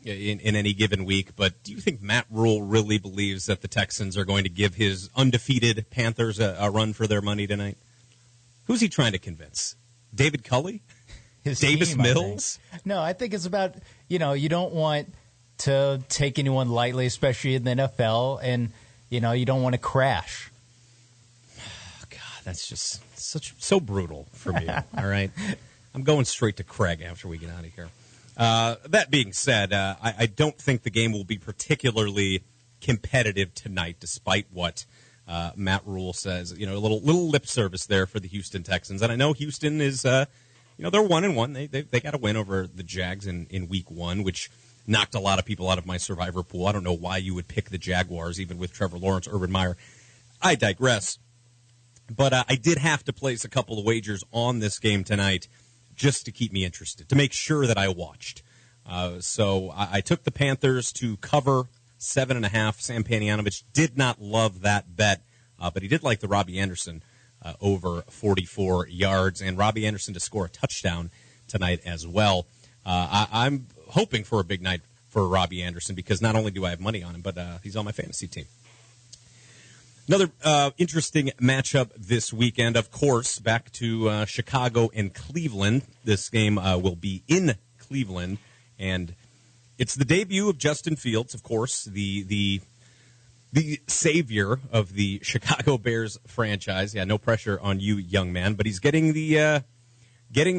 in any given week, but do you think Matt Rule really believes that the Texans are going to give his undefeated Panthers a run for their money tonight? Who's he trying to convince? David Culley? Davis Mills? No, I think it's about, you don't want to take anyone lightly, especially in the NFL, and, you don't want to crash. God, that's just so brutal for me, all right? I'm going straight to Craig after we get out of here. That being said, I don't think the game will be particularly competitive tonight, despite what Matt Rule says. A little lip service there for the Houston Texans. And I know Houston is, they're 1-1. They got a win over the Jags in week 1, which knocked a lot of people out of my survivor pool. I don't know why you would pick the Jaguars, even with Trevor Lawrence, Urban Meyer. I digress. But I did have to place a couple of wagers on this game tonight just to keep me interested, to make sure that I watched. So I took the Panthers to cover 7.5. Sam Panianovich did not love that bet, but he did like the Robbie Anderson over 44 yards, and Robbie Anderson to score a touchdown tonight as well. I'm hoping for a big night for Robbie Anderson because not only do I have money on him, but he's on my fantasy team. Another interesting matchup this weekend, of course, back to Chicago and Cleveland. This game will be in Cleveland, and it's the debut of Justin Fields, of course, the savior of the Chicago Bears franchise. Yeah, no pressure on you, young man, but he's getting the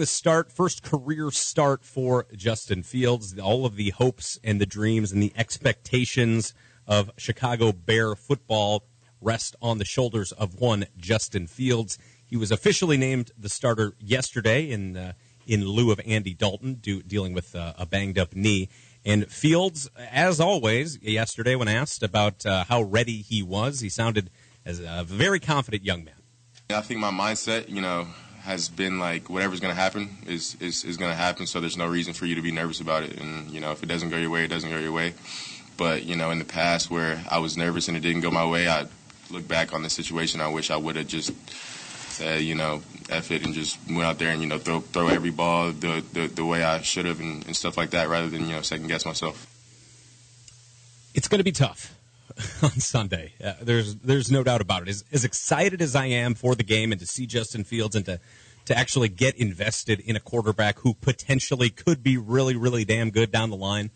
start, first career start for Justin Fields. All of the hopes and the dreams and the expectations of Chicago Bear football rest on the shoulders of one Justin Fields. He was officially named the starter yesterday in lieu of Andy Dalton, dealing with a banged-up knee. And Fields, as always, yesterday when asked about how ready he was, he sounded as a very confident young man. I think my mindset, has been like whatever's going to happen is going to happen, so there's no reason for you to be nervous about it. And, if it doesn't go your way, it doesn't go your way. But, in the past where I was nervous and it didn't go my way, I look back on the situation, I wish I would have just said, F it and just went out there and, throw every ball the way I should have and stuff like that rather than, second-guess myself. It's going to be tough on Sunday. There's no doubt about it. As excited as I am for the game and to see Justin Fields and to actually get invested in a quarterback who potentially could be really, really damn good down the line,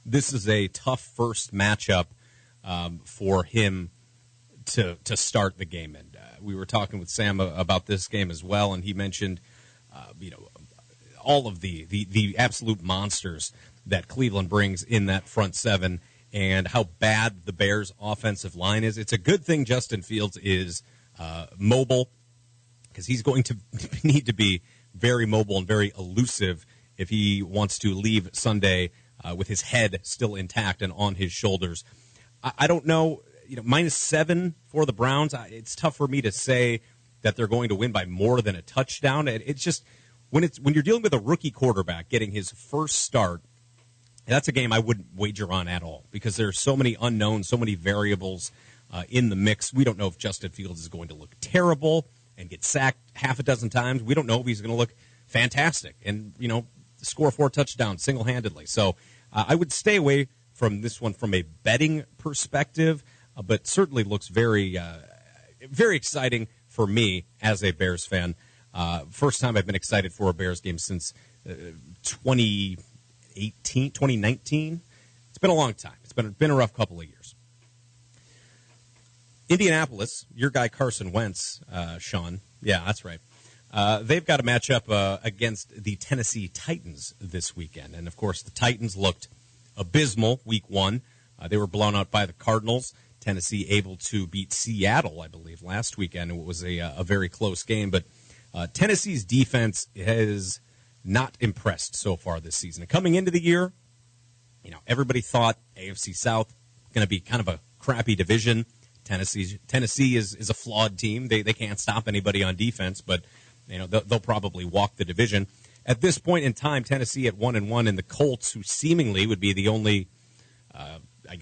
this is a tough first matchup for him to start the game. And we were talking with Sam about this game as well, and he mentioned, all of the absolute monsters that Cleveland brings in that front seven and how bad the Bears' offensive line is. It's a good thing Justin Fields is mobile because he's going to need to be very mobile and very elusive if he wants to leave Sunday with his head still intact and on his shoulders. I don't know. -7 for the Browns. It's tough for me to say that they're going to win by more than a touchdown. It's just when you're dealing with a rookie quarterback getting his first start, that's a game I wouldn't wager on at all because there are so many unknowns, so many variables in the mix. We don't know if Justin Fields is going to look terrible and get sacked half a dozen times. We don't know if he's going to look fantastic and score 4 touchdowns single-handedly. So I would stay away from this one from a betting perspective. But certainly looks very, very exciting for me as a Bears fan. First time I've been excited for a Bears game since 2019. It's been a long time. It's been a rough couple of years. Indianapolis, your guy Carson Wentz, Sean. Yeah, that's right. They've got a matchup against the Tennessee Titans this weekend. And, of course, the Titans looked abysmal week 1. They were blown out by the Cardinals. Tennessee able to beat Seattle, I believe, last weekend. It was a very close game. But Tennessee's defense has not impressed so far this season. And coming into the year, everybody thought AFC South going to be kind of a crappy division. Tennessee is a flawed team. They can't stop anybody on defense, but they'll probably walk the division. At this point in time, Tennessee at 1-1, and the Colts, who seemingly would be the only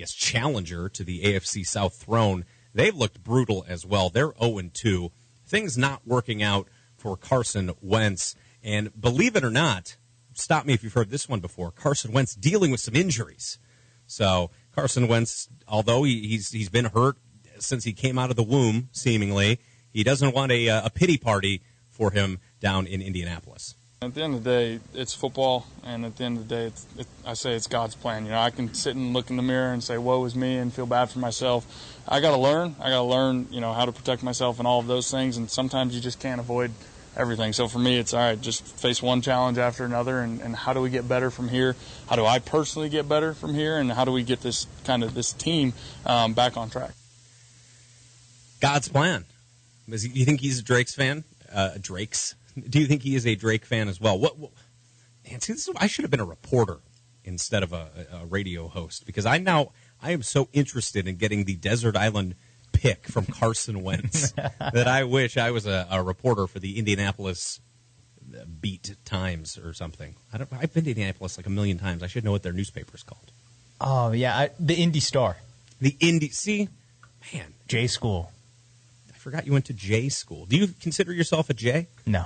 challenger to the AFC South throne, they've looked brutal as well. They're 0-2. Things not working out for Carson Wentz. And believe it or not, stop me if you've heard this one before. Carson Wentz dealing with some injuries. So Carson Wentz, although he's been hurt since he came out of the womb, seemingly, he doesn't want a pity party for him down in Indianapolis. At the end of the day, it's football, and at the end of the day, I say it's God's plan. You know, I can sit and look in the mirror and say, woe is me, and feel bad for myself. I got to learn, you know, how to protect myself and all of those things, and sometimes you just can't avoid everything. So for me, it's all right, just face one challenge after another, and how do we get better from here? How do I personally get better from here, and how do we get this team back on track? God's plan. Do you think he's a Drake's fan? Drake's? Do you think he is a Drake fan as well? Nancy, I should have been a reporter instead of a radio host, because I am so interested in getting the Desert Island pick from Carson Wentz that I wish I was a reporter for the Indianapolis Beat Times or something. I've been to Indianapolis like a million times. I should know what their newspaper's called. Oh, yeah, the Indy Star. See? Man. J School. I forgot you went to J School. Do you consider yourself a J? No.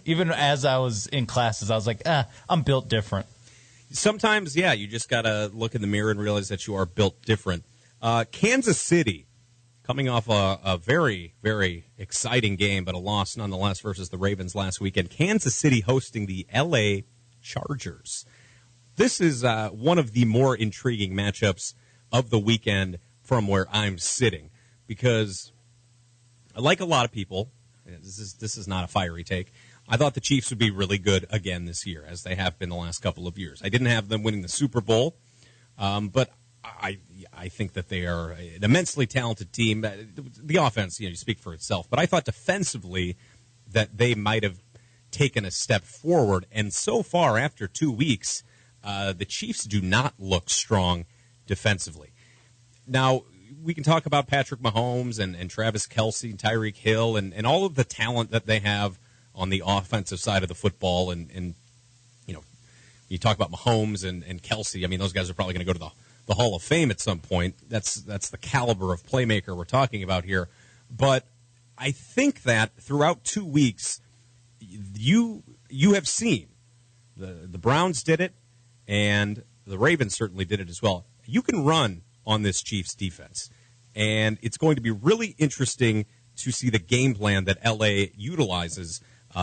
Even as I was in classes, I was like, I'm built different. Sometimes, yeah, you just got to look in the mirror and realize that you are built different. Kansas City, coming off a very, very exciting game, but a loss nonetheless versus the Ravens last weekend. Kansas City hosting the L.A. Chargers. This is one of the more intriguing matchups of the weekend from where I'm sitting, because like a lot of people, this is not a fiery take, I thought the Chiefs would be really good again this year, as they have been the last couple of years. I didn't have them winning the Super Bowl, but I think that they are an immensely talented team. The offense, you speak for itself. But I thought defensively that they might have taken a step forward. And so far, after 2 weeks, the Chiefs do not look strong defensively. Now, we can talk about Patrick Mahomes and Travis Kelce and Tyreek Hill and all of the talent that they have on the offensive side of the football. And you talk about Mahomes and Kelce. I mean, those guys are probably going to go to the Hall of Fame at some point. That's the caliber of playmaker we're talking about here. But I think that throughout 2 weeks, you have seen the Browns did it, and the Ravens certainly did it as well. You can run on this Chiefs defense, and it's going to be really interesting to see the game plan that L.A. utilizes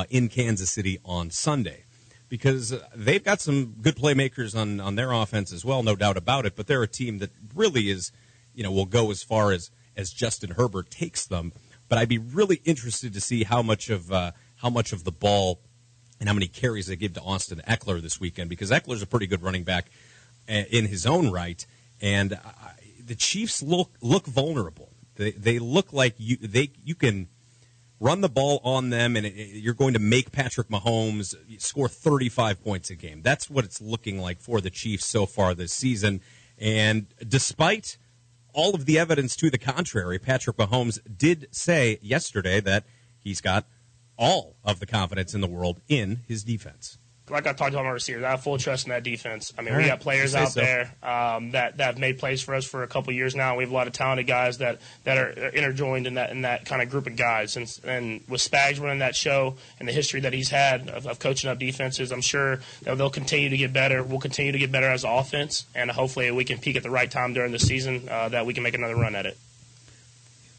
in Kansas City on Sunday, because they've got some good playmakers on their offense as well, no doubt about it, but they're a team that really is, will go as far as Justin Herbert takes them. But I'd be really interested to see how much of the ball and how many carries they give to Austin Eckler this weekend, because Eckler's a pretty good running back in his own right, and the Chiefs look vulnerable. They look like you can run the ball on them, and you're going to make Patrick Mahomes score 35 points a game. That's what it's looking like for the Chiefs so far this season. And despite all of the evidence to the contrary, Patrick Mahomes did say yesterday that he's got all of the confidence in the world in his defense. Like I talked about my receivers, I have full trust in that defense. I mean, we got players out there that have made plays for us for a couple of years now. We have a lot of talented guys that are interjoined in that kind of group of guys. And with Spags running that show and the history that he's had of coaching up defenses, I'm sure that they'll continue to get better. We'll continue to get better as an offense, and hopefully we can peak at the right time during the season that we can make another run at it.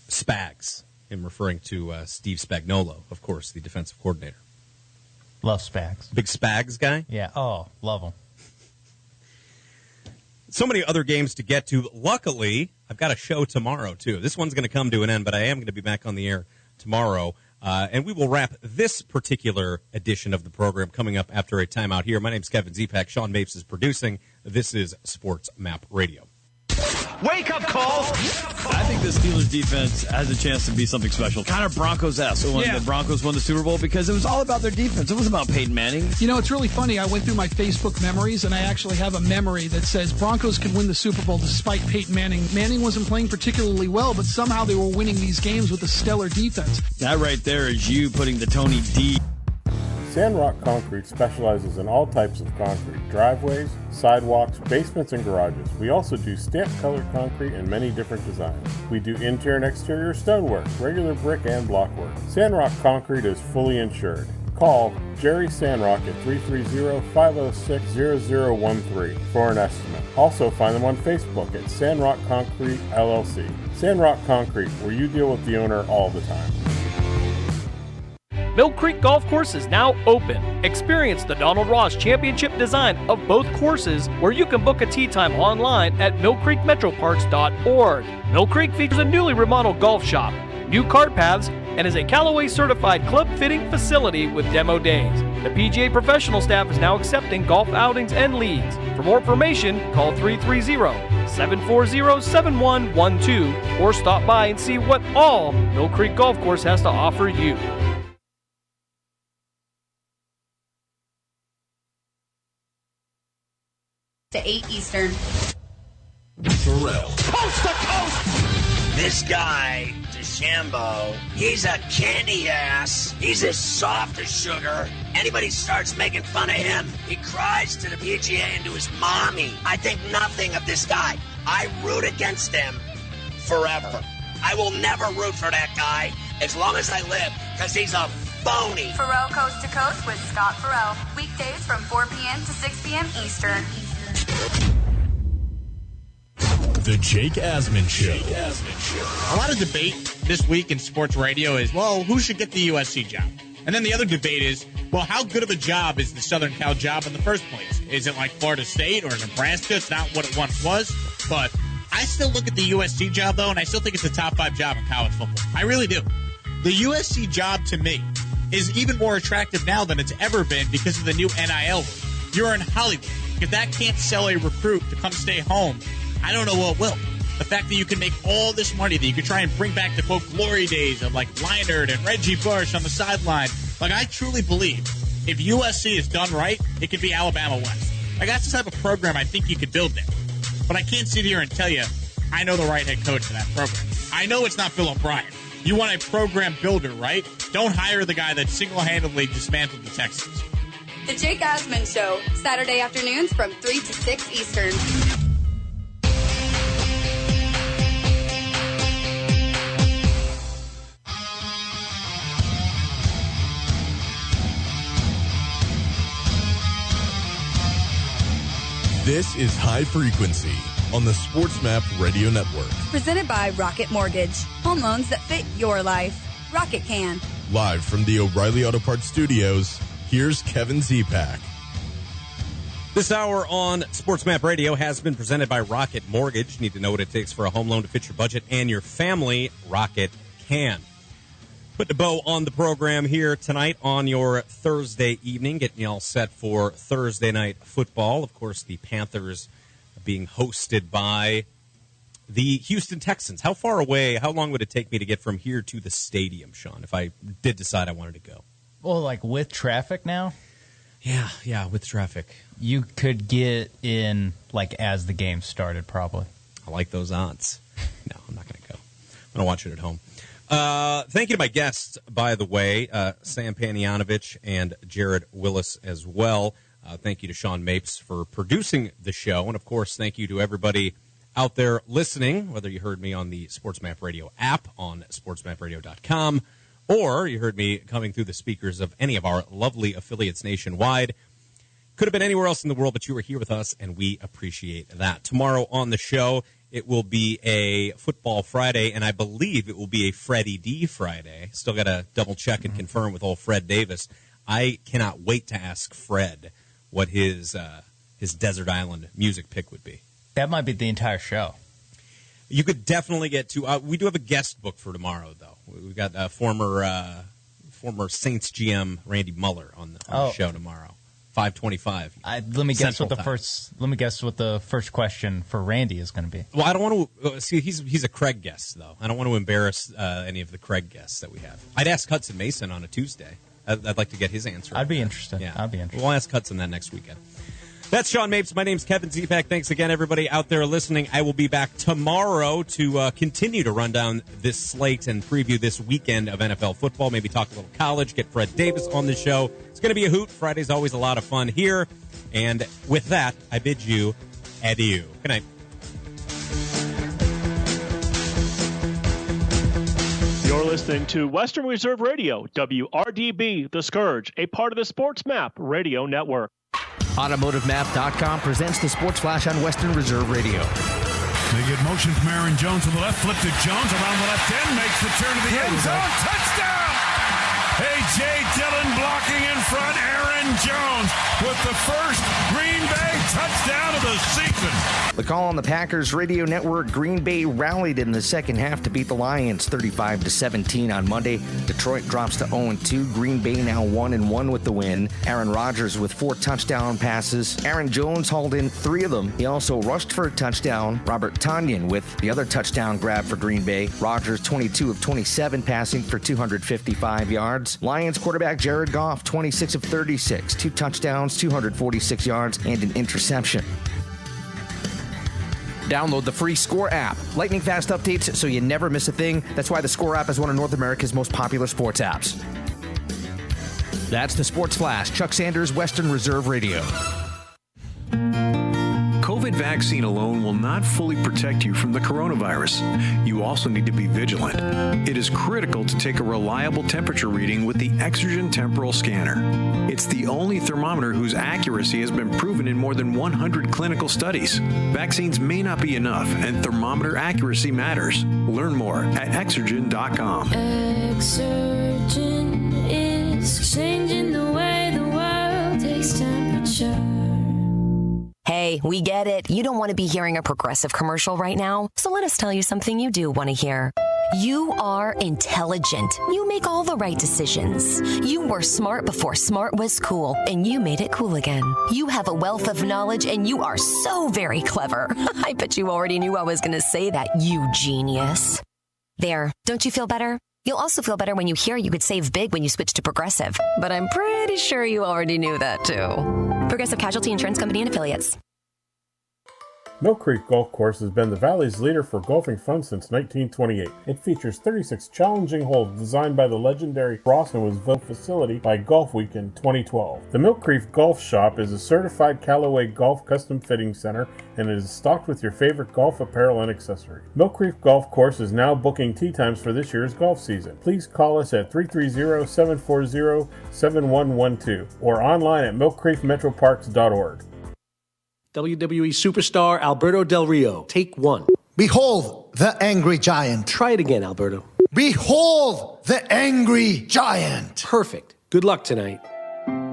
Spags, him referring to Steve Spagnuolo, of course, the defensive coordinator. Love Spags. Big Spags guy? Yeah. Oh, love him. So many other games to get to. Luckily, I've got a show tomorrow, too. This one's going to come to an end, but I am going to be back on the air tomorrow. And we will wrap this particular edition of the program coming up after a timeout here. My name's Kevin Zepak. Sean Mapes is producing. This is Sports Map Radio. Wake up call! I think the Steelers defense has a chance to be something special. Kind of Broncos-esque when the Broncos won the Super Bowl, because it was all about their defense. It wasn't about Peyton Manning. It's really funny. I went through my Facebook memories, and I actually have a memory that says Broncos can win the Super Bowl despite Peyton Manning. Manning wasn't playing particularly well, but somehow they were winning these games with a stellar defense. That right there is you putting the Tony D. Sandrock Concrete specializes in all types of concrete, driveways, sidewalks, basements, and garages. We also do stamp-colored concrete in many different designs. We do interior and exterior stonework, regular brick and block work. Sandrock Concrete is fully insured. Call Jerry Sandrock at 330-506-0013 for an estimate. Also find them on Facebook at Sandrock Concrete LLC. Sandrock Concrete, where you deal with the owner all the time. Mill Creek Golf Course is now open. Experience the Donald Ross Championship design of both courses, where you can book a tee time online at millcreekmetroparks.org. Mill Creek features a newly remodeled golf shop, new cart paths, and is a Callaway certified club fitting facility with demo days. The PGA professional staff is now accepting golf outings and leagues. For more information, call 330-740-7112 or stop by and see what all Mill Creek Golf Course has to offer you. To 8 Eastern. Terrell. Coast to coast! This guy, DeChambeau, he's a candy ass. He's as soft as sugar. Anybody starts making fun of him, he cries to the PGA and to his mommy. I think nothing of this guy. I root against him forever. I will never root for that guy as long as I live, because he's a phony. Farrell Coast to Coast with Scott Farrell. Weekdays from 4 p.m. to 6 p.m. Eastern. The Jake Asman Show. A lot of debate this week in sports radio is, well, who should get the USC job? And then the other debate is, well, how good of a job is the Southern Cal job in the first place? Is it like Florida State or Nebraska? It's not what it once was. But I still look at the USC job, though, and I still think it's a top 5 job in college football. I really do. The USC job, to me, is even more attractive now than it's ever been because of the new NIL rule. You're in Hollywood. If that can't sell a recruit to come stay home, I don't know what will. The fact that you can make all this money, that you can try and bring back the, quote, glory days of, like, Leinart and Reggie Bush on the sideline. Like, I truly believe if USC is done right, it could be Alabama West. Like, that's the type of program I think you could build there. But I can't sit here and tell you I know the right head coach for that program. I know it's not Bill O'Brien. You want a program builder, right? Don't hire the guy that single-handedly dismantled the Texans. The Jake Asman Show, Saturday afternoons from 3 to 6 Eastern. This is High Frequency on the SportsMap Radio Network. Presented by Rocket Mortgage. Home loans that fit your life. Rocket can. Live from the O'Reilly Auto Parts Studios, here's Kevin Zipak. This hour on SportsMap Radio has been presented by Rocket Mortgage. Need to know what it takes for a home loan to fit your budget and your family. Rocket can. Put the bow on the program here tonight on your Thursday evening, getting you all set for Thursday night football. Of course, the Panthers being hosted by the Houston Texans. How far away, how long would it take me to get from here to the stadium, Sean, if I did decide I wanted to go? Well, like with traffic now? Yeah, with traffic. You could get in like as the game started, probably. I like those odds. No, I'm not going to go. I'm going to watch it at home. Thank you to my guests, by the way, Sam Panianovich and Jared Willis as well. Thank you to Sean Mapes for producing the show. And, of course, thank you to everybody out there listening, whether you heard me on the SportsMap Radio app on sportsmapradio.com or you heard me coming through the speakers of any of our lovely affiliates nationwide. Could have been anywhere else in the world, but you were here with us, and we appreciate that. Tomorrow on the show, it will be a Football Friday, and I believe it will be a Freddie D Friday. Still got to double-check and confirm with old Fred Davis. I cannot wait to ask Fred what his Desert Island music pick would be. That might be the entire show. You could definitely get to we do have a guest book for tomorrow, though. We've got former Saints GM Randy Muller on the show tomorrow. 5:25. Let me guess what the first question for Randy is going to be. Well, I don't want to see. He's a Craig guest, though. I don't want to embarrass any of the Craig guests that we have. I'd ask Hudson Mason on a Tuesday. I'd like to get his answer. I'd be interested. Yeah, I'd be interested. We'll ask Hudson that next weekend. That's Sean Mapes. My name's Kevin Zipak. Thanks again, everybody out there listening. I will be back tomorrow to continue to run down this slate and preview this weekend of NFL football. Maybe talk a little college, get Fred Davis on the show. It's going to be a hoot. Friday's always a lot of fun here. And with that, I bid you adieu. Good night. You're listening to Western Reserve Radio, WRDB, The Scourge, a part of the Sports Map Radio Network. AutomotiveMap.com presents the Sports Flash on Western Reserve Radio. They get motion from Aaron Jones to the left, flip to Jones around the left end, makes the turn to the end zone, touchdown! A.J. Dillon blocking in front, Aaron Jones with the first Green Bay touchdown of the season. The call on the Packers radio network, Green Bay rallied in the second half to beat the Lions 35-17 on Monday. Detroit drops to 0-2. Green Bay now 1-1 with the win. Aaron Rodgers with 4 touchdown passes. Aaron Jones hauled in 3 of them. He also rushed for a touchdown. Robert Tonyan with the other touchdown grab for Green Bay. Rodgers 22 of 27 passing for 255 yards. Lions quarterback Jared Goff 26 of 36, 2 touchdowns, 246 yards, and an interception. Download the free Score app. Lightning fast updates so you never miss a thing. That's why the Score app is one of North America's most popular sports apps. That's the Sports Flash. Chuck Sanders, Western Reserve Radio. COVID vaccine alone will not fully protect you from the coronavirus. You also need to be vigilant. It is critical to take a reliable temperature reading with the Exergen Temporal Scanner. It's the only thermometer whose accuracy has been proven in more than 100 clinical studies. Vaccines may not be enough, and thermometer accuracy matters. Learn more at Exergen.com. Exergen is changing the way the world takes temperature. Hey, we get it. You don't want to be hearing a Progressive commercial right now, so let us tell you something you do want to hear. You are intelligent. You make all the right decisions. You were smart before smart was cool, and you made it cool again. You have a wealth of knowledge, and you are so very clever. I bet you already knew I was going to say that, you genius. There, don't you feel better? You'll also feel better when you hear you could save big when you switch to Progressive. But I'm pretty sure you already knew that, too. Progressive Casualty Insurance Company and Affiliates. Mill Creek Golf Course has been the Valley's leader for golfing fun since 1928. It features 36 challenging holes designed by the legendary Ross and was built facility by Golf Week in 2012. The Mill Creek Golf Shop is a certified Callaway Golf custom fitting center and it is stocked with your favorite golf apparel and accessories. Mill Creek Golf Course is now booking tee times for this year's golf season. Please call us at 330-740-7112 or online at millcreekmetroparks.org. WWE superstar Alberto Del Rio. Take 1. Behold the angry giant. Try it again, Alberto. Behold the angry giant. Perfect. Good luck tonight.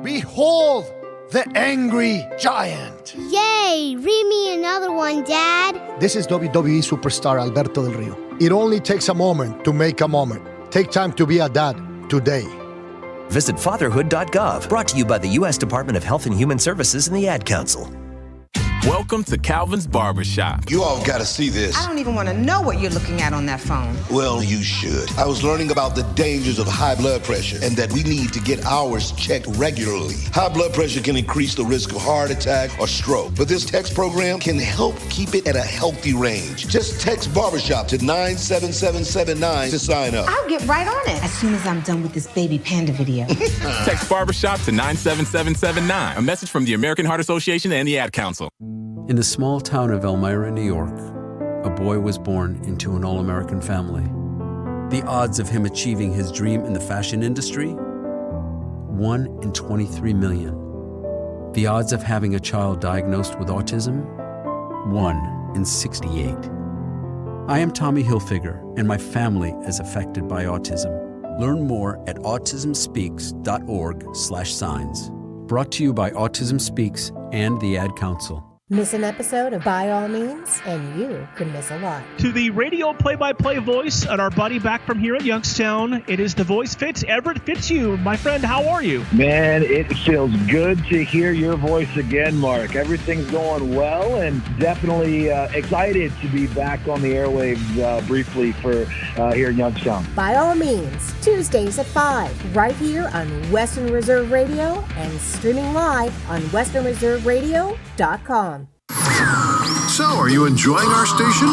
Behold the angry giant. Yay! Read me another one, Dad. This is WWE superstar Alberto Del Rio. It only takes a moment to make a moment. Take time to be a dad today. Visit fatherhood.gov. Brought to you by the U.S. Department of Health and Human Services and the Ad Council. Welcome to Calvin's Barbershop. You all got to see this. I don't even want to know what you're looking at on that phone. Well, you should. I was learning about the dangers of high blood pressure and that we need to get ours checked regularly. High blood pressure can increase the risk of heart attack or stroke, but this text program can help keep it at a healthy range. Just text Barbershop to 97779 to sign up. I'll get right on it as soon as I'm done with this baby panda video. Text Barbershop to 97779. A message from the American Heart Association and the Ad Council. In the small town of Elmira, New York, a boy was born into an all-American family. The odds of him achieving his dream in the fashion industry? 1 in 23 million. The odds of having a child diagnosed with autism? 1 in 68. I am Tommy Hilfiger, and my family is affected by autism. Learn more at autismspeaks.org/signs. Brought to you by Autism Speaks and the Ad Council. Miss an episode of By All Means, and you could miss a lot. To the radio play-by-play voice and our buddy back from here at Youngstown, it is the voice Fitz. Everett Fitzhugh, my friend, how are you? Man, it feels good to hear your voice again, Mark. Everything's going well, and definitely excited to be back on the airwaves briefly for here in Youngstown. By All Means, Tuesdays at 5, right here on Western Reserve Radio and streaming live on westernreserveradio.com. So, are you enjoying our station?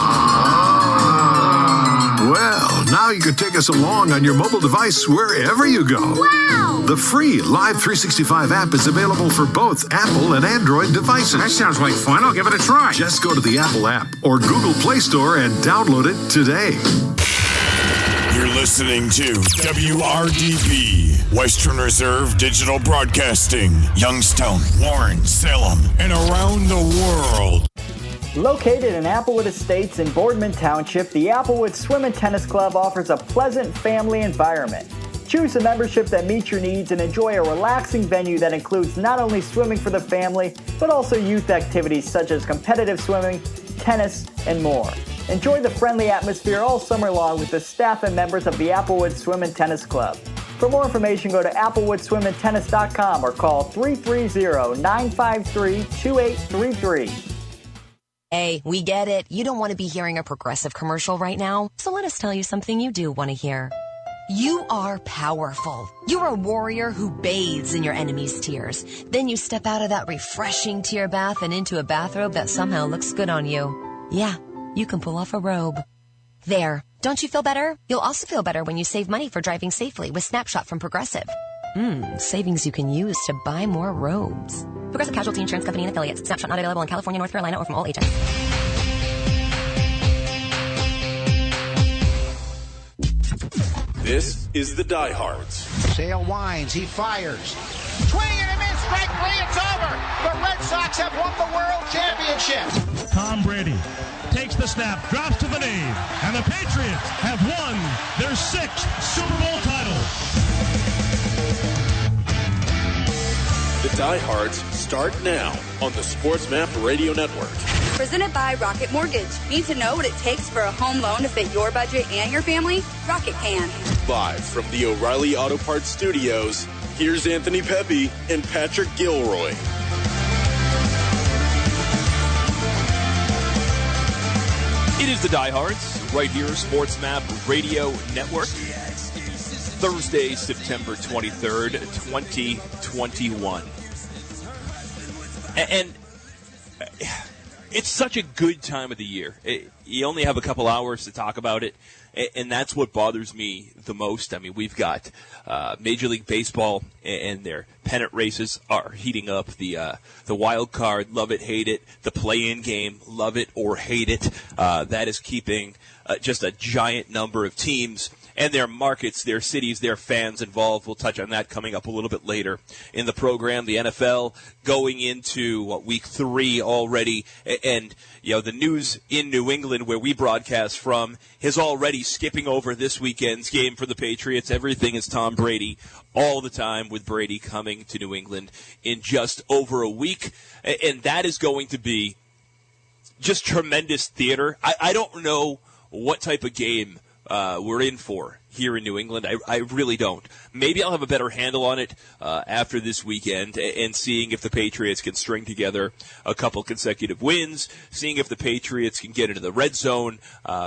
Well, now you can take us along on your mobile device wherever you go. Wow! The free Live 365 app is available for both Apple and Android devices. That sounds like fun. I'll give it a try. Just go to the Apple app or Google Play Store and download it today. You're listening to WRDB, Western Reserve Digital Broadcasting, Youngstown, Warren, Salem, and around the world. Located in Applewood Estates in Boardman Township, the Applewood Swim and Tennis Club offers a pleasant family environment. Choose a membership that meets your needs and enjoy a relaxing venue that includes not only swimming for the family, but also youth activities such as competitive swimming, tennis, and more. Enjoy the friendly atmosphere all summer long with the staff and members of the Applewood Swim and Tennis Club. For more information, go to applewoodswimandtennis.com or call 330-953-2833. Hey, we get it. You don't want to be hearing a Progressive commercial right now, so let us tell you something you do want to hear. You are powerful. You're a warrior who bathes in your enemy's tears. Then you step out of that refreshing tear bath and into a bathrobe that somehow looks good on you. Yeah, you can pull off a robe. There. Don't you feel better? You'll also feel better when you save money for driving safely with Snapshot from Progressive. Savings you can use to buy more robes. Progressive Casualty Insurance Company and Affiliates. Snapshot not available in California, North Carolina, or from all agents. This is the Diehards. Sale winds, he fires. Swing and a miss, strike three, it's over. The Red Sox have won the World Championship. Tom Brady takes the snap, drops to the knee, and the Patriots have won their 6th Super Bowl title. The Diehards start now on the SportsMap Radio Network. Presented by Rocket Mortgage. Need to know what it takes for a home loan to fit your budget and your family? Rocket can. Live from the O'Reilly Auto Parts Studios, here's Anthony Pepe and Patrick Gilroy. It is the Diehards, right here, SportsMap Radio Network. Thursday, September 23rd, 2021. And it's such a good time of the year. You only have a couple hours to talk about it, and that's what bothers me the most. I mean, we've got Major League Baseball and their pennant races are heating up. The wild card, love it, hate it. The play-in game, love it or hate it. That is keeping just a giant number of teams and their markets, their cities, their fans involved. We'll touch on that coming up a little bit later in the program. The NFL going into week 3 already, and the news in New England, where we broadcast from, is already skipping over this weekend's game for the Patriots. Everything is Tom Brady all the time, with Brady coming to New England in just over a week, and that is going to be just tremendous theater. I don't know what type of game we're in for here in New England. I really don't. Maybe I'll have a better handle on it after this weekend, and seeing if the Patriots can string together a couple consecutive wins, seeing if the Patriots can get into the red zone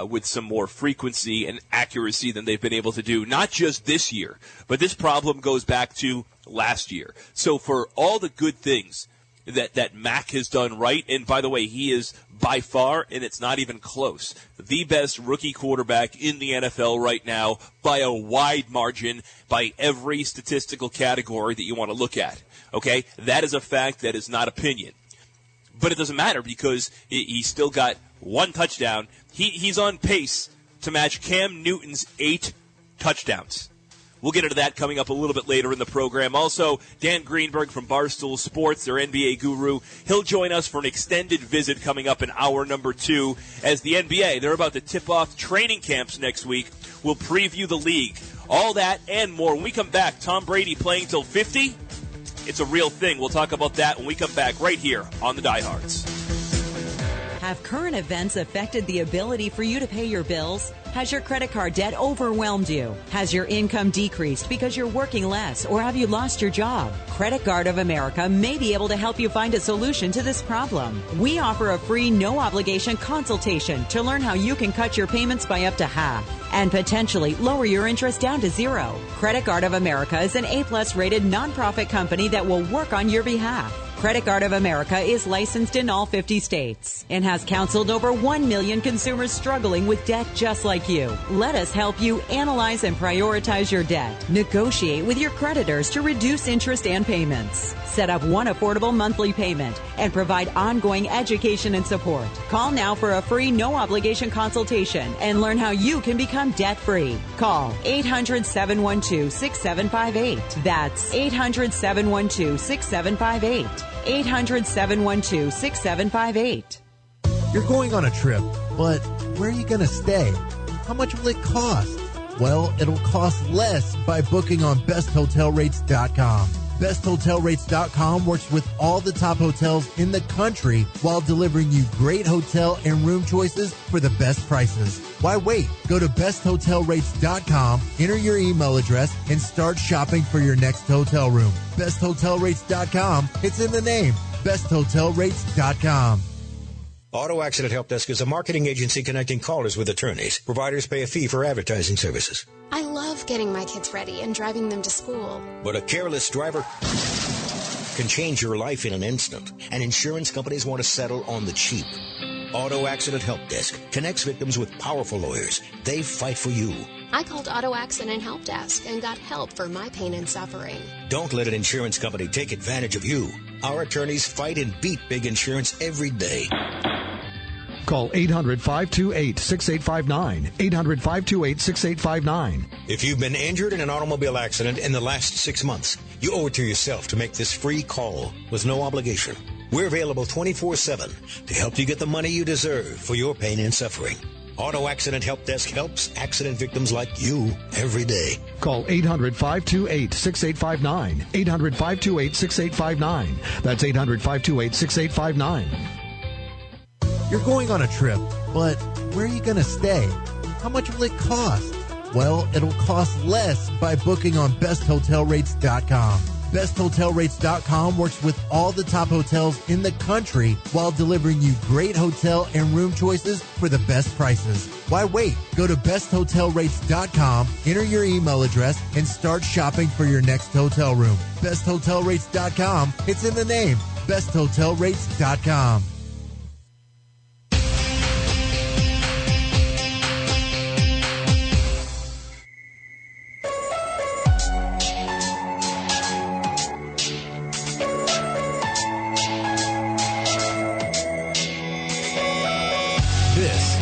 with some more frequency and accuracy than they've been able to do, not just this year, but this problem goes back to last year. So for all the good things that Mac has done right, and by the way, he is by far, and it's not even close, the best rookie quarterback in the NFL right now by a wide margin, by every statistical category that you want to look at. Okay? That is a fact. That is not opinion. But it doesn't matter, because he's still got 1 touchdown. He's on pace to match Cam Newton's 8 touchdowns. We'll get into that coming up a little bit later in the program. Also, Dan Greenberg from Barstool Sports, their NBA guru. He'll join us for an extended visit coming up in hour number 2 as the NBA, they're about to tip off training camps next week. We'll preview the league. All that and more. When we come back, Tom Brady playing till 50? It's a real thing. We'll talk about that when we come back right here on the Diehards. Have current events affected the ability for you to pay your bills? Has your credit card debt overwhelmed you? Has your income decreased because you're working less, or have you lost your job? Credit Card of America may be able to help you find a solution to this problem. We offer a free, no-obligation consultation to learn how you can cut your payments by up to half and potentially lower your interest down to 0. Credit Card of America is an A+ rated nonprofit company that will work on your behalf. Credit Card of America is licensed in all 50 states and has counseled over 1 million consumers struggling with debt just like you. Let us help you analyze and prioritize your debt. Negotiate with your creditors to reduce interest and payments. Set up one affordable monthly payment and provide ongoing education and support. Call now for a free no-obligation consultation and learn how you can become debt-free. Call 800-712-6758. That's 800-712-6758. 800-712-6758. You're going on a trip, but where are you going to stay? How much will it cost? Well, it'll cost less by booking on besthotelrates.com. BestHotelRates.com works with all the top hotels in the country while delivering you great hotel and room choices for the best prices. Why wait? Go to BestHotelRates.com, enter your email address, and start shopping for your next hotel room. BestHotelRates.com, it's in the name. BestHotelRates.com. Auto Accident Help Desk is a marketing agency connecting callers with attorneys. Providers pay a fee for advertising services. I love getting my kids ready and driving them to school. But a careless driver can change your life in an instant, and insurance companies want to settle on the cheap. Auto Accident Help Desk connects victims with powerful lawyers. They fight for you. I called Auto Accident Help Desk and got help for my pain and suffering. Don't let an insurance company take advantage of you. Our attorneys fight and beat big insurance every day. Call 800-528-6859. 800-528-6859. If you've been injured in an automobile accident in the last 6 months, you owe it to yourself to make this free call with no obligation. We're available 24/7 to help you get the money you deserve for your pain and suffering. Auto Accident Help Desk helps accident victims like you every day. Call 800-528-6859. 800-528-6859. That's 800-528-6859. You're going on a trip, but where are you going to stay? How much will it cost? Well, it'll cost less by booking on besthotelrates.com. BestHotelRates.com works with all the top hotels in the country while delivering you great hotel and room choices for the best prices. Why wait? Go to besthotelrates.com, enter your email address, and start shopping for your next hotel room. BestHotelRates.com, it's in the name. BestHotelRates.com.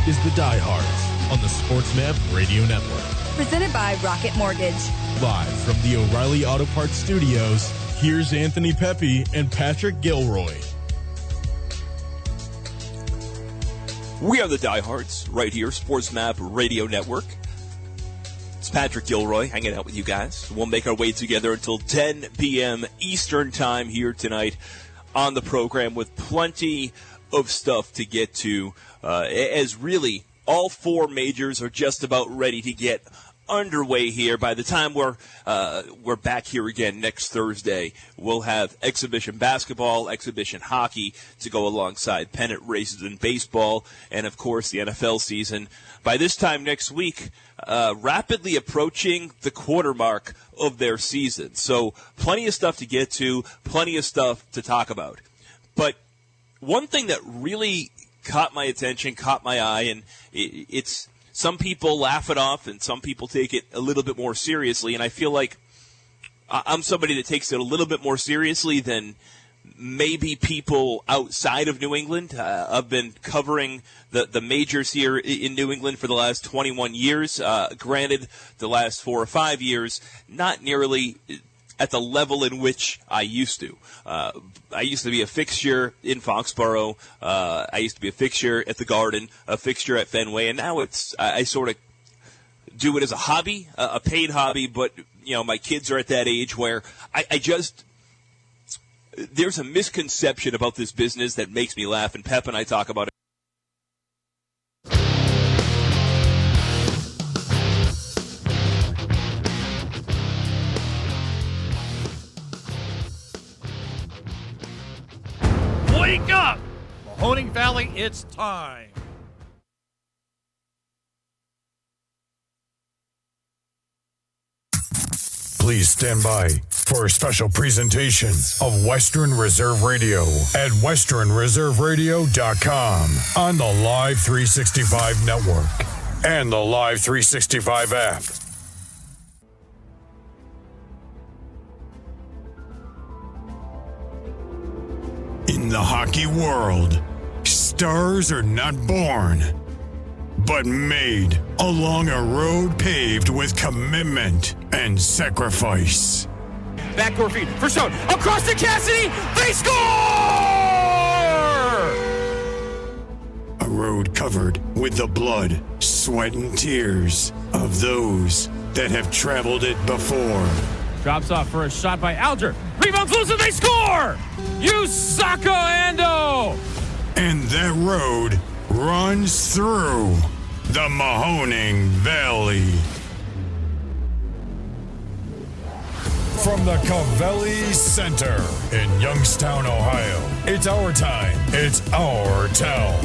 Is the Diehards on the SportsMap Radio Network. Presented by Rocket Mortgage. Live from the O'Reilly Auto Parts Studios, here's Anthony Pepe and Patrick Gilroy. We are the Diehards right here, SportsMap Radio Network. It's Patrick Gilroy hanging out with you guys. We'll make our way together until 10 p.m. Eastern Time here tonight on the program with plenty of stuff to get to, as really all four majors are just about ready to get underway here. By the time we're back here again next Thursday, we'll have exhibition basketball, exhibition hockey to go alongside pennant races in baseball, and of course the NFL season. By this time next week, rapidly approaching the quarter mark of their season. So plenty of stuff to get to, plenty of stuff to talk about. But one thing that really caught my attention, caught my eye, and it's some people laugh it off and some people take it a little bit more seriously, and I feel like I'm somebody that takes it a little bit more seriously than maybe people outside of New England. I've been covering the majors here in New England for the last 21 years. Granted, the last 4 or 5 years, not nearly at the level in which I used to. I used to be a fixture in Foxborough. I used to be a fixture at the Garden, a fixture at Fenway, and now I sort of do it as a hobby, a paid hobby, but, you know, my kids are at that age where there's a misconception about this business that makes me laugh, and Pep and I talk about it. Wake up! Mahoning Valley, it's time. Please stand by for a special presentation of Western Reserve Radio at westernreserveradio.com on the Live 365 network and the Live 365 app. In the hockey world, stars are not born, but made along a road paved with commitment and sacrifice. Backdoor feed for Stone. Across to Cassidy. They score! A road covered with the blood, sweat, and tears of those that have traveled it before. Drops off for a shot by Alger. Rebounds loose and they score! Yusaka Ando! And that road runs through the Mahoning Valley. From the Covelli Center in Youngstown, Ohio, it's our time, it's our town.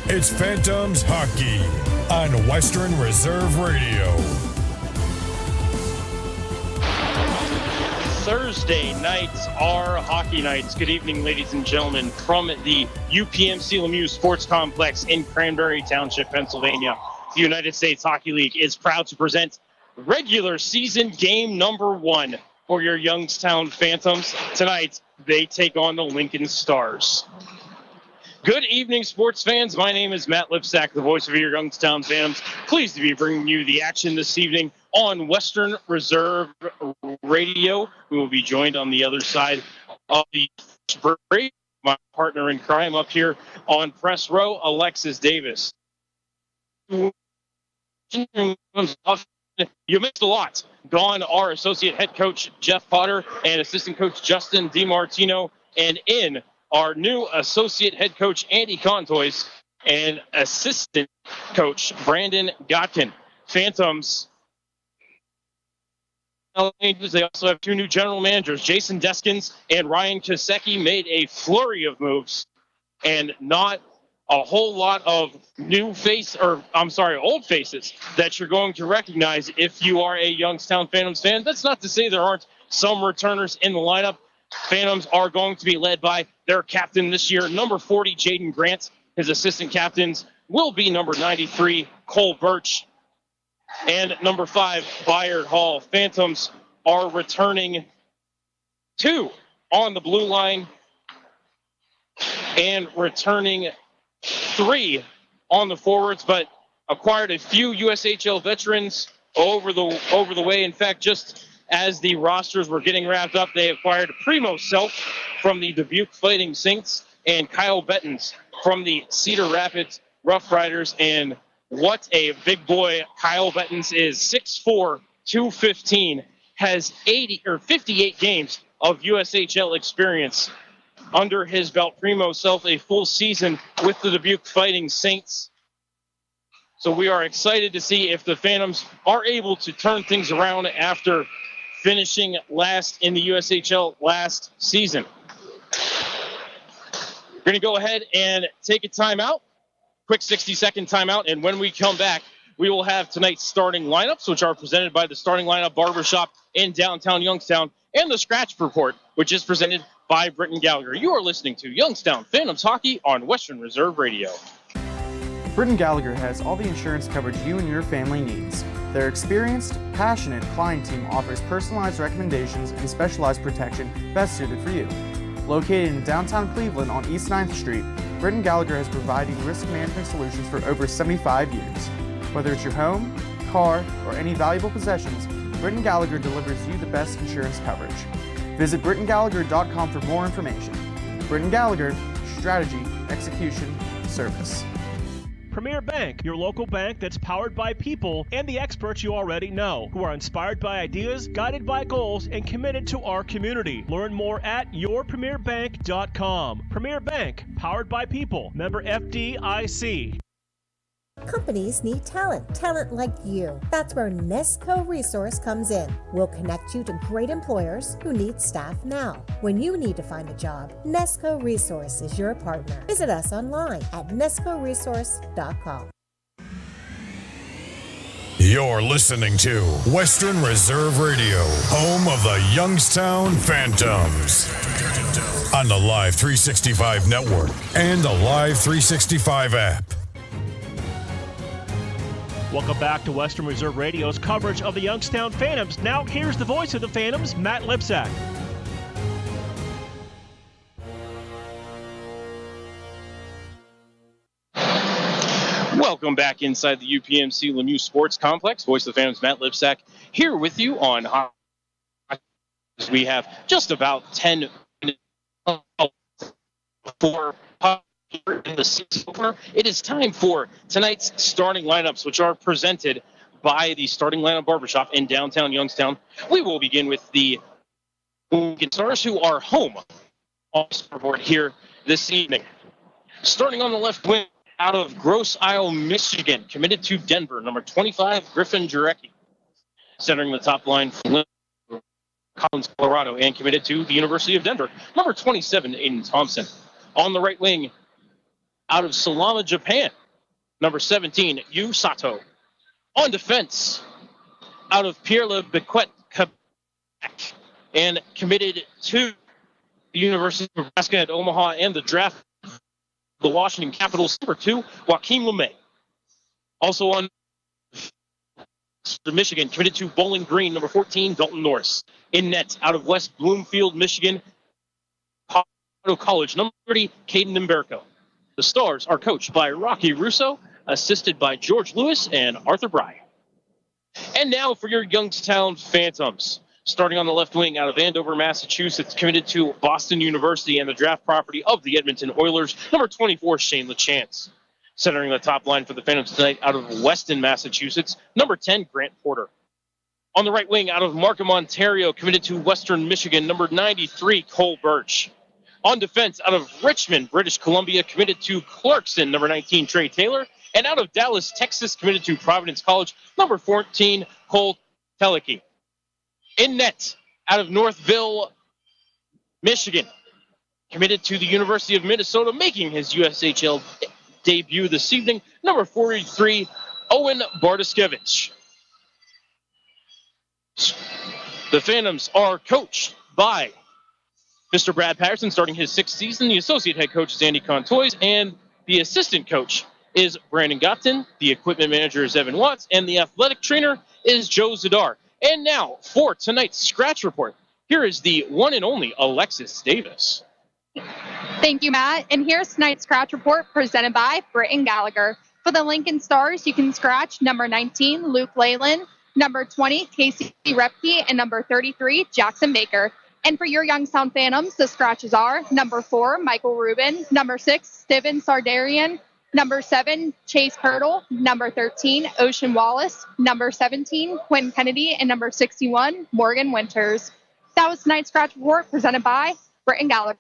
It's Phantoms Hockey on Western Reserve Radio. Thursday nights are hockey nights. Good evening, ladies and gentlemen, from the UPMC Lemieux Sports Complex in Cranberry Township, Pennsylvania. The United States Hockey League is proud to present regular season game number 1 for your Youngstown Phantoms. Tonight, they take on the Lincoln Stars. Good evening, sports fans. My name is Matt Lipsack, the voice of your Youngstown Phantoms. Pleased to be bringing you the action this evening on Western Reserve Radio. We will be joined on the other side of the break. My partner in crime up here on press row, Alexis Davis. You missed a lot. Gone are associate head coach Jeff Potter and assistant coach Justin DiMartino, and in our new associate head coach Andy Contois and assistant coach Brandon Gotkin. Phantoms. They also have 2 new general managers, Jason Deskins and Ryan Kosecki, made a flurry of moves, and not a whole lot of old faces that you're going to recognize if you are a Youngstown Phantoms fan. That's not to say there aren't some returners in the lineup. Phantoms are going to be led by their captain this year, number 40, Jaden Grant. His assistant captains will be number 93, Cole Birch, and number 5, Bayard Hall. Phantoms are returning 2 on the blue line and returning 3 on the forwards, but acquired a few USHL veterans over the way. In fact, just as the rosters were getting wrapped up, they acquired Primo Self from the Dubuque Fighting Saints and Kyle Bettens from the Cedar Rapids Rough Riders. And what a big boy Kyle Bettens is, 6'4", 215, has 58 games of USHL experience under his belt. Primo Self, a full season with the Dubuque Fighting Saints. So we are excited to see if the Phantoms are able to turn things around after finishing last in the USHL last season. We're going to go ahead and take a timeout, quick 60-second timeout, and when we come back, we will have tonight's starting lineups, which are presented by the Starting Lineup Barbershop in downtown Youngstown, and the Scratch Report, which is presented by Britton Gallagher. You are listening to Youngstown Phantoms Hockey on Western Reserve Radio. Britton Gallagher has all the insurance coverage you and your family needs. Their experienced, passionate client team offers personalized recommendations and specialized protection best suited for you. Located in downtown Cleveland on East 9th Street, Britton Gallagher has provided risk management solutions for over 75 years. Whether it's your home, car, or any valuable possessions, Britton Gallagher delivers you the best insurance coverage. Visit BrittonGallagher.com for more information. Britton Gallagher, strategy, execution, service. Premier Bank, your local bank that's powered by people and the experts you already know, who are inspired by ideas, guided by goals, and committed to our community. Learn more at yourpremierbank.com. Premier Bank, powered by people. Member FDIC. Companies need talent like you. That's where Nesco Resource comes in. We'll connect you to great employers who need staff now. When you need to find a job, Nesco Resource is your partner. Visit us online at nescoresource.com. You're listening to Western Reserve Radio, home of the Youngstown Phantoms. On the Live 365 network and the Live 365 app. Welcome back to Western Reserve Radio's coverage of the Youngstown Phantoms. Now here's the voice of the Phantoms, Matt Lipsack. Welcome back inside the UPMC Lemieux Sports Complex. Voice of the Phantoms, Matt Lipsack, here with you on Hot. We have just about 10 minutes before in the sixth opener. It is time for tonight's starting lineups, which are presented by the Starting Lineup Barbershop in downtown Youngstown. We will begin with the Stars, who are home on the scoreboard here this evening. Starting on the left wing, out of Grosse Isle, Michigan, committed to Denver, number 25, Griffin Jarecki. Centering the top line from Collins, Colorado, and committed to the University of Denver, number 27, Aiden Thompson. On the right wing, out of Salama, Japan, number 17, Yu Sato. On defense, out of Pierre-le-Becquet, Quebec, and committed to the University of Nebraska at Omaha and the draft, the Washington Capitals, number 2, Joaquin LeMay. Also on Michigan, committed to Bowling Green, number 14, Dalton Norris. In net, out of West Bloomfield, Michigan, Colorado College, number 30, Caden Imberco. The Stars are coached by Rocky Russo, assisted by George Lewis and Arthur Bry. And now for your Youngstown Phantoms. Starting on the left wing, out of Andover, Massachusetts, committed to Boston University and the draft property of the Edmonton Oilers, number 24, Shane LaChance. Centering the top line for the Phantoms tonight, out of Weston, Massachusetts, number 10, Grant Porter. On the right wing, out of Markham, Ontario, committed to Western Michigan, number 93, Cole Birch. On defense, out of Richmond, British Columbia, committed to Clarkson, number 19, Trey Taylor. And out of Dallas, Texas, committed to Providence College, number 14, Cole Teleke. In net, out of Northville, Michigan, committed to the University of Minnesota, making his USHL debut this evening, number 43, Owen Bartoskevich. The Phantoms are coached by Mr. Brad Patterson, starting his 6th season. The associate head coach is Andy Contois, and the assistant coach is Brandon Gopton. The equipment manager is Evan Watts, and the athletic trainer is Joe Zadar. And now, for tonight's Scratch Report, here is the one and only Alexis Davis. Thank you, Matt. And here's tonight's Scratch Report presented by Britton Gallagher. For the Lincoln Stars, you can scratch number 19, Luke Leyland, number 20, Casey Repke, and number 33, Jackson Baker. And for your Youngstown Phantoms, the scratches are number 4, Michael Rubin, number 6, Steven Sardarian, number 7, Chase Hurdle, number 13, Ocean Wallace, number 17, Quinn Kennedy, and number 61, Morgan Winters. That was tonight's Scratch Report presented by Britton Gallagher.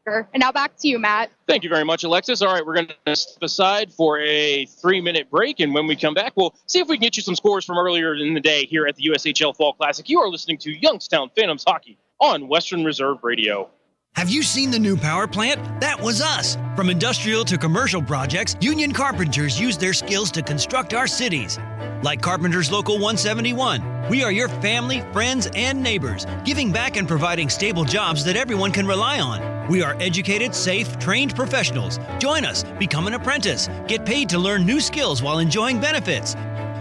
And now back to you, Matt. Thank you very much, Alexis. All right, we're going to step aside for a 3-minute break, and when we come back, we'll see if we can get you some scores from earlier in the day here at the USHL Fall Classic. You are listening to Youngstown Phantoms Hockey on Western Reserve Radio. Have you seen the new power plant? That was us. From industrial to commercial projects, union carpenters use their skills to construct our cities. Like Carpenters Local 171, we are your family, friends, and neighbors, giving back and providing stable jobs that everyone can rely on. We are educated, safe, trained professionals. Join us, become an apprentice, get paid to learn new skills while enjoying benefits.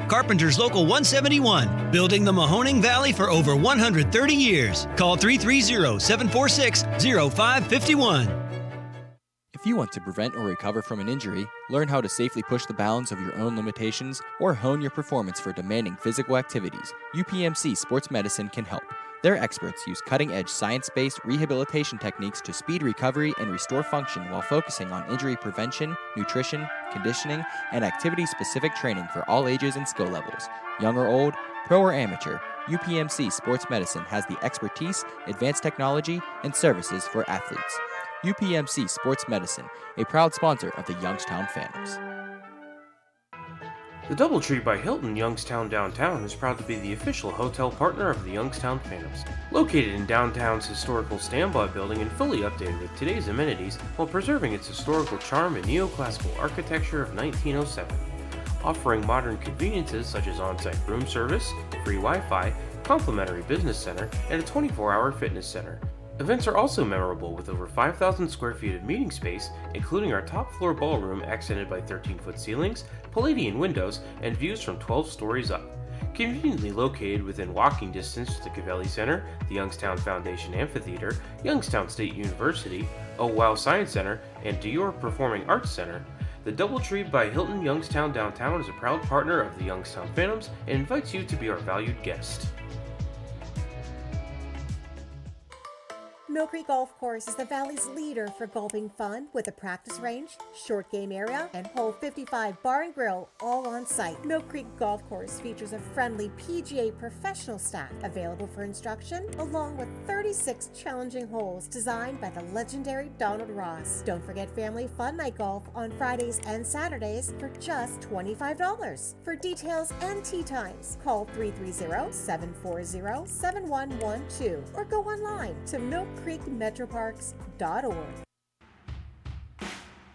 Carpenters Local 171, building the Mahoning Valley for over 130 years. Call 330-746-0551. If you want to prevent or recover from an injury, learn how to safely push the bounds of your own limitations, or hone your performance for demanding physical activities, UPMC Sports Medicine can help. Their experts use cutting-edge science-based rehabilitation techniques to speed recovery and restore function while focusing on injury prevention, nutrition, conditioning, and activity-specific training for all ages and skill levels. Young or old, pro or amateur, UPMC Sports Medicine has the expertise, advanced technology, and services for athletes. UPMC Sports Medicine, a proud sponsor of the Youngstown Phantoms. The Doubletree by Hilton Youngstown Downtown is proud to be the official hotel partner of the Youngstown Phantoms. Located in downtown's historical standby building and fully updated with today's amenities while preserving its historical charm and neoclassical architecture of 1907. offering modern conveniences such as on-site room service, free Wi-Fi, complimentary business center, and a 24-hour fitness center. Events are also memorable with over 5,000 square feet of meeting space, including our top floor ballroom accented by 13-foot ceilings, Palladian windows, and views from 12 stories up. Conveniently located within walking distance to the Cavelli Center, the Youngstown Foundation Amphitheater, Youngstown State University, Oh Wow Science Center, and Dior Performing Arts Center, the Doubletree by Hilton Youngstown Downtown is a proud partner of the Youngstown Phantoms and invites you to be our valued guest. Mill Creek Golf Course is the Valley's leader for golfing fun with a practice range, short game area, and hole 55 bar and grill all on site. Mill Creek Golf Course features a friendly PGA professional staff available for instruction, along with 36 challenging holes designed by the legendary Donald Ross. Don't forget family fun night golf on Fridays and Saturdays for just $25. For details and tee times, call 330-740-7112 or go online to millcreekmetroparks.org.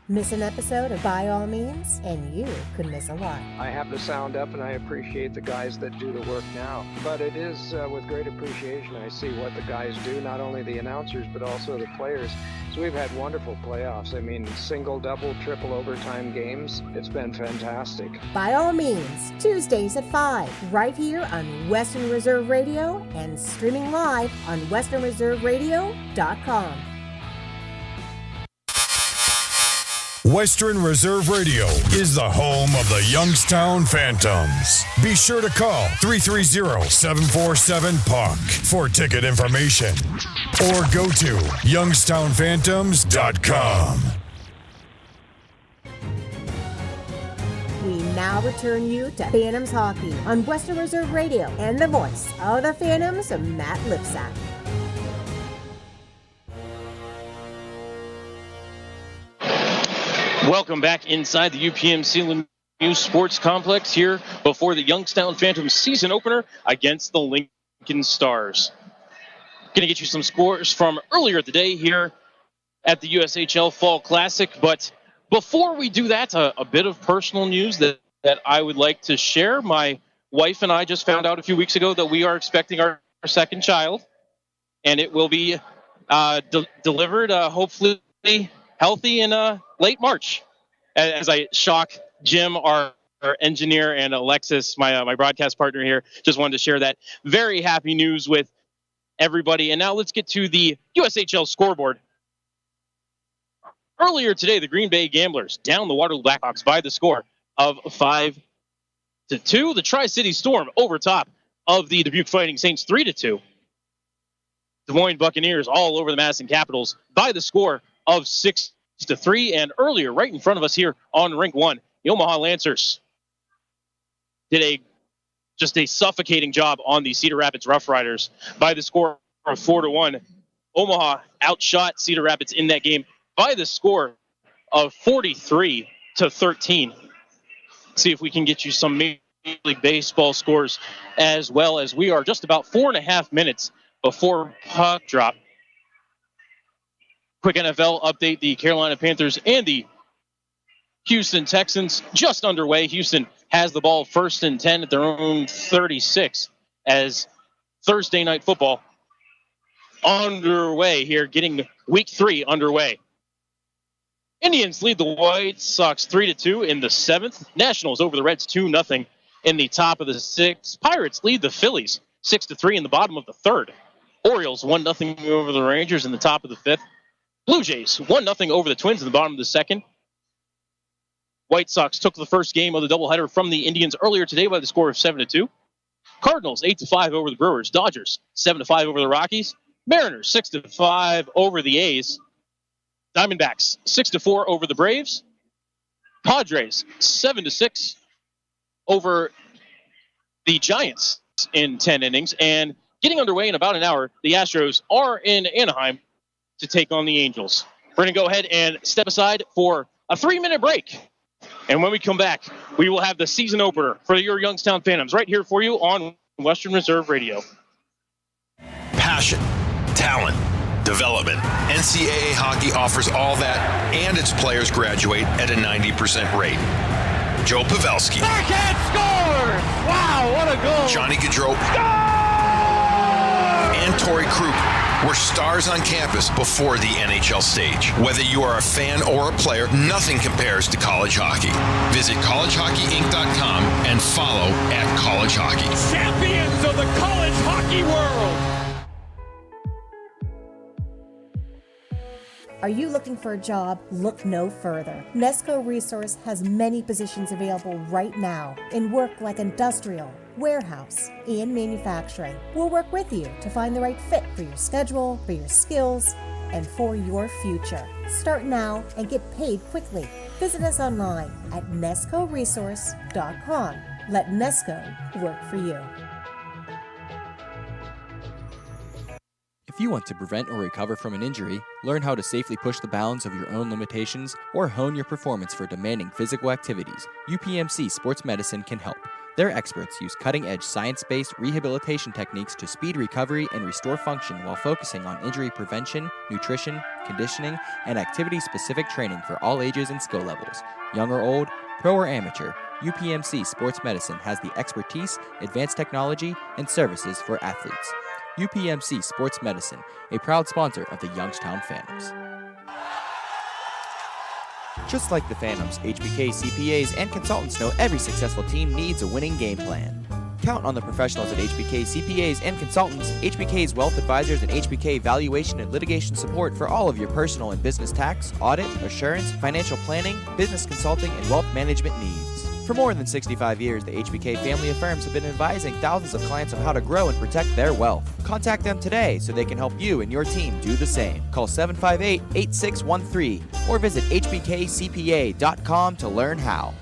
Miss an episode of By All Means, and you could miss a lot. I have the sound up, and I appreciate the guys that do the work now. But it is with great appreciation I see what the guys do, not only the announcers, but also the players. So we've had wonderful playoffs. I mean, single, double, triple overtime games. It's been fantastic. By All Means, Tuesdays at 5, right here on Western Reserve Radio and streaming live on westernreserveradio.com. Western Reserve Radio is the home of the Youngstown Phantoms. Be sure to call 330-747-PUCK for ticket information or go to youngstownphantoms.com. We now return you to Phantoms Hockey on Western Reserve Radio and the voice of the Phantoms, Matt Lipsack. Welcome back inside the UPMC Lemieux Sports Complex here before the Youngstown Phantoms season opener against the Lincoln Stars. Going to get you some scores from earlier today here at the USHL Fall Classic. But before we do that, a bit of personal news that I would like to share. My wife and I just found out a few weeks ago that we are expecting our second child, and it will be delivered hopefully healthy in late March. As I shock Jim, our engineer, and Alexis, my broadcast partner here, just wanted to share that very happy news with everybody. And now let's get to the USHL scoreboard. Earlier today, the Green Bay Gamblers down the Waterloo Blackhawks by the score of 5-2. The Tri-City Storm over top of the Dubuque Fighting Saints 3-2. Des Moines Buccaneers all over the Madison Capitals by the score of 6-3. And earlier, right in front of us here on Rink 1, the Omaha Lancers did just a suffocating job on the Cedar Rapids Rough Riders by the score of 4-1. Omaha outshot Cedar Rapids in that game by the score of 43-13. See if we can get you some Major League Baseball scores as well, as we are just about 4.5 minutes before puck drop. Quick NFL update, the Carolina Panthers and the Houston Texans just underway. Houston has the ball 1st and 10 at their own 36 as Thursday Night Football underway here, getting week 3 underway. Indians lead the White Sox 3-2 in the 7th. Nationals over the Reds 2-0 in the top of the 6th. Pirates lead the Phillies 6-3 in the bottom of the 3rd. Orioles 1-0 over the Rangers in the top of the 5th. Blue Jays 1-0 over the Twins in the bottom of the 2nd. White Sox took the first game of the doubleheader from the Indians earlier today by the score of 7-2. Cardinals 8-5 over the Brewers. Dodgers 7-5 over the Rockies. Mariners 6-5 over the A's. Diamondbacks 6-4 over the Braves. Padres 7-6 over the Giants in 10 innings. And getting underway in about an hour, the Astros are in Anaheim to take on the Angels. We're going to go ahead and step aside for a 3-minute break. And when we come back, we will have the season opener for your Youngstown Phantoms right here for you on Western Reserve Radio. Passion, talent, development. NCAA hockey offers all that, and its players graduate at a 90% rate. Joe Pavelski. Backhand scores! Wow, what a goal! Johnny Gaudreau. And Torrey Krug were stars on campus before the NHL stage. Whether you are a fan or a player, nothing compares to college hockey. Visit collegehockeyinc.com and follow @collegehockey. Champions of the college hockey world! Are you looking for a job? Look no further. Nesco Resource has many positions available right now in work like industrial, warehouse, and manufacturing. We'll work with you to find the right fit for your schedule, for your skills, and for your future. Start now and get paid quickly. Visit us online at nescoresource.com. Let Nesco work for you. If you want to prevent or recover from an injury, learn how to safely push the bounds of your own limitations, or hone your performance for demanding physical activities, UPMC Sports Medicine can help. Their experts use cutting-edge science-based rehabilitation techniques to speed recovery and restore function while focusing on injury prevention, nutrition, conditioning, and activity-specific training for all ages and skill levels. Young or old, pro or amateur, UPMC Sports Medicine has the expertise, advanced technology, and services for athletes. UPMC Sports Medicine, a proud sponsor of the Youngstown Phantoms. Just like the Phantoms, HBK CPAs and consultants know every successful team needs a winning game plan. Count on the professionals at HBK CPAs and consultants, HBK's wealth advisors, and HBK valuation and litigation support for all of your personal and business tax, audit, assurance, financial planning, business consulting, and wealth management needs. For more than 65 years, the HBK family of firms have been advising thousands of clients on how to grow and protect their wealth. Contact them today so they can help you and your team do the same. Call 758-8613 or visit hbkcpa.com to learn how.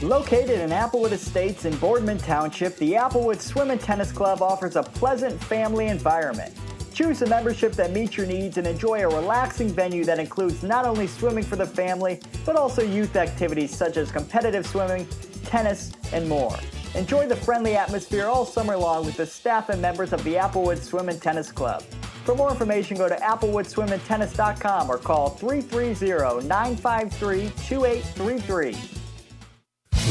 Located in Applewood Estates in Boardman Township, the Applewood Swim and Tennis Club offers a pleasant family environment. Choose a membership that meets your needs and enjoy a relaxing venue that includes not only swimming for the family, but also youth activities such as competitive swimming, tennis, and more. Enjoy the friendly atmosphere all summer long with the staff and members of the Applewood Swim and Tennis Club. For more information, go to applewoodswimandtennis.com or call 330-953-2833.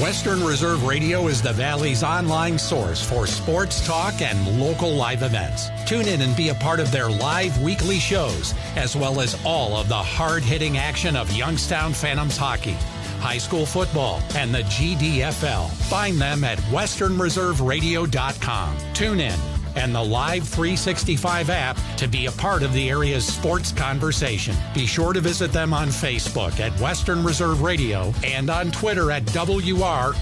Western Reserve Radio is the Valley's online source for sports talk and local live events. Tune in and be a part of their live weekly shows, as well as all of the hard-hitting action of Youngstown Phantoms hockey, high school football, and the GDFL. Find them at westernreserveradio.com. Tune in and the Live 365 app to be a part of the area's sports conversation. Be sure to visit them on Facebook at Western Reserve Radio and on Twitter at WR_radio.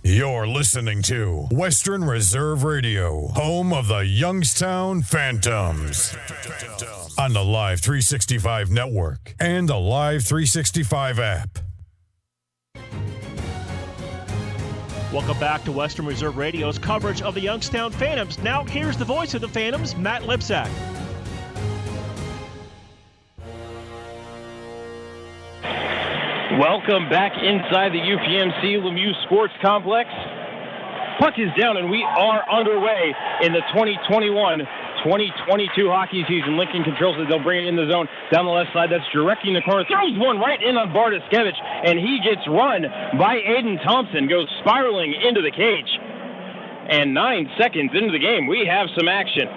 You're listening to Western Reserve Radio, home of the Youngstown Phantoms. On the Live 365 network and the Live 365 app. Welcome back to Western Reserve Radio's coverage of the Youngstown Phantoms. Now, here's the voice of the Phantoms, Matt Lipsack. Welcome back inside the UPMC Lemieux Sports Complex. Puck is down, and we are underway in the 2021-2022 hockey season. Lincoln controls it. They'll bring it in the zone down the left side. That's directing the corner. Throws one right in on Bartoskevich, and he gets run by Aiden Thompson. Goes spiraling into the cage. And 9 seconds into the game, we have some action.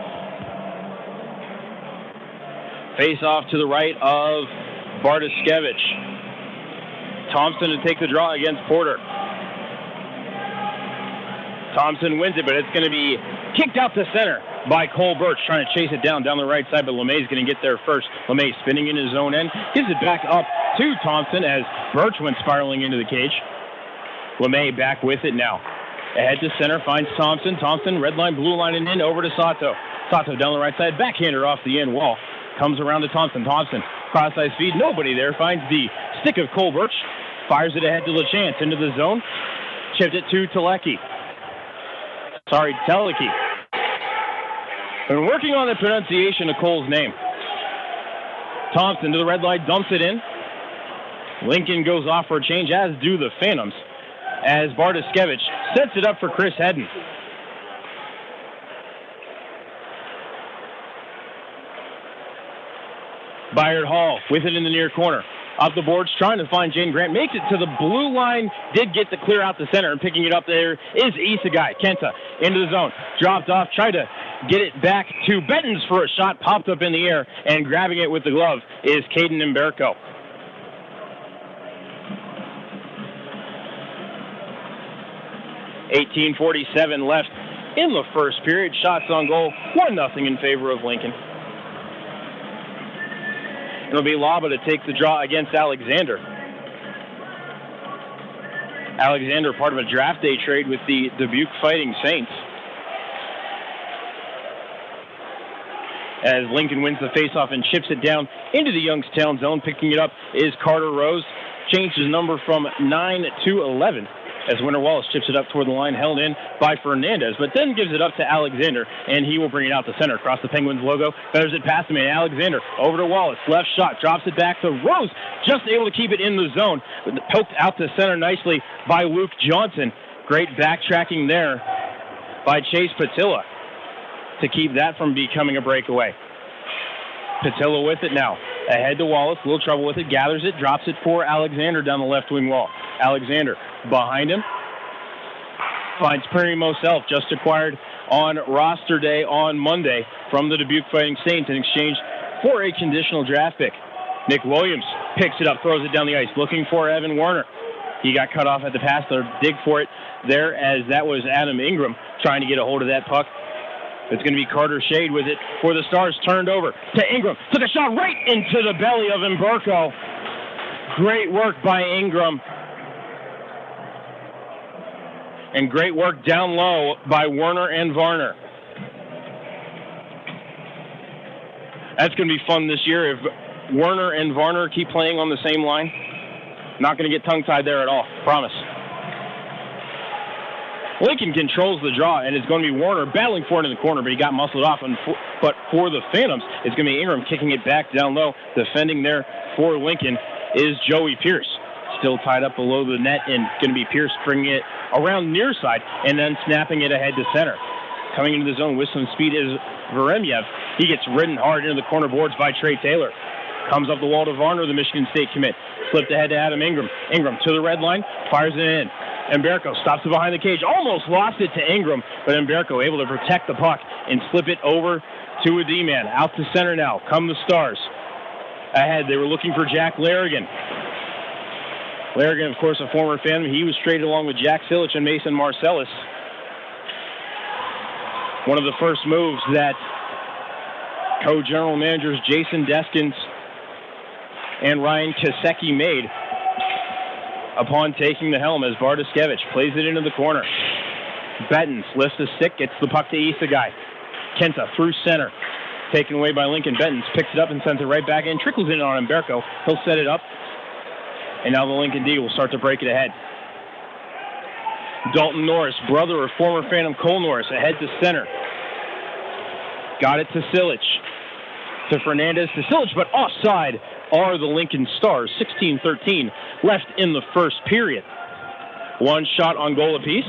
Face off to the right of Bartoskevich. Thompson to take the draw against Porter. Thompson wins it, but it's going to be kicked out to center by Cole Birch, trying to chase it down the right side, but LeMay's going to get there first. LeMay spinning in his own end, gives it back up to Thompson as Birch went spiraling into the cage. LeMay back with it now. Ahead to center, finds Thompson. Thompson, red line, blue line, and in over to Sato. Sato down the right side, backhander off the end wall. Comes around to Thompson. Thompson, cross-ice feed, nobody there. Finds the stick of Cole Birch. Fires it ahead to LaChance into the zone. Chipped it to Teleki. Been working on the pronunciation of Cole's name. Thompson to the red line, dumps it in. Lincoln goes off for a change, as do the Phantoms, as Bartoskevich sets it up for Chris Hedden. Byard Hall with it in the near corner. Up the boards, trying to find Jane Grant. Makes it to the blue line. Did get to clear out the center, and picking it up there is Isagai. Kenta into the zone. Dropped off. Tried to get it back to Bettens for a shot. Popped up in the air, and grabbing it with the glove is Caden Imberko. .47 left in the first period. Shots on goal, 1-0 in favor of Lincoln. It'll be Laba to take the draw against Alexander. Alexander, part of a draft day trade with the Dubuque Fighting Saints. As Lincoln wins the faceoff and chips it down into the Youngstown zone. Picking it up is Carter Rose. Changed his number from 9 to 11. As Winter Wallace chips it up toward the line, held in by Fernandez, but then gives it up to Alexander, and he will bring it out to center across the Penguins logo. Feathers it past him, and Alexander over to Wallace. Left shot, drops it back to Rose, just able to keep it in the zone. Poked out to center nicely by Luke Johnson. Great backtracking there by Chase Patilla to keep that from becoming a breakaway. Patilla with it now. Ahead to Wallace, a little trouble with it, gathers it, drops it for Alexander down the left wing wall. Alexander behind him finds Perry Moselle, just acquired on roster day on Monday from the Dubuque Fighting Saints in exchange for a conditional draft pick. Nick Williams picks it up, throws it down the ice, looking for Evan Warner. He got cut off at the pass, they'll dig for it there, as that was Adam Ingram trying to get a hold of that puck. It's going to be Carter Shade with it for the Stars, turned over to Ingram. Took a shot right into the belly of Imberko. Great work by Ingram. And great work down low by Werner and Varner. That's going to be fun this year if Werner and Varner keep playing on the same line. Not going to get tongue-tied there at all, promise. Lincoln controls the draw, and it's going to be Warner battling for it in the corner, but he got muscled off. But for the Phantoms, it's going to be Ingram kicking it back down low. Defending there for Lincoln is Joey Pierce. Still tied up below the net, and going to be Pierce bringing it around near side and then snapping it ahead to center. Coming into the zone with some speed is Veremyev. He gets ridden hard into the corner boards by Trey Taylor. Comes up the wall to Varner, the Michigan State commit. Flipped ahead to Adam Ingram. Ingram to the red line, fires it in. Imberko stops it behind the cage. Almost lost it to Ingram, but Imberko able to protect the puck and slip it over to a D-man. Out to center now. Come the Stars. Ahead, they were looking for Jack Larrigan. Larrigan, of course, a former Phantom. He was traded along with Jack Silich and Mason Marcellus. One of the first moves that co-general managers Jason Deskins and Ryan Kasecki made upon taking the helm, as Bartoskevich plays it into the corner. Bettens lifts the stick, gets the puck to Isagai. Kenta through center. Taken away by Lincoln. Bettens picks it up and sends it right back in. Trickles in on Imberko. He'll set it up. And now the Lincoln D will start to break it ahead. Dalton Norris, brother of former Phantom Cole Norris, ahead to center. Got it to Silich. To Fernandez, to Silich, but offside are the Lincoln Stars. 16-13 left in the first period. One shot on goal apiece.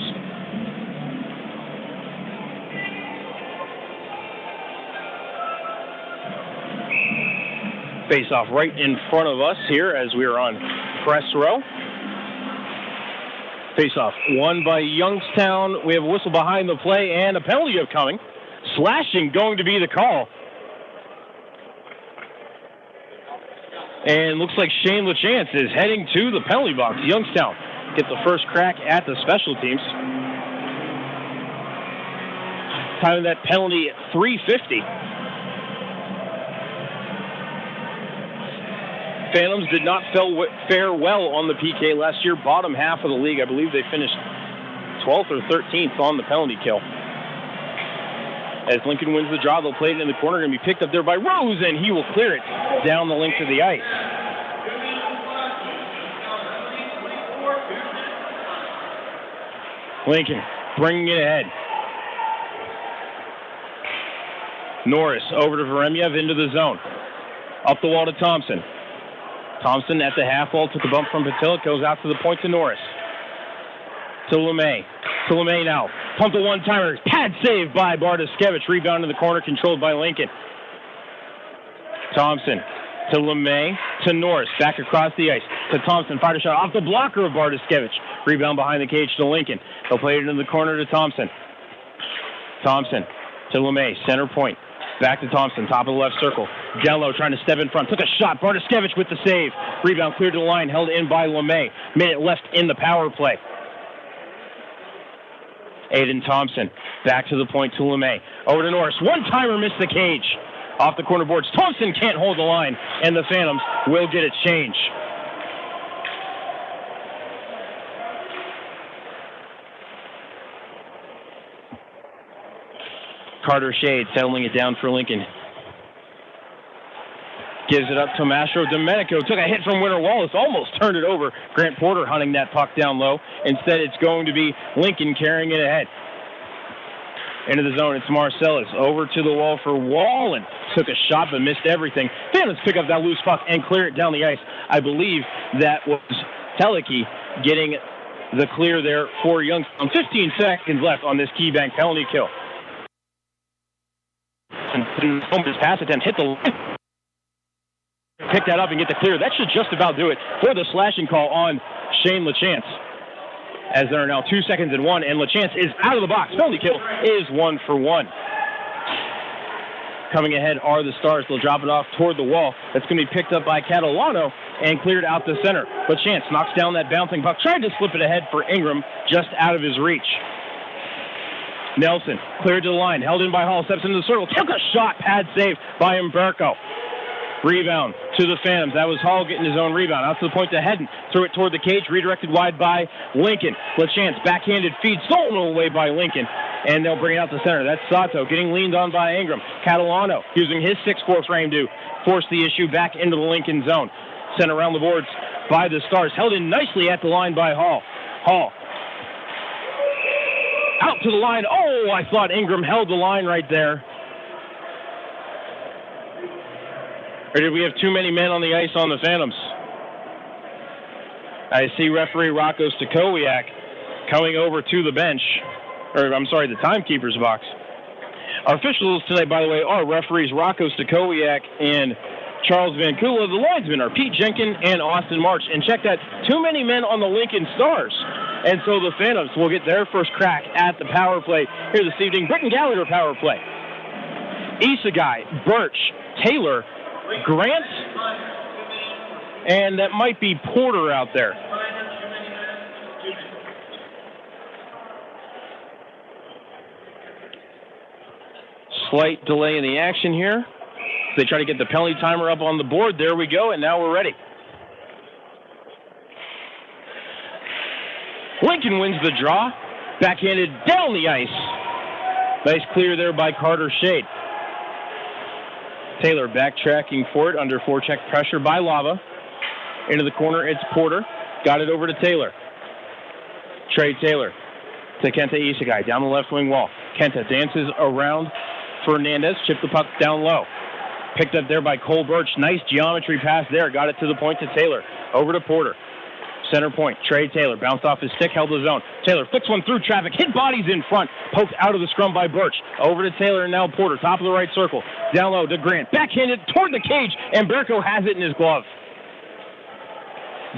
Face off right in front of us here as we are on press row. Face off won by Youngstown. We have a whistle behind the play and a penalty upcoming. Slashing going to be the call. And looks like Shane LaChance is heading to the penalty box. Youngstown get the first crack at the special teams. Time of that penalty at 3:50. Phantoms did not fare well on the PK last year. Bottom half of the league. I believe they finished 12th or 13th on the penalty kill. As Lincoln wins the draw, they'll play it in the corner. Going to be picked up there by Rose, and he will clear it down the length of the ice. Lincoln bringing it ahead. Norris over to Veremyev into the zone. Up the wall to Thompson. Thompson at the half wall took a bump from Patilla. Goes out to the point to Norris. To LeMay. To LeMay now. Pumped a one-timer. Pad save by Bartoskevich. Rebound in the corner controlled by Lincoln. Thompson to LeMay, to Norris, back across the ice, to Thompson, fired a shot off the blocker of Bartoskevich. Rebound behind the cage to Lincoln. They'll play it into the corner to Thompson. Thompson to LeMay, center point. Back to Thompson, top of the left circle. Down low, trying to step in front. Took a shot. Bartoskevich with the save. Rebound cleared to the line, held in by LeMay. Minute left in the power play. Aiden Thompson, back to the point to LeMay. Over to Norris. One-timer missed the cage. Off the corner boards. Thompson can't hold the line, and the Phantoms will get a change. Carter Shade settling it down for Lincoln. Gives it up to Mastro Domenico. Took a hit from Winter Wallace. Almost turned it over. Grant Porter hunting that puck down low. Instead, it's going to be Lincoln carrying it ahead. Into the zone, it's Marcellus. Over to the wall for Wallen. Took a shot but missed everything. Phantoms pick up that loose puck and clear it down the ice. I believe that was Teleki getting the clear there for Youngstown. 15 seconds left on this Keybank penalty kill. And his pass attempt hit the line. Pick that up and get the clear. That should just about do it for the slashing call on Shane LaChance. As there are now 2 seconds and 1, and LaChance is out of the box. Penalty kill is 1 for 1. Coming ahead are the Stars. They'll drop it off toward the wall. That's going to be picked up by Catalano and cleared out the center. LaChance knocks down that bouncing puck. Tried to slip it ahead for Ingram, just out of his reach. Nelson cleared to the line, held in by Hall, steps into the circle, took a shot, pad save by Umberko. Rebound to the Phantoms. That was Hall getting his own rebound. Out to the point to Hedden. Threw it toward the cage, redirected wide by Lincoln. LaChance, backhanded feed, stolen away by Lincoln. And they'll bring it out to center. That's Sato getting leaned on by Ingram. Catalano using his 6'4" frame to force the issue back into the Lincoln zone. Sent around the boards by the Stars. Held in nicely at the line by Hall. Hall. Out to the line. Oh, I thought Ingram held the line right there. Or did we have too many men on the ice on the Phantoms? I see referee Rocco Stakowiak coming over to the bench. Or, I'm sorry, the timekeeper's box. Our officials tonight, by the way, are referees Rocco Stakowiak and Charles Van Kula. The linesmen are Pete Jenkin and Austin March. And check that, too many men on the Lincoln Stars. And so the Phantoms will get their first crack at the power play here this evening. Britton Gallagher power play. Isagai, Birch, Taylor, Grant, and that might be Porter out there. Slight delay in the action here. They try to get the penalty timer up on the board. There we go, and now we're ready. Lincoln wins the draw. Backhanded down the ice. Nice clear there by Carter Shade. Taylor backtracking for it under forecheck pressure by Lava. Into the corner, it's Porter. Got it over to Taylor. Trey Taylor to Kenta Isagai down the left wing wall. Kenta dances around Fernandez. Chipped the puck down low. Picked up there by Cole Birch. Nice geometry pass there. Got it to the point to Taylor. Over to Porter. Center point, Trey Taylor bounced off his stick, held the zone. Taylor flicks one through traffic, hit bodies in front, poked out of the scrum by Birch. Over to Taylor and now Porter, top of the right circle. Down low to Grant, backhanded toward the cage, and Berko has it in his glove.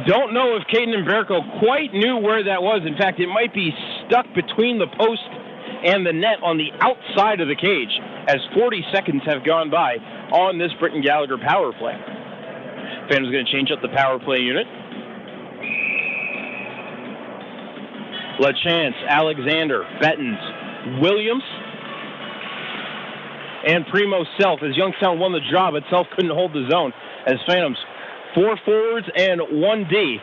Don't know if Caden Umberko quite knew where that was. In fact, it might be stuck between the post and the net on the outside of the cage, as 40 seconds have gone by on this Britton Gallagher power play. Phantom's going to change up the power play unit. LaChance, Alexander, Bettens, Williams, and Primo Self. As Youngstown won the draw, but Self couldn't hold the zone. As Phantoms, 4 forwards and 1 D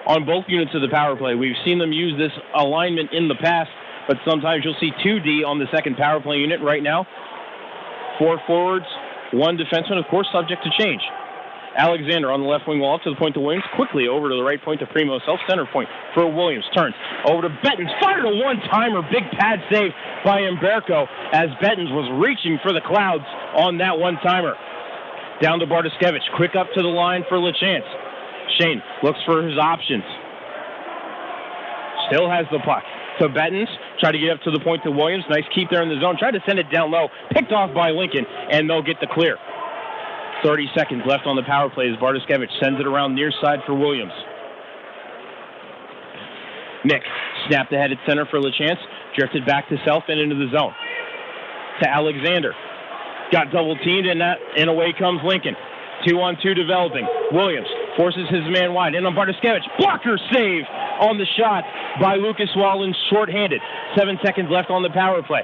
on both units of the power play. We've seen them use this alignment in the past, but sometimes you'll see 2 D on the second power play unit. Right now, 4 forwards, 1 defenseman, of course, subject to change. Alexander on the left wing wall up to the point to Williams. Quickly over to the right point to Primo Self. Center point for Williams. Turns over to Bettens. Fired a one-timer. Big pad save by Umberko as Bettens was reaching for the clouds on that one-timer. Down to Bartoskevich. Quick up to the line for LaChance. Shane looks for his options. Still has the puck. To Bettens. Try to get up to the point to Williams. Nice keep there in the zone. Tried to send it down low. Picked off by Lincoln, and they'll get the clear. 30 seconds left on the power play as Bartoskevich sends it around near side for Williams. Mick snapped ahead at center for LeChance. Drifted back to self and into the zone. To Alexander. Got double teamed and away comes Lincoln. 2-on-2 developing. Williams forces his man wide. In on Bartoskevich. Blocker save on the shot by Lucas Wallen, shorthanded. 7 seconds left on the power play.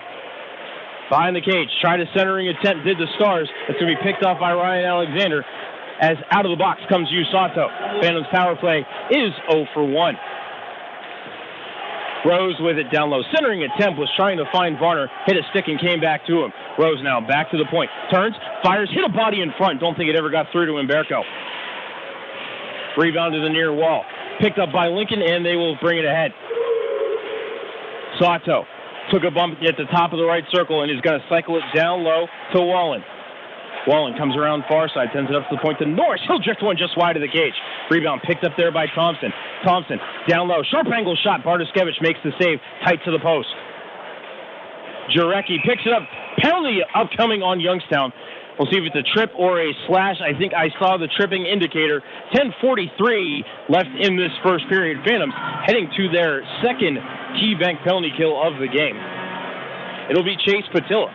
Behind the cage, tried a centering attempt, did the Stars. It's going to be picked off by Ryan Alexander as out of the box comes Usato. Phantom's power play is 0 for 1. Rose with it down low. Centering attempt was trying to find Varner. Hit a stick and came back to him. Rose now back to the point. Turns, fires, hit a body in front. Don't think it ever got through to Umberco. Rebound to the near wall. Picked up by Lincoln, and they will bring it ahead. Sato took a bump at the top of the right circle and is going to cycle it down low to Wallen. Wallen comes around far side, sends it up to the point to Norris. He'll drift one just wide of the cage. Rebound picked up there by Thompson. Thompson down low. Sharp angle shot. Bartoskevich makes the save. Tight to the post. Jarecki picks it up. Penalty upcoming on Youngstown. We'll see if it's a trip or a slash. I think I saw the tripping indicator. 10:43 left in this first period. Phantoms heading to their second key bank penalty kill of the game. It'll be Chase Patilla.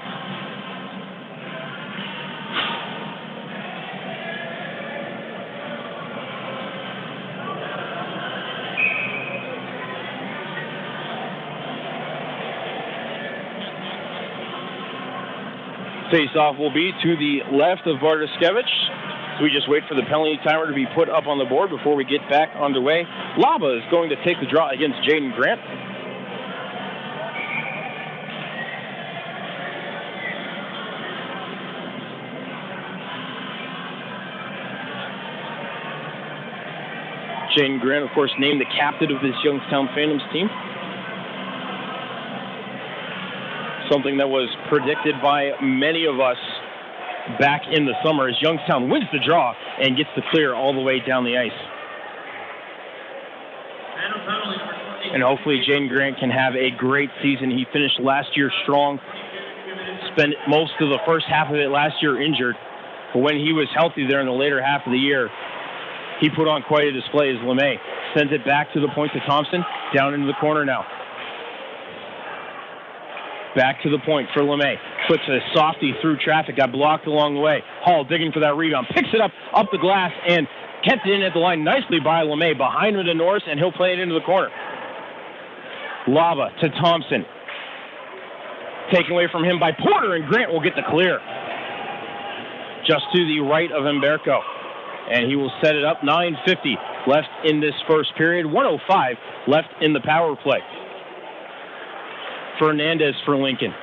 Face-off will be to the left of Bartoskevich. So we just wait for the penalty timer to be put up on the board before we get back underway. Laba is going to take the draw against Jaden Grant. Jaden Grant, of course, named the captain of this Youngstown Phantoms team. Something that was predicted by many of us back in the summer as Youngstown wins the draw and gets the clear all the way down the ice. And hopefully Jaden Grant can have a great season. He finished last year strong, spent most of the first half of it last year injured. But when he was healthy there in the later half of the year, he put on quite a display as LeMay sends it back to the point to Thompson, down into the corner now. Back to the point for LeMay. Puts a softie through traffic. Got blocked along the way. Hall digging for that rebound. Picks it up the glass and kept it in at the line nicely by LeMay. Behind him to Norris, and he'll play it into the corner. Lava to Thompson. Taken away from him by Porter, and Grant will get the clear. Just to the right of Umberco. And he will set it up. 9:50 left in this first period. 1:05 left in the power play. Fernandez for Lincoln.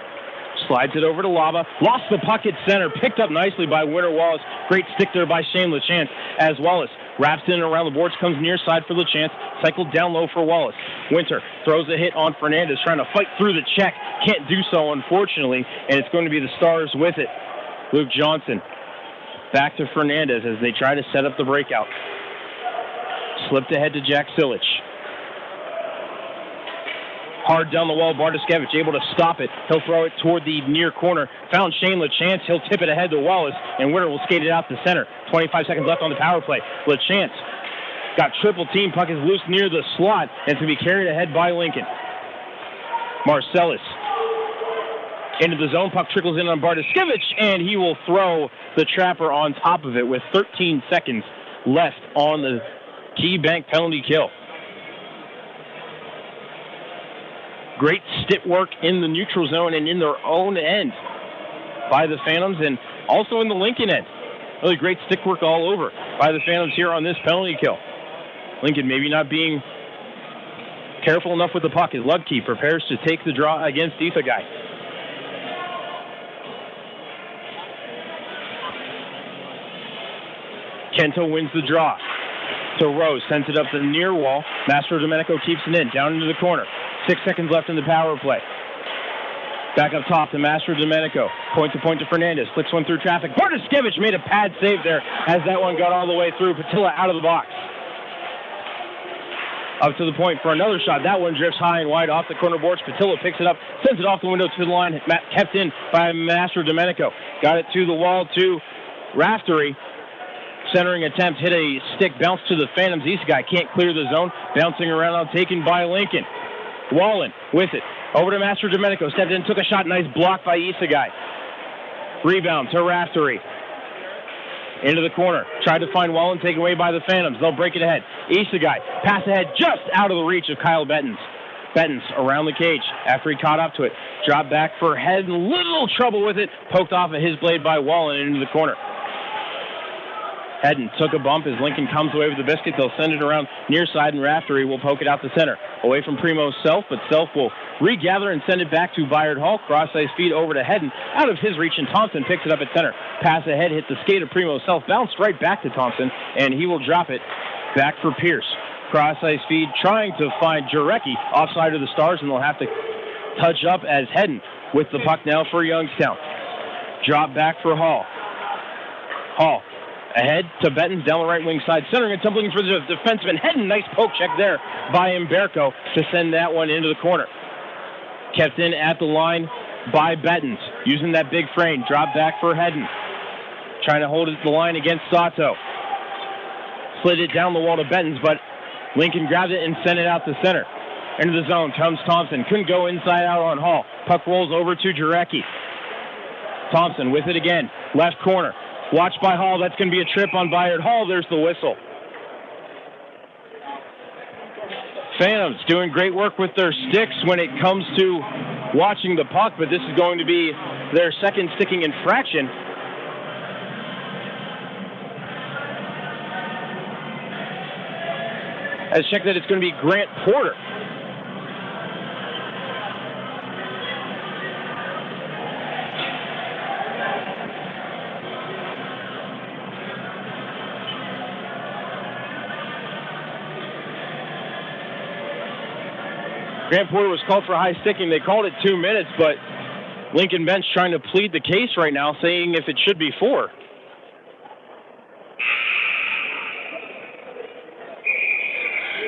Slides it over to Lava. Lost the puck at center. Picked up nicely by Winter Wallace. Great stick there by Shane LeChance as Wallace wraps in and around the boards. Comes near side for LeChance. Cycled down low for Wallace. Winter throws a hit on Fernandez. Trying to fight through the check. Can't do so, unfortunately. And it's going to be the Stars with it. Luke Johnson. Back to Fernandez as they try to set up the breakout. Slipped ahead to Jack Silich. Hard down the wall, Bartoskevich able to stop it. He'll throw it toward the near corner. Found Shane LeChance. He'll tip it ahead to Wallace, and Winter will skate it out to center. 25 seconds left on the power play. LeChance got triple team. Puck is loose near the slot, and it's going to be carried ahead by Lincoln. Marcellus into the zone. Puck trickles in on Bartoskevich, and he will throw the trapper on top of it with 13 seconds left on the key bank penalty kill. Great stick work in the neutral zone and in their own end by the Phantoms, and also in the Lincoln end. Really great stick work all over by the Phantoms here on this penalty kill. Lincoln maybe not being careful enough with the puck as Ludke prepares to take the draw against Ifagai. Kento wins the draw. So Rose sends it up the near wall. Mastro Domenico keeps it in, down into the corner. 6 seconds left in the power play. Back up top to Mastro Domenico. Point to Fernandez. Flicks one through traffic. Bartoskevich made a pad save there as that one got all the way through. Patilla out of the box. Up to the point for another shot. That one drifts high and wide off the corner boards. Patilla picks it up, sends it off the window to the line. Kept in by Mastro Domenico. Got it to the wall to Raftery, centering attempt, hit a stick, bounce to the Phantoms. East guy can't clear the zone. Bouncing around now, taken by Lincoln. Wallen with it. Over to Master Domenico. Stepped in, took a shot. Nice block by Isagai. Rebound to Raftery. Into the corner. Tried to find Wallen, taken away by the Phantoms. They'll break it ahead. Isagai. Pass ahead just out of the reach of Kyle Bettens. Bettens around the cage after he caught up to it. Drop back for head. Little trouble with it. Poked off of his blade by Wallen into the corner. Hedden took a bump as Lincoln comes away with the biscuit. They'll send it around near side, and Raftery will poke it out the center. Away from Primo Self, but Self will regather and send it back to Bayard Hall. Cross-ice feed over to Hedden. Out of his reach, and Thompson picks it up at center. Pass ahead, hit the skate of Primo Self. Bounced right back to Thompson, and he will drop it back for Pierce. Cross-ice feed trying to find Jarecki offside of the Stars, and they'll have to touch up as Hedden with the puck now for Youngstown. Drop back for Hall. Hall. Ahead to Bettens down the right wing side, centering and tumbling for the defenseman. Hedden, nice poke check there by Umberco to send that one into the corner. Kept in at the line by Bettens, using that big frame. Drop back for Hedden. Trying to hold it to the line against Sato. Slid it down the wall to Bettens, but Lincoln grabbed it and sent it out to center. Into the zone comes Thompson. Couldn't go inside out on Hall. Puck rolls over to Jarecki. Thompson with it again. Left corner. Watched by Hall. That's going to be a trip on Bayard Hall. There's the whistle. Phantoms doing great work with their sticks when it comes to watching the puck, but this is going to be their second sticking infraction. As check that it's going to be Grant Porter. Grant Porter was called for high sticking. They called it 2 minutes, but Lincoln bench trying to plead the case right now, saying if it should be 4.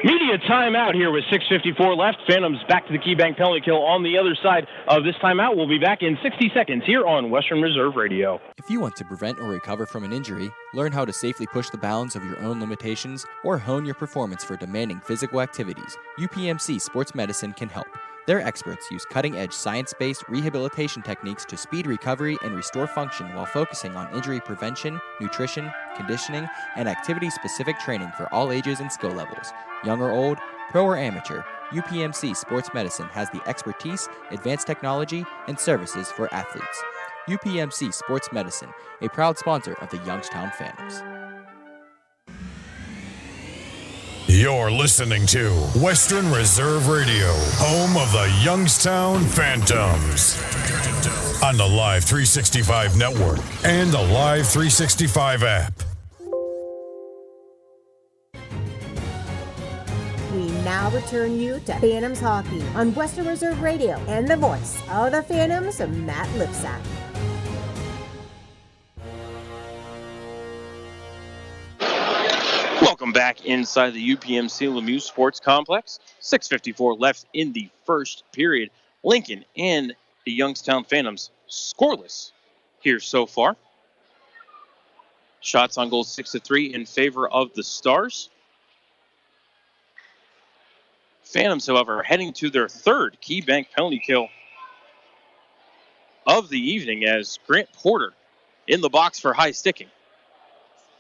Media timeout here with 6:54 left. Phantoms back to the KeyBank penalty kill on the other side of this timeout. We'll be back in 60 seconds here on Western Reserve Radio. If you want to prevent or recover from an injury, learn how to safely push the bounds of your own limitations, or hone your performance for demanding physical activities, UPMC Sports Medicine can help. Their experts use cutting-edge science-based rehabilitation techniques to speed recovery and restore function while focusing on injury prevention, nutrition, conditioning, and activity-specific training for all ages and skill levels. Young or old, pro or amateur, UPMC Sports Medicine has the expertise, advanced technology, and services for athletes. UPMC Sports Medicine, a proud sponsor of the Youngstown Phantoms. You're listening to Western Reserve Radio, home of the Youngstown Phantoms. On the Live 365 network and the Live 365 app. We now return you to Phantoms Hockey on Western Reserve Radio and the voice of the Phantoms, Matt Lipsack. Welcome back inside the UPMC Lemieux Sports Complex. 6:54 left in the first period. Lincoln and the Youngstown Phantoms scoreless here so far. Shots on goal 6-3 in favor of the Stars. Phantoms, however, heading to their third KeyBank penalty kill of the evening as Grant Porter in the box for high sticking.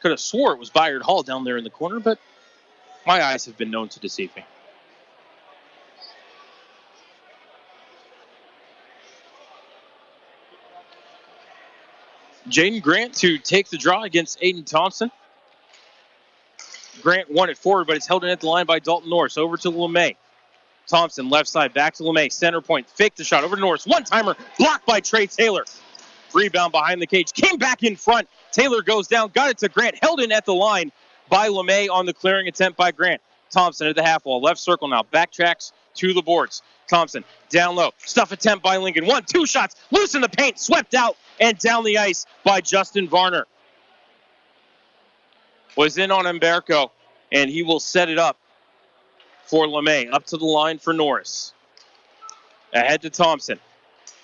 Could have swore it was Bayard Hall down there in the corner, but my eyes have been known to deceive me. Jaden Grant to take the draw against Aiden Thompson. Grant won it forward, but it's held in at the line by Dalton Norris. Over to LeMay. Thompson, left side, back to LeMay. Center point, fake the shot. Over to Norris. One-timer, blocked by Trey Taylor. Rebound behind the cage. Came back in front. Taylor goes down, got it to Grant. Held in at the line by LeMay on the clearing attempt by Grant. Thompson at the half wall. Left circle now. Backtracks to the boards. Thompson down low. Stuff attempt by Lincoln. 1-2 shots. Loose in the paint. Swept out and down the ice by Justin Varner. Was in on Umberco, and he will set it up for LeMay. Up to the line for Norris. Ahead to Thompson.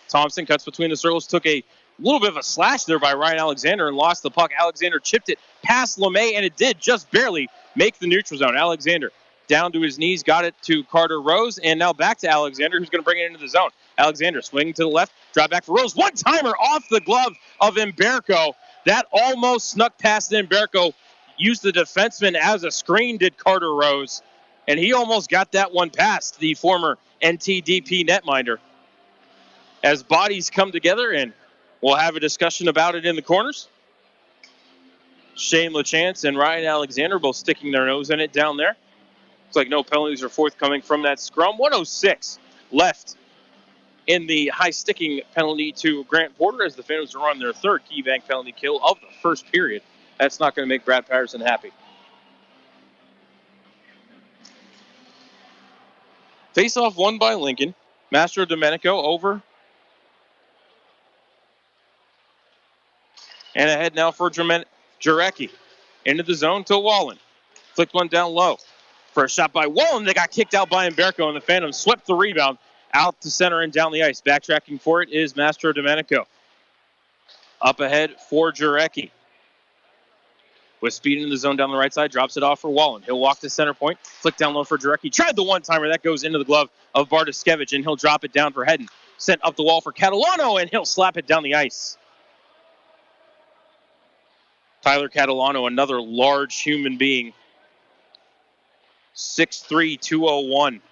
Thompson cuts between the circles. Took a little bit of a slash there by Ryan Alexander and lost the puck. Alexander chipped it past LeMay, and it did just barely make the neutral zone. Alexander down to his knees, got it to Carter Rose, and now back to Alexander, who's going to bring it into the zone. Alexander swinging to the left, drop back for Rose. One-timer off the glove of Imberco. That almost snuck past Imberco. Used the defenseman as a screen, did Carter Rose, and he almost got that one past the former NTDP netminder. As bodies come together, and we'll have a discussion about it in the corners. Shane LaChance and Ryan Alexander both sticking their nose in it down there. Looks like no penalties are forthcoming from that scrum. 1:06 left in the high sticking penalty to Grant Porter as the Phantoms are on their third key bank penalty kill of the first period. That's not going to make Brad Patterson happy. Face-off won by Lincoln. Mastro Domenico over. And ahead now for Jarecki. Into the zone to Wallen. Flicked one down low. For a shot by Wallen, they got kicked out by Imberco, and the Phantoms swept the rebound out to center and down the ice. Backtracking for it is Mastro Domenico. Up ahead for Jarecki. With speed in the zone down the right side, drops it off for Wallen. He'll walk to center point, flick down low for Jarecki. Tried the one-timer. That goes into the glove of Bartoskevich, and he'll drop it down for Hedden. Sent up the wall for Catalano, and he'll slap it down the ice. Tyler Catalano, another large human being. 6'3", 201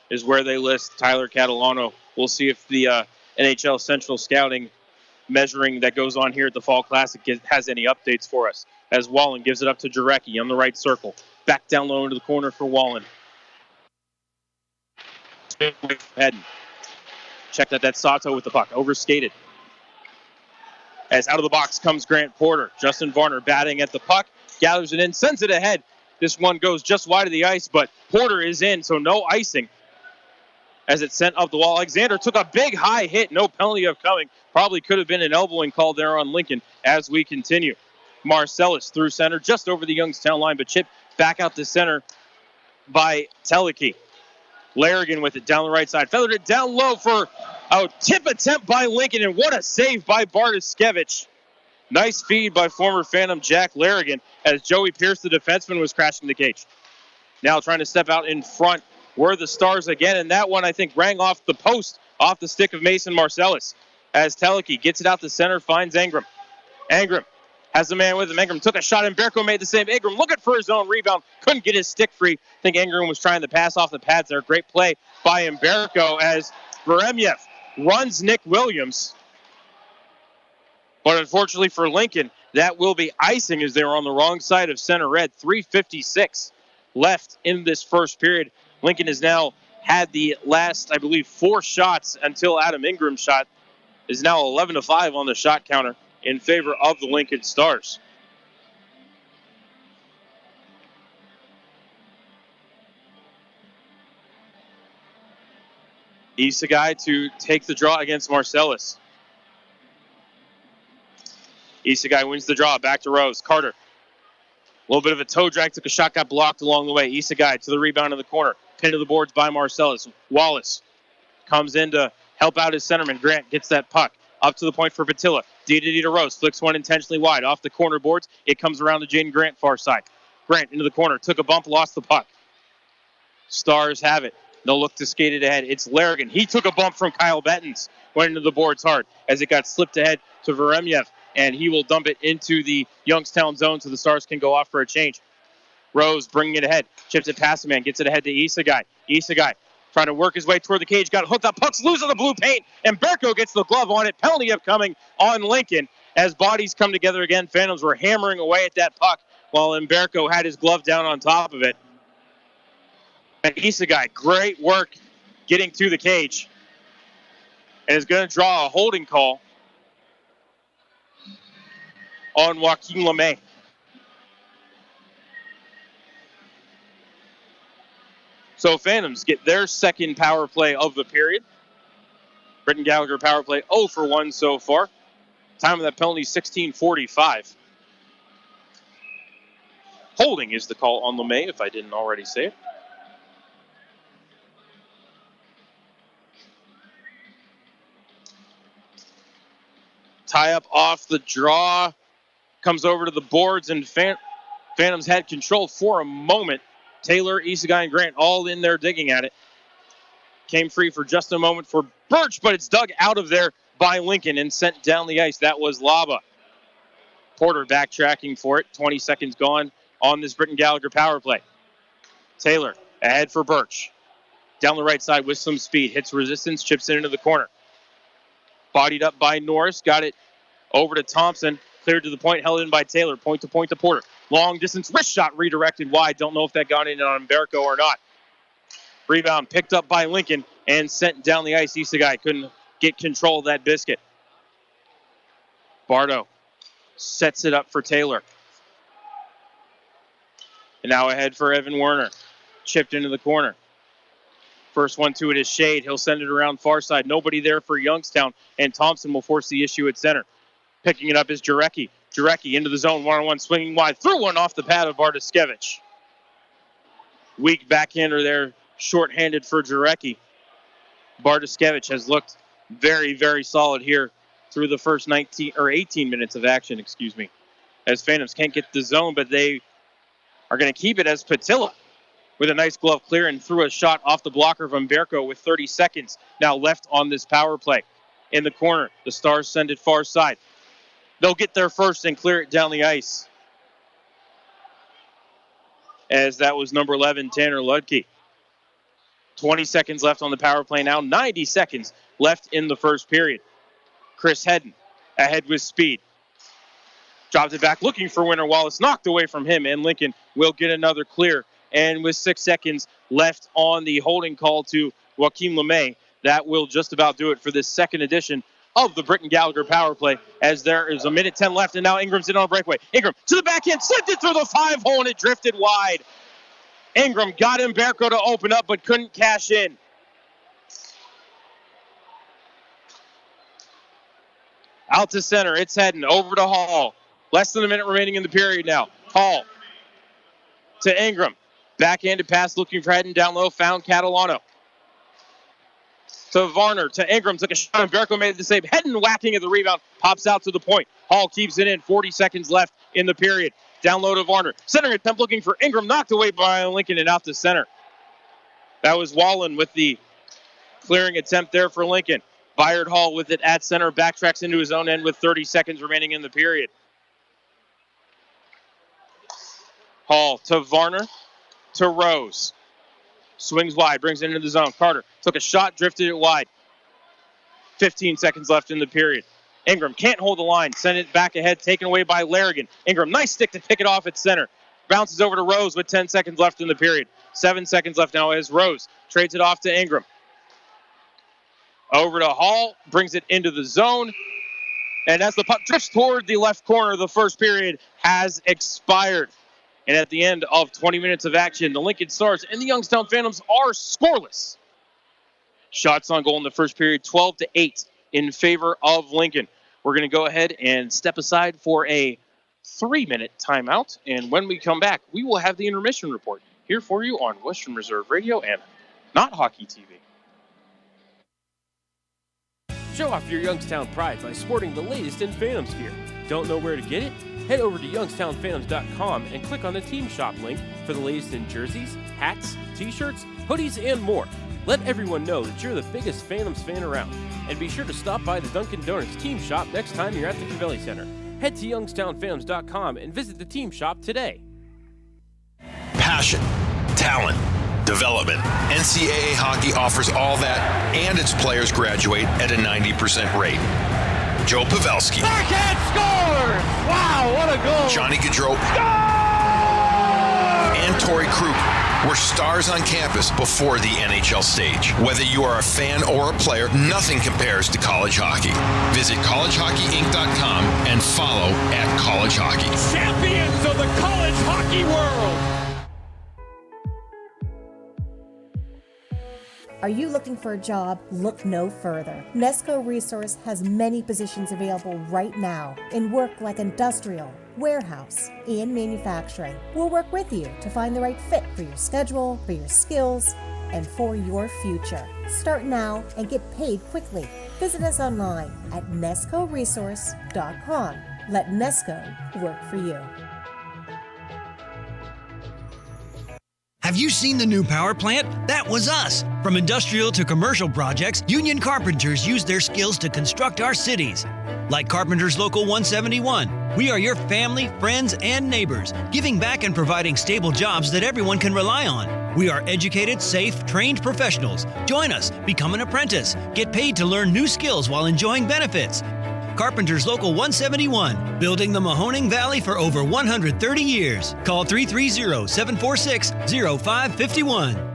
is where they list Tyler Catalano. We'll see if the NHL Central Scouting measuring that goes on here at the Fall Classic has any updates for us. As Wallen gives it up to Jarecki on the right circle. Back down low into the corner for Wallen. Hedden. Checked out that Sato with the puck. Overskated. As out of the box comes Grant Porter. Justin Varner batting at the puck. Gathers it in. Sends it ahead. This one goes just wide of the ice, but Porter is in, so no icing. As it's sent up the wall. Alexander took a big high hit. No penalty upcoming. Probably could have been an elbowing call there on Lincoln as we continue. Marcellus through center just over the Youngstown line, but chipped back out to center by Teleki. Larrigan with it down the right side. Feathered it down low for a tip attempt by Lincoln, and what a save by Bartoskevich. Nice feed by former Phantom Jack Larrigan as Joey Pierce, the defenseman, was crashing the cage. Now trying to step out in front were the Stars again, and that one, I think, rang off the post, off the stick of Mason Marcellus. As Teleki gets it out to center, finds Ingram. Ingram has the man with him. Ingram took a shot, and Berko made the save. Ingram looking for his own rebound. Couldn't get his stick free. I think Ingram was trying to pass off the pads there. Great play by Imberco as Veremyev runs Nick Williams. But unfortunately for Lincoln, that will be icing as they were on the wrong side of center red. 3:56 left in this first period. Lincoln has now had the last, I believe, 4 shots until Adam Ingram's shot. Is now 11-5 on the shot counter in favor of the Lincoln Stars. Isagai to take the draw against Marcellus. Isagai wins the draw. Back to Rose. Carter. A little bit of a toe drag. Took a shot. Got blocked along the way. Isagai to the rebound in the corner. Pinned to the boards by Marcellus. Wallace comes in to help out his centerman. Grant gets that puck. Up to the point for Patilla. D to Rose. Flicks one intentionally wide. Off the corner boards. It comes around to Jaden Grant far side. Grant into the corner. Took a bump. Lost the puck. Stars have it. No look to skate it ahead. It's Larrigan. He took a bump from Kyle Bettens. Went into the boards hard as it got slipped ahead to Veremyev. And he will dump it into the Youngstown zone so the Stars can go off for a change. Rose bringing it ahead. Chips it past the man. Gets it ahead to Isagai. Isagai trying to work his way toward the cage. Got hooked up. Puck's loose on the blue paint. And Berko gets the glove on it. Penalty upcoming on Lincoln as bodies come together again. Phantoms were hammering away at that puck while Imberco had his glove down on top of it. And Isagai, great work getting to the cage. And is going to draw a holding call on Joaquin LeMay. So Phantoms get their second power play of the period. Britton Gallagher power play 0 for 1 so far. Time of that penalty 16:45. Holding is the call on LeMay, if I didn't already say it. Tie-up off the draw. Comes over to the boards, and Phantoms had control for a moment. Taylor, Isagai, and Grant all in there digging at it. Came free for just a moment for Birch, but it's dug out of there by Lincoln and sent down the ice. That was Laba. Porter backtracking for it. 20 seconds gone on this Britton Gallagher power play. Taylor ahead for Birch. Down the right side with some speed. Hits resistance, chips it into the corner. Bodied up by Norris. Got it over to Thompson. Cleared to the point, held in by Taylor. Point to Porter. Long distance wrist shot redirected wide. Don't know if that got in on Umberco or not. Rebound picked up by Lincoln and sent down the ice. Isagai couldn't get control of that biscuit. Bardo sets it up for Taylor. And now ahead for Evan Werner. Chipped into the corner. First one to it is Shade. He'll send it around far side. Nobody there for Youngstown. And Thompson will force the issue at center. Picking it up is Jarecki. Jarecki into the zone. One-on-one swinging wide. Threw one off the pad of Bartoskevich. Weak backhander there. Short-handed for Jarecki. Bartoskevich has looked very, very solid here through the first 18 minutes of action, as Phantoms can't get the zone, but they are going to keep it as Patilla with a nice glove clear and threw a shot off the blocker of Umberco with 30 seconds now left on this power play. In the corner, the Stars send it far side. They'll get there first and clear it down the ice, as that was number 11, Tanner Ludke. 20 seconds left on the power play now. 90 seconds left in the first period. Chris Hedden ahead with speed. Dropped it back looking for Winter Wallace. Knocked away from him, and Lincoln will get another clear. And with 6 seconds left on the holding call to Joaquin LeMay, that will just about do it for this second edition of the Britton Gallagher power play, as there is 1:10 left, and now Ingram's in on a breakaway. Ingram to the backhand, sent it through the 5-hole, and it drifted wide. Ingram got Umberco to open up, but couldn't cash in. Out to center, it's Hedden, over to Hall. Less than a minute remaining in the period now. Hall to Ingram. Backhanded pass looking for Hedden down low, found Catalano. To Varner, to Ingram, took a shot, Umberco made the save. Hedden whacking at the rebound, pops out to the point. Hall keeps it in, 40 seconds left in the period. Down low to Varner. Centering attempt looking for Ingram, knocked away by Lincoln and out to center. That was Wallen with the clearing attempt there for Lincoln. Byard Hall with it at center, backtracks into his own end with 30 seconds remaining in the period. Hall to Varner, to Rose. Swings wide, brings it into the zone. Carter took a shot, drifted it wide. 15 seconds left in the period. Ingram can't hold the line. Send it back ahead, taken away by Larrigan. Ingram, nice stick to pick it off at center. Bounces over to Rose with 10 seconds left in the period. 7 seconds left now as Rose trades it off to Ingram. Over to Hall, brings it into the zone. And as the puck drifts toward the left corner, the first period has expired. And at the end of 20 minutes of action, the Lincoln Stars and the Youngstown Phantoms are scoreless. Shots on goal in the first period, 12-8 in favor of Lincoln. We're going to go ahead and step aside for a 3-minute timeout. And when we come back, we will have the intermission report here for you on Western Reserve Radio and Not Hockey TV. Show off your Youngstown pride by sporting the latest in Phantoms gear. Don't know where to get it? Head over to youngstownphantoms.com and click on the Team Shop link for the latest in jerseys, hats, t-shirts, hoodies, and more. Let everyone know that you're the biggest Phantoms fan around. And be sure to stop by the Dunkin' Donuts Team Shop next time you're at the Covelli Center. Head to youngstownphantoms.com and visit the Team Shop today. Passion, talent, development. NCAA hockey offers all that, and its players graduate at a 90% rate. Joe Pavelski. Backhand scores! Wow, what a goal! Johnny Gaudreau. And Torrey Krug were stars on campus before the NHL stage. Whether you are a fan or a player, nothing compares to college hockey. Visit collegehockeyinc.com and follow @collegehockey. Champions of the college hockey world! Are you looking for a job? Look no further. Nesco Resource has many positions available right now in work like industrial, warehouse, and manufacturing. We'll work with you to find the right fit for your schedule, for your skills, and for your future. Start now and get paid quickly. Visit us online at nescoresource.com. Let Nesco work for you. Have you seen the new power plant? That was us. From industrial to commercial projects, union carpenters use their skills to construct our cities. Like Carpenters Local 171, we are your family, friends, and neighbors, giving back and providing stable jobs that everyone can rely on. We are educated, safe, trained professionals. Join us, become an apprentice, get paid to learn new skills while enjoying benefits. Carpenters Local 171, building the Mahoning Valley for over 130 years. Call 330-746-0551.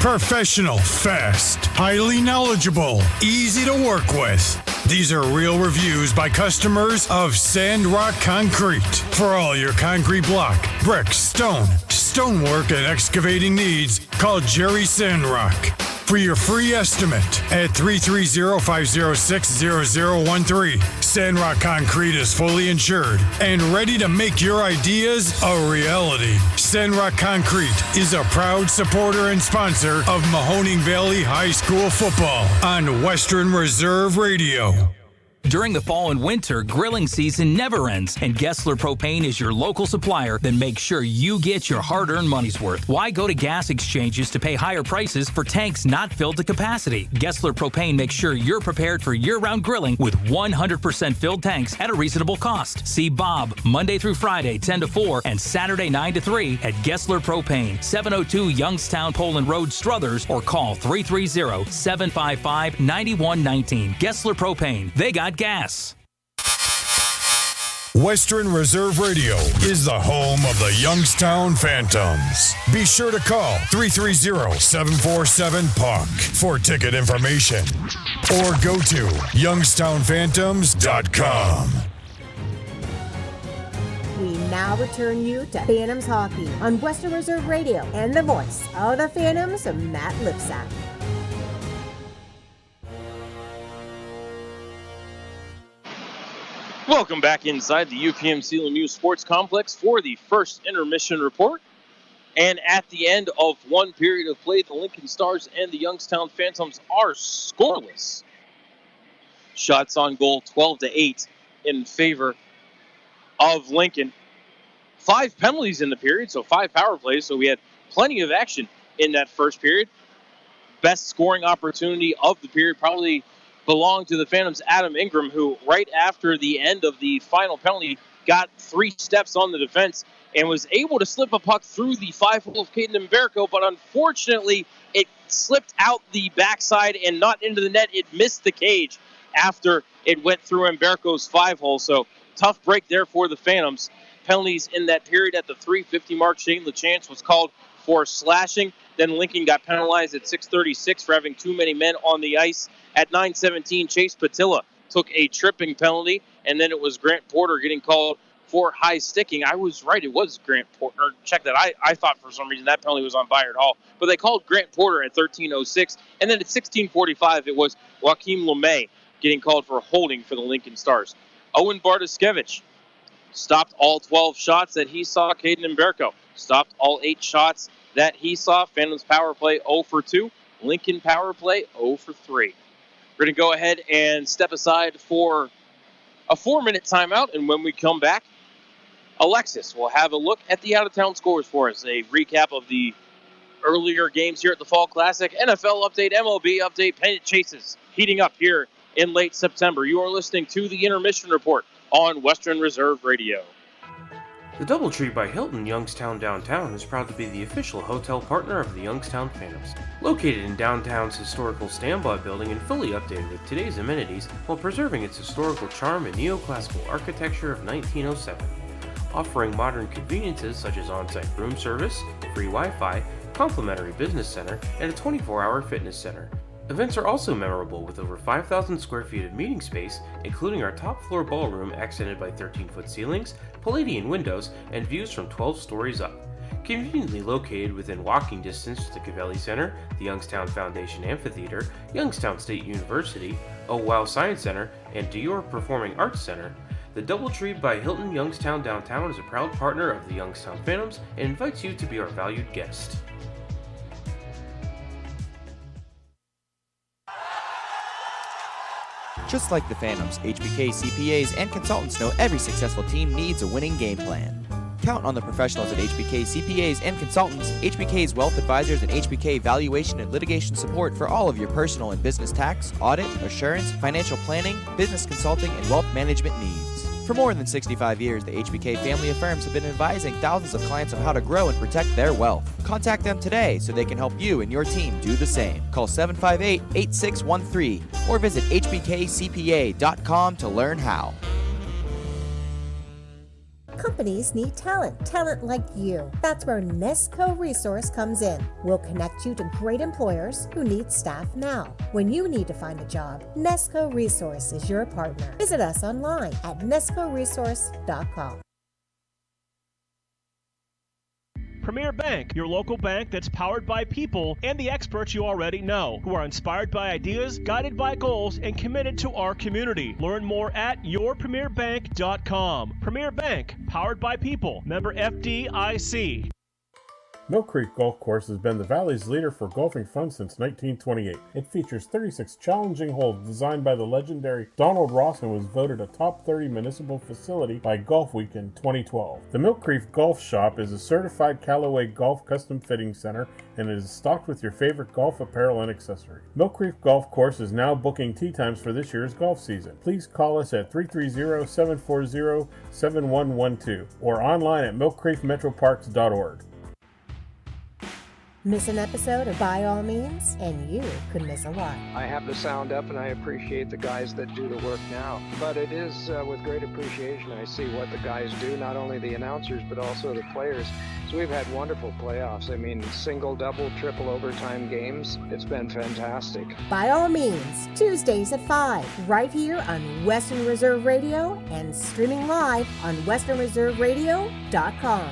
Professional, fast, highly knowledgeable, easy to work with. These are real reviews by customers of Sandrock Concrete. For all your concrete block, brick, stone, stonework, and excavating needs, call Jerry Sandrock. For your free estimate at 330-506-0013. Sandrock Concrete is fully insured and ready to make your ideas a reality. Sandrock Concrete is a proud supporter and sponsor of Mahoning Valley High School football on Western Reserve Radio. During the fall and winter, grilling season never ends, and Gessler Propane is your local supplier that makes sure you get your hard-earned money's worth. Why go to gas exchanges to pay higher prices for tanks not filled to capacity? Gessler Propane makes sure you're prepared for year-round grilling with 100% filled tanks at a reasonable cost. See Bob Monday through Friday, 10 to 4, and Saturday, 9 to 3 at Gessler Propane, 702 Youngstown Poland Road, Struthers, or call 330-755-9119. Gessler Propane. They got gas. Western Reserve Radio is the home of the Youngstown Phantoms. Be sure to call 330-747-PUCK for ticket information or go to youngstownphantoms.com. We now return you to Phantoms Hockey on Western Reserve Radio and the voice of the Phantoms, Matt Lipsack. Welcome back inside the UPMC Lemieux Sports Complex for the first intermission report. And at the end of one period of play, the Lincoln Stars and the Youngstown Phantoms are scoreless. Shots on goal 12-8 in favor of Lincoln. 5 penalties in the period, so 5 power plays, so we had plenty of action in that first period. Best scoring opportunity of the period probably belonged to the Phantoms' Adam Ingram, who right after the end of the final penalty got 3 steps on the defense and was able to slip a puck through the 5-hole of Caden Mbereko, but unfortunately it slipped out the backside and not into the net. It missed the cage after it went through Mbereko's 5-hole, so tough break there for the Phantoms. Penalties in that period at the 3:50 mark. Shane LaChance was called for slashing. Then Lincoln got penalized at 6:36 for having too many men on the ice. At 9:17, Chase Patilla took a tripping penalty, and then it was Grant Porter getting called for high sticking. I was right, it was Grant Porter. Check that. I thought for some reason that penalty was on Bayard Hall, but they called Grant Porter at 13:06, and then at 16:45 it was Joaquim Lemay getting called for holding for the Lincoln Stars. Owen Bartoskevich stopped all 12 shots that he saw. Caden Mbereko stopped all 8 shots that he saw. Phantoms power play 0 for 2. Lincoln power play 0 for 3. We're going to go ahead and step aside for a 4-minute timeout, and when we come back, Alexis will have a look at the out-of-town scores for us. A recap of the earlier games here at the Fall Classic, NFL update, MLB update, pennant chases heating up here in late September. You are listening to the Intermission Report on Western Reserve Radio. The DoubleTree by Hilton Youngstown Downtown is proud to be the official hotel partner of the Youngstown Phantoms. Located in downtown's historical standby building and fully updated with today's amenities while preserving its historical charm and neoclassical architecture of 1907. Offering modern conveniences such as on-site room service, free Wi-Fi, complimentary business center, and a 24-hour fitness center. Events are also memorable with over 5,000 square feet of meeting space, including our top floor ballroom accented by 13-foot ceilings, Palladian windows, and views from 12 stories up. Conveniently located within walking distance to the Cavelli Center, the Youngstown Foundation Amphitheater, Youngstown State University, O Wow Science Center, and Dior Performing Arts Center, The DoubleTree by Hilton Youngstown Downtown is a proud partner of the Youngstown Phantoms and invites you to be our valued guest. Just like the Phantoms, HBK CPAs and consultants know every successful team needs a winning game plan. Count on the professionals at HBK CPAs and consultants, HBK's wealth advisors, and HBK valuation and litigation support for all of your personal and business tax, audit, assurance, financial planning, business consulting, and wealth management needs. For more than 65 years, the HBK family of firms have been advising thousands of clients on how to grow and protect their wealth. Contact them today so they can help you and your team do the same. Call 758-8613 or visit hbkcpa.com to learn how. Companies need talent like you. That's where Nesco Resource comes in. We'll connect you to great employers who need staff now. When you need to find a job, Nesco Resource is your partner. Visit us online at nescoresource.com. Premier Bank, your local bank that's powered by people and the experts you already know, who are inspired by ideas, guided by goals, and committed to our community. Learn more at yourpremierbank.com. Premier Bank, powered by people. Member FDIC. Mill Creek Golf Course has been the Valley's leader for golfing fun since 1928. It features 36 challenging holes designed by the legendary Donald Ross and was voted a top 30 municipal facility by Golf Week in 2012. The Mill Creek Golf Shop is a certified Callaway Golf custom fitting center and it is stocked with your favorite golf apparel and accessories. Mill Creek Golf Course is now booking tee times for this year's golf season. Please call us at 330-740-7112 or online at millcreekmetroparks.org. Miss an episode of By All Means, and you could miss a lot. I have the sound up and I appreciate the guys that do the work now. But it is with great appreciation I see what the guys do, not only the announcers, but also the players. So we've had wonderful playoffs. I mean, single, double, triple overtime games. It's been fantastic. By All Means, Tuesdays at 5, right here on Western Reserve Radio and streaming live on westernreserveradio.com.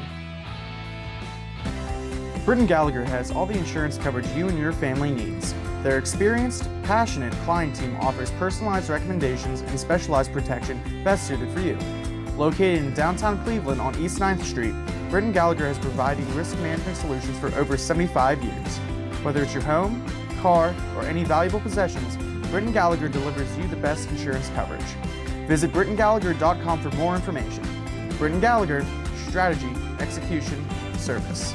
Britton Gallagher has all the insurance coverage you and your family needs. Their experienced, passionate client team offers personalized recommendations and specialized protection best suited for you. Located in downtown Cleveland on East 9th Street, Britton Gallagher has provided risk management solutions for over 75 years. Whether it's your home, car, or any valuable possessions, Britton Gallagher delivers you the best insurance coverage. Visit BrittonGallagher.com for more information. Britton Gallagher, strategy, execution, service.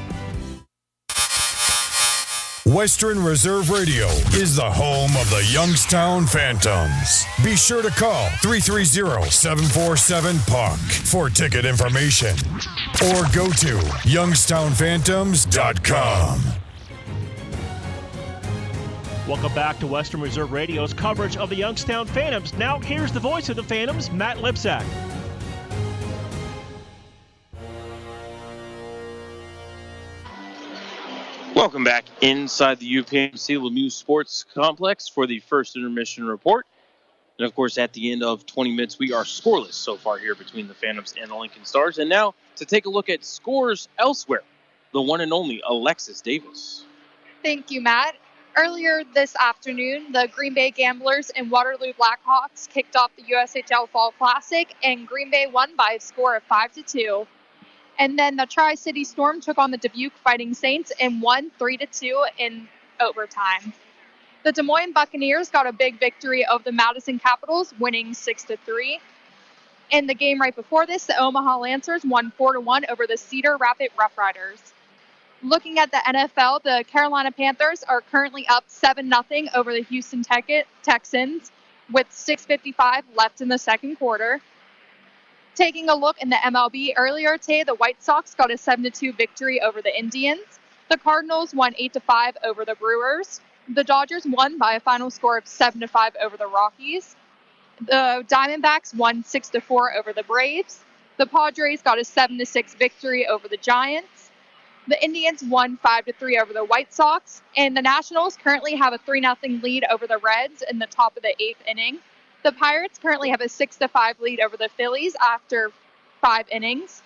Western Reserve Radio is the home of the Youngstown Phantoms. Be sure to call 330-747-PUCK for ticket information or go to youngstownphantoms.com. Welcome back to Western Reserve Radio's coverage of the Youngstown Phantoms. Now here's the voice of the Phantoms, Matt Lipsack. Welcome back inside the UPMC Lemieux Sports Complex for the first intermission report. And, of course, at the end of 20 minutes, we are scoreless so far here between the Phantoms and the Lincoln Stars. And now to take a look at scores elsewhere, the one and only Alexis Davis. Thank you, Matt. Earlier this afternoon, the Green Bay Gamblers and Waterloo Blackhawks kicked off the USHL Fall Classic, and Green Bay won by a score of 5-2. And then the Tri-City Storm took on the Dubuque Fighting Saints and won 3-2 in overtime. The Des Moines Buccaneers got a big victory over the Madison Capitals, winning 6-3. In the game right before this, the Omaha Lancers won 4-1 over the Cedar Rapids Rough Riders. Looking at the NFL, the Carolina Panthers are currently up 7-0 over the Houston Texans with 6:55 left in the second quarter. Taking a look in the MLB earlier today, the White Sox got a 7-2 victory over the Indians. The Cardinals won 8-5 over the Brewers. The Dodgers won by a final score of 7-5 over the Rockies. The Diamondbacks won 6-4 over the Braves. The Padres got a 7-6 victory over the Giants. The Indians won 5-3 over the White Sox. And the Nationals currently have a 3-0 lead over the Reds in the top of the 8th inning. The Pirates currently have a 6-5 lead over the Phillies after 5 innings.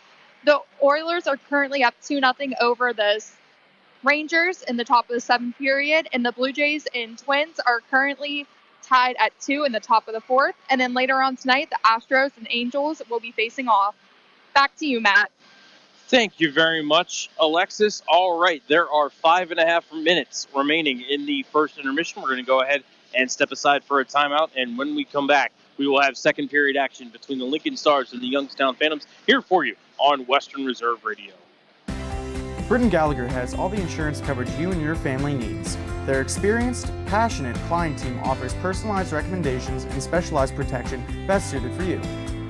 The Oilers are currently up 2-0 over the Rangers in the top of the 7th period, and the Blue Jays and Twins are currently tied at 2 in the top of the 4th. And then later on tonight, the Astros and Angels will be facing off. Back to you, Matt. Thank you very much, Alexis. All right, there are 5.5 minutes remaining in the first intermission. We're going to go ahead and step aside for a timeout. And when we come back, we will have second period action between the Lincoln Stars and the Youngstown Phantoms here for you on Western Reserve Radio. Britton Gallagher has all the insurance coverage you and your family needs. Their experienced, passionate client team offers personalized recommendations and specialized protection best suited for you.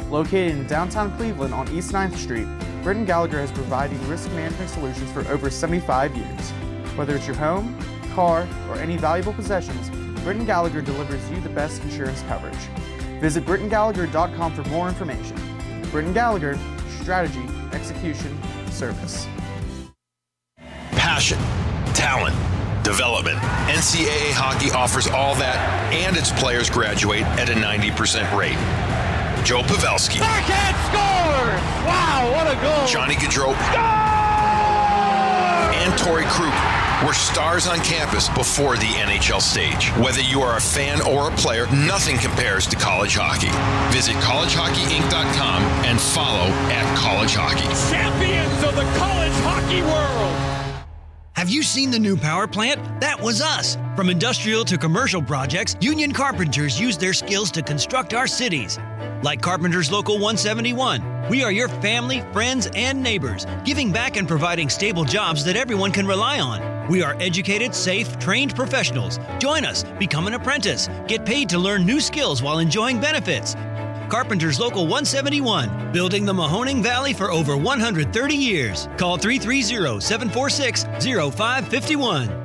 Located in downtown Cleveland on East 9th Street, Britton Gallagher has provided risk management solutions for over 75 years. Whether it's your home, car, or any valuable possessions, Britton Gallagher delivers you the best insurance coverage. Visit BrittonGallagher.com for more information. Britton Gallagher, strategy, execution, service. Passion, talent, development. NCAA hockey offers all that, and its players graduate at a 90% rate. Joe Pavelski. Backhand scores! Wow, what a goal! Johnny Gaudreau. And Torrey Krug were stars on campus before the NHL stage. Whether you are a fan or a player, nothing compares to college hockey. Visit collegehockeyinc.com and follow @collegehockey. Champions of the college hockey world! Have you seen the new power plant? That was us. From industrial to commercial projects, union carpenters use their skills to construct our cities. Like Carpenters Local 171, we are your family, friends, and neighbors, giving back and providing stable jobs that everyone can rely on. We are educated, safe, trained professionals. Join us, become an apprentice, get paid to learn new skills while enjoying benefits. Carpenters Local 171, building the Mahoning Valley for over 130 years. Call 330-746-0551.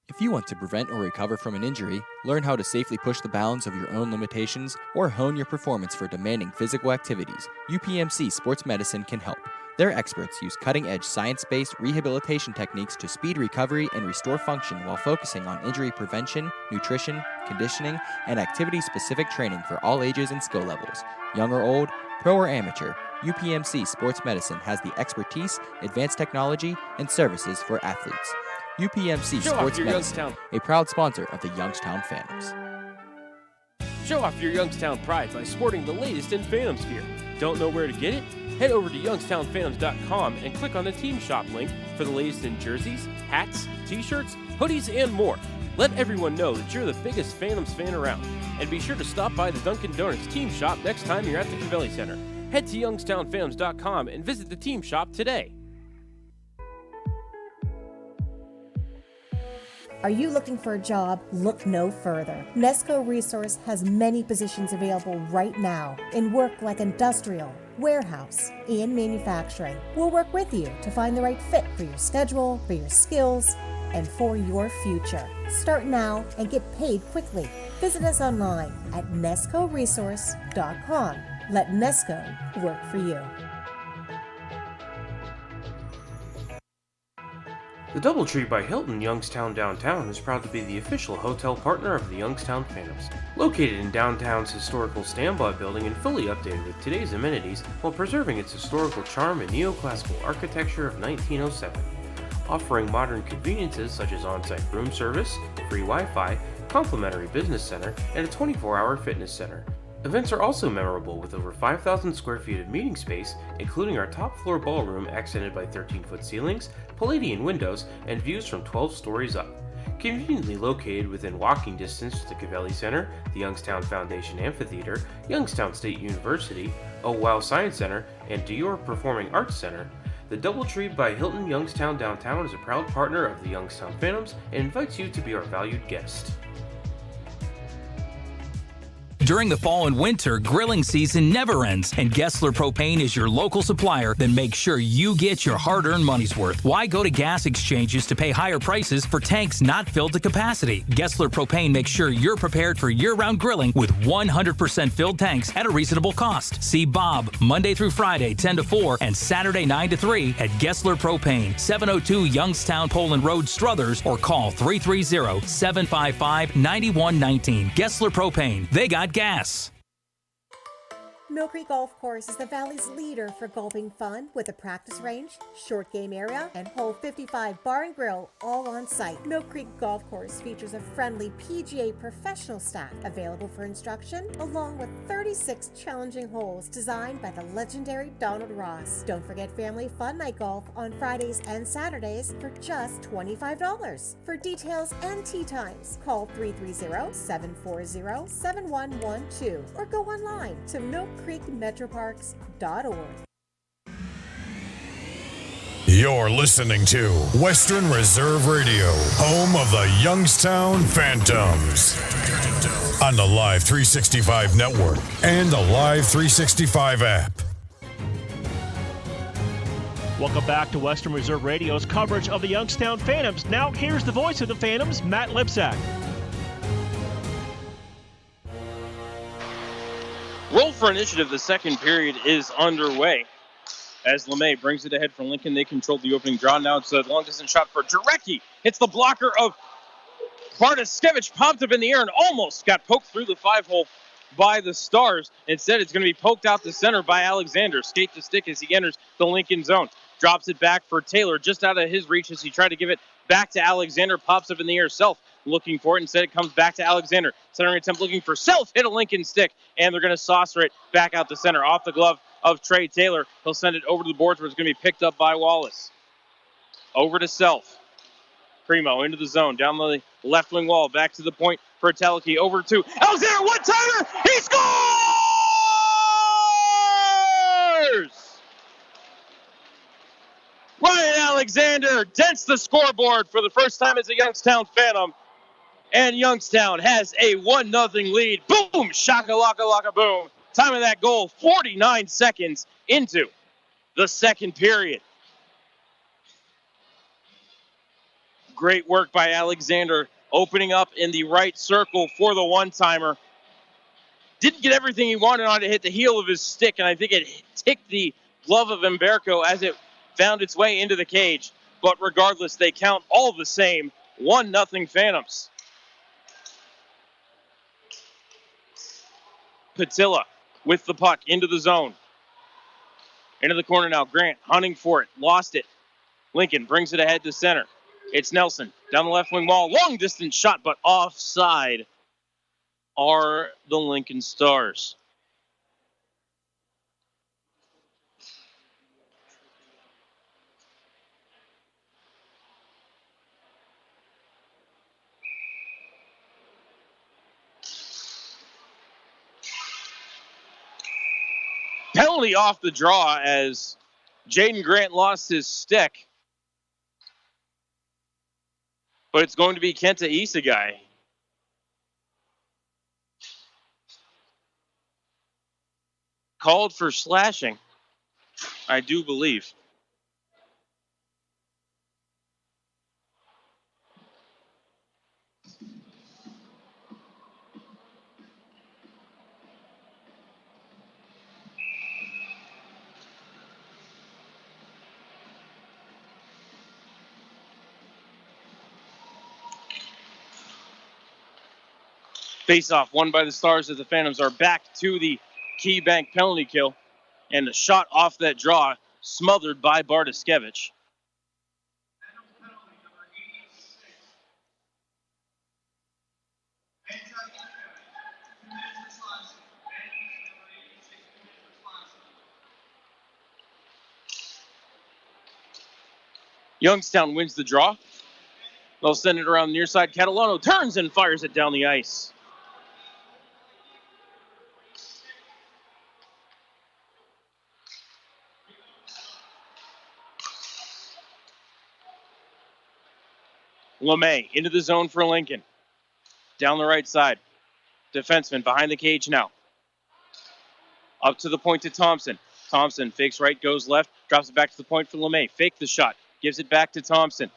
If you want to prevent or recover from an injury, learn how to safely push the bounds of your own limitations, or hone your performance for demanding physical activities, UPMC Sports Medicine can help. Their experts use cutting-edge science-based rehabilitation techniques to speed recovery and restore function while focusing on injury prevention, nutrition, conditioning, and activity-specific training for all ages and skill levels. Young or old, pro or amateur, UPMC Sports Medicine has the expertise, advanced technology, and services for athletes. UPMC Sports Medicine, a proud sponsor of the Youngstown Phantoms. Show off your Youngstown pride by sporting the latest in Phantoms gear. Don't know where to get it? Head over to youngstownphantoms.com and click on the Team Shop link for the latest in jerseys, hats, t-shirts, hoodies, and more. Let everyone know that you're the biggest Phantoms fan around. And be sure to stop by the Dunkin' Donuts Team Shop next time you're at the Cavelli Center. Head to youngstownphantoms.com and visit the Team Shop today. Are you looking for a job? Look no further. Nesco Resource has many positions available right now in work like industrial, warehouse, and manufacturing. We'll work with you to find the right fit for your schedule, for your skills, and for your future. Start now and get paid quickly. Visit us online at nescoresource.com. Let Nesco work for you. The Doubletree by Hilton Youngstown Downtown is proud to be the official hotel partner of the Youngstown Phantoms. Located in downtown's historical standby building and fully updated with today's amenities while preserving its historical charm and neoclassical architecture of 1907. Offering modern conveniences such as on-site room service, free Wi-Fi, complimentary business center, and a 24-hour fitness center. Events are also memorable with over 5,000 square feet of meeting space, including our top floor ballroom accented by 13-foot ceilings, Palladian windows, and views from 12 stories up. Conveniently located within walking distance to the Cavelli Center, the Youngstown Foundation Amphitheater, Youngstown State University, Wow Science Center, and Dior Performing Arts Center, the Doubletree by Hilton Youngstown Downtown is a proud partner of the Youngstown Phantoms and invites you to be our valued guest. During the fall and winter, grilling season never ends, and Gessler Propane is your local supplier that makes sure you get your hard-earned money's worth. Why go to gas exchanges to pay higher prices for tanks not filled to capacity? Gessler Propane makes sure you're prepared for year-round grilling with 100% filled tanks at a reasonable cost. See Bob Monday through Friday, 10 to 4, and Saturday, 9 to 3 at Gessler Propane, 702 Youngstown Poland Road, Struthers, or call 330-755-9119. Gessler Propane. They got gas. Mill Creek Golf Course is the Valley's leader for golfing fun with a practice range, short game area, and hole 55 bar and grill all on site. Mill Creek Golf Course features a friendly PGA professional staff available for instruction, along with 36 challenging holes designed by the legendary Donald Ross. Don't forget family fun night golf on Fridays and Saturdays for just $25. For details and tee times, call 330-740-7112 or go online to millcreekmetroparks.org. You're listening to Western Reserve Radio, home of the Youngstown Phantoms. On the Live 365 network and the Live 365 app. Welcome back to Western Reserve Radio's coverage of the Youngstown Phantoms. Now here's the voice of the Phantoms, Matt Lipsack. Roll for initiative. The second period is underway. As LeMay brings it ahead for Lincoln, they control the opening draw. Now it's a long-distance shot for Jarecki. It's the blocker of Bartoskevich. Popped up in the air and almost got poked through the 5-hole by the Stars. Instead, it's going to be poked out the center by Alexander. Skate to stick as he enters the Lincoln zone. Drops it back for Taylor, just out of his reach as he tried to give it back to Alexander. Pops up in the air. Self looking for it. Instead, it comes back to Alexander. Centering attempt looking for Self. Hit a Lincoln stick, and they're going to saucer it back out the center. Off the glove of Trey Taylor. He'll send it over to the boards where it's going to be picked up by Wallace. Over to Self. Primo into the zone. Down the left wing wall. Back to the point for Teleki. Over to Alexander. One-timer. He scores! Ryan Alexander dents the scoreboard for the first time as a Youngstown Phantom. And Youngstown has a 1-0 lead. Boom! Shaka-laka-laka boom. Time of that goal, 49 seconds into the second period. Great work by Alexander, opening up in the right circle for the one-timer. Didn't get everything he wanted on to hit the heel of his stick, and I think it ticked the glove of Emberko as it found its way into the cage. But regardless, they count all the same. 1-0 Phantoms. Patilla with the puck into the zone. Into the corner now. Grant hunting for it. Lost it. Lincoln brings it ahead to center. It's Nelson down the left wing wall. Long distance shot, but offside are the Lincoln Stars. Penalty off the draw as Jaden Grant lost his stick. But it's going to be Kenta Isagai. Called for slashing, I do believe. Face-off won by the Stars as the Phantoms are back to the Key Bank penalty kill. And the shot off that draw smothered by Bartoskevich. Youngstown wins the draw. They'll send it around the near side. Catalano turns and fires it down the ice. LeMay into the zone for Lincoln. Down the right side. Defenseman behind the cage now. Up to the point to Thompson. Thompson fakes right, goes left. Drops it back to the point for LeMay. Fake the shot. Gives it back to Thompson.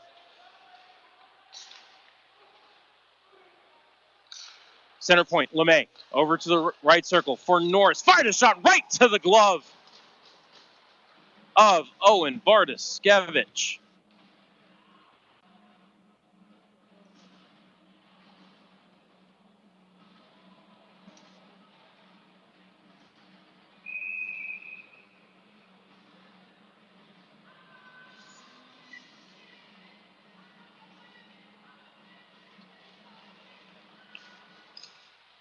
Center point, LeMay. Over to the right circle for Norris. Fired a shot right to the glove of Owen Bartoskevich.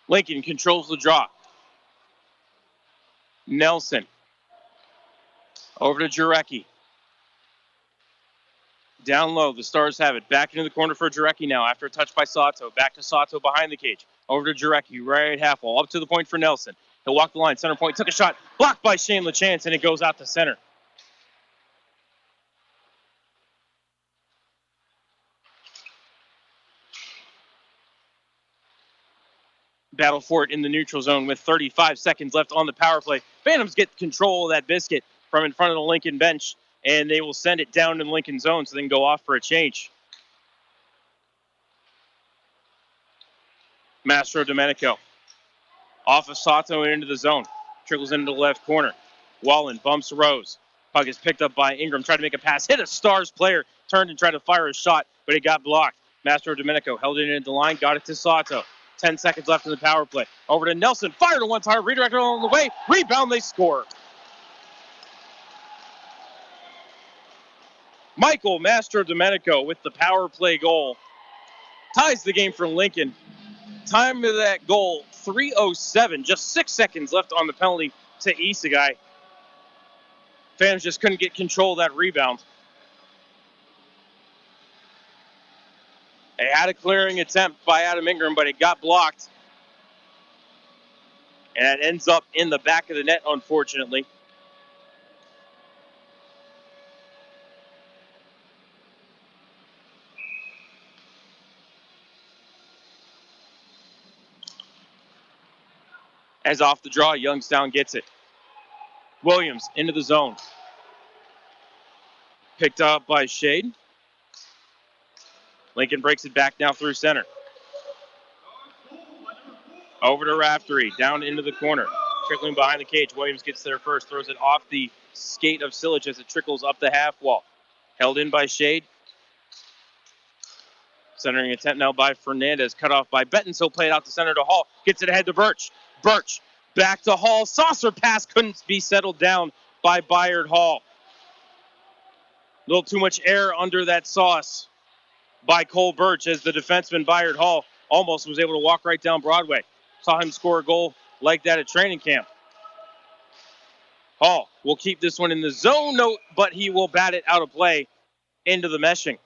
Lincoln controls the draw. Nelson. Over to Jarecki. Down low, the Stars have it. Back into the corner for Jarecki now after a touch by Sato. Back to Sato behind the cage. Over to Jarecki, right half wall. Up to the point for Nelson. He'll walk the line. Center point, took a shot. Blocked by Shane LaChance, and it goes out to center. Battle for it in the neutral zone with 35 seconds left on the power play. Phantoms get control of that biscuit from in front of the Lincoln bench, and they will send it down in Lincoln zone so they can go off for a change. Mastro Domenico. Off of Sato and into the zone. Trickles into the left corner. Wallen bumps Rose. Puck is picked up by Ingram. Tried to make a pass. Hit a Stars player. Turned and tried to fire a shot, but it got blocked. Mastro Domenico held it into the line. Got it to Sato. 10 seconds left in the power play. Over to Nelson. Fired to one time. Redirected on the way. Rebound. They score. Michael Mastro Domenico with the power play goal. Ties the game for Lincoln. Time of that goal, 3:07. Just 6 seconds left on the penalty to Isagai. Fans just couldn't get control of that rebound. They had a clearing attempt by Adam Ingram, but it got blocked. And it ends up in the back of the net, unfortunately. As off the draw, Youngstown gets it. Williams into the zone. Picked up by Shade. Lincoln breaks it back now through center. Over to Raftery, down into the corner. Trickling behind the cage. Williams gets there first, throws it off the skate of Silic as it trickles up the half wall. Held in by Shade. Centering attempt now by Fernandez, cut off by Bettens. He'll play it out to center to Hall. Gets it ahead to Birch. Birch back to Hall. Saucer pass couldn't be settled down by Bayard Hall. A little too much air under that sauce by Cole Birch as the defenseman Bayard Hall almost was able to walk right down Broadway. Saw him score a goal like that at training camp. Hall will keep this one in the zone, but he will bat it out of play into the meshing.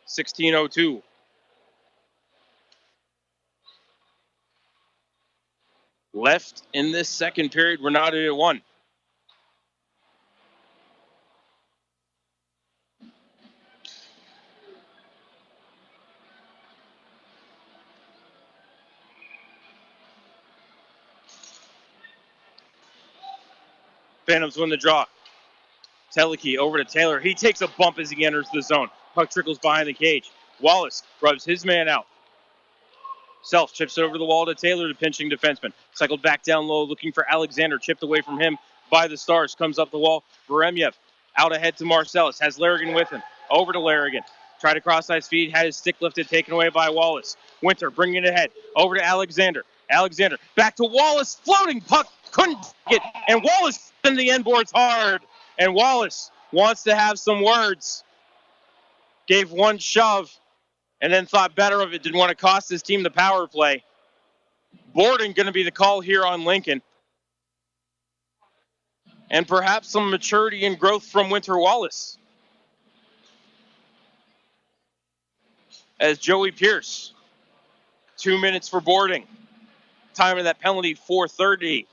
16:02. Left in this second period, we're not at 1. Phantoms win the draw. Teleki over to Taylor. He takes a bump as he enters the zone. Puck trickles behind the cage. Wallace rubs his man out. Self chips it over the wall to Taylor, the pinching defenseman. Cycled back down low, looking for Alexander. Chipped away from him by the Stars. Comes up the wall. Veremyev out ahead to Marcellus. Has Larrigan with him. Over to Larrigan. Tried to cross ice feed. Had his stick lifted, taken away by Wallace. Winter bringing it ahead. Over to Alexander. Alexander back to Wallace. Floating puck. Couldn't get. And Wallace in the end boards hard. And Wallace wants to have some words. Gave one shove. And then thought better of it. Didn't want to cost his team the power play. Boarding going to be the call here on Lincoln. And perhaps some maturity and growth from Winter Wallace. As Joey Pierce. 2 minutes for boarding. Time of that penalty, 4:30.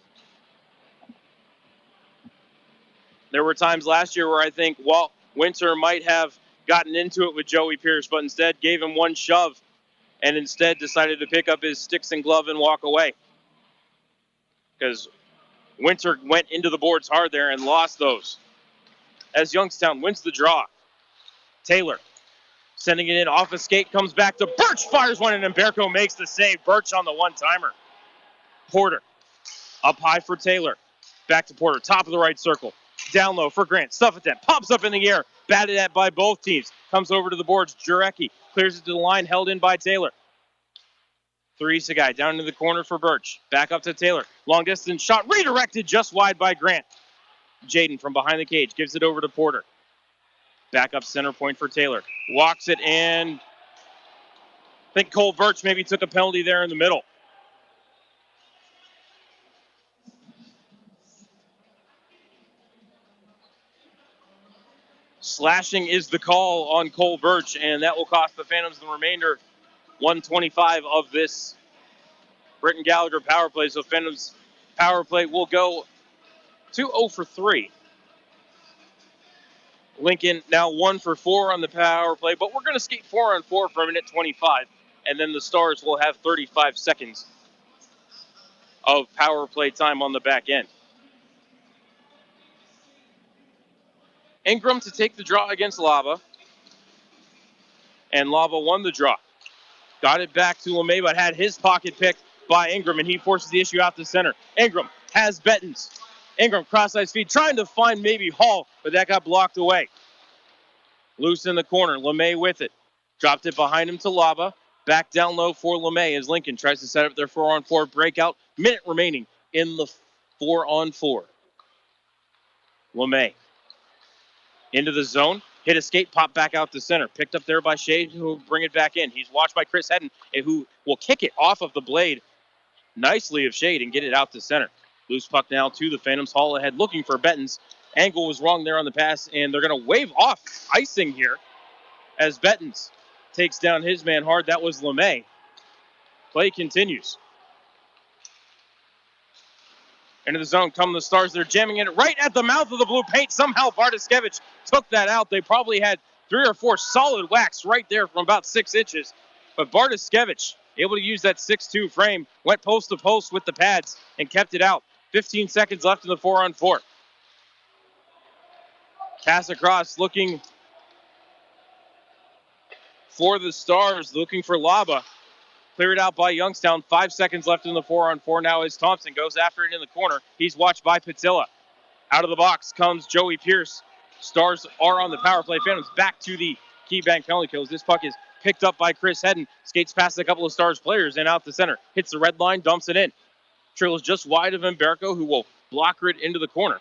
There were times last year where I think Winter might have gotten into it with Joey Pierce, but instead gave him one shove and instead decided to pick up his sticks and glove and walk away. Because Winter went into the boards hard there and lost those. As Youngstown wins the draw. Taylor sending it in off a skate, comes back to Birch, fires one, and Umberko makes the save. Birch on the one-timer. Porter up high for Taylor. Back to Porter, top of the right circle. Down low for Grant. Stuff it that pops up in the air. Batted at by both teams. Comes over to the boards. Jarecki clears it to the line. Held in by Taylor. Isagai down into the corner for Birch. Back up to Taylor. Long distance shot. Redirected just wide by Grant. Jaden from behind the cage gives it over to Porter. Back up center point for Taylor. Walks it and I think Cole Birch maybe took a penalty there in the middle. Slashing is the call on Cole Birch, and that will cost the Phantoms the remainder 125 of this Britton Gallagher power play. So Phantoms power play will go to 0 for 3. Lincoln now 1 for 4 on the power play, but we're going to skate 4 on 4 for a minute 25, and then the Stars will have 35 seconds of power play time on the back end. Ingram to take the draw against Lava, and Lava won the draw. Got it back to LeMay, but had his pocket picked by Ingram, and he forces the issue out to center. Ingram has Bettens. Ingram cross-ice feed, trying to find maybe Hall, but that got blocked away. Loose in the corner, LeMay with it. Dropped it behind him to Lava. Back down low for LeMay as Lincoln tries to set up their 4-on-4 breakout. Minute remaining in the 4-on-4. LeMay into the zone. Hit a skate, pop back out to center. Picked up there by Shade, who will bring it back in. He's watched by Chris Hedden, who will kick it off of the blade nicely of Shade and get it out to center. Loose puck now to the Phantoms. Hall ahead looking for Bettens. Angle was wrong there on the pass, and they're going to wave off icing here as Bettens takes down his man hard. That was LeMay. Play continues. Into the zone come the Stars. They're jamming it right at the mouth of the blue paint. Somehow Bartoskevich took that out. They probably had 3 or 4 solid whacks right there from about 6 inches. But Bartoskevich, able to use that 6'2 frame, went post to post with the pads and kept it out. 15 seconds left in the 4-on-4. Pass across, looking for the Stars, looking for Lava. Cleared out by Youngstown. 5 seconds left in the 4-on-4 now as Thompson goes after it in the corner. He's watched by Patilla. Out of the box comes Joey Pierce. Stars are on the power play. Phantoms back to the key bank penalty kills. This puck is picked up by Chris Hedden. Skates past a couple of Stars players and out the center. Hits the red line, dumps it in. Trails just wide of Emberko, who will blocker it into the corner.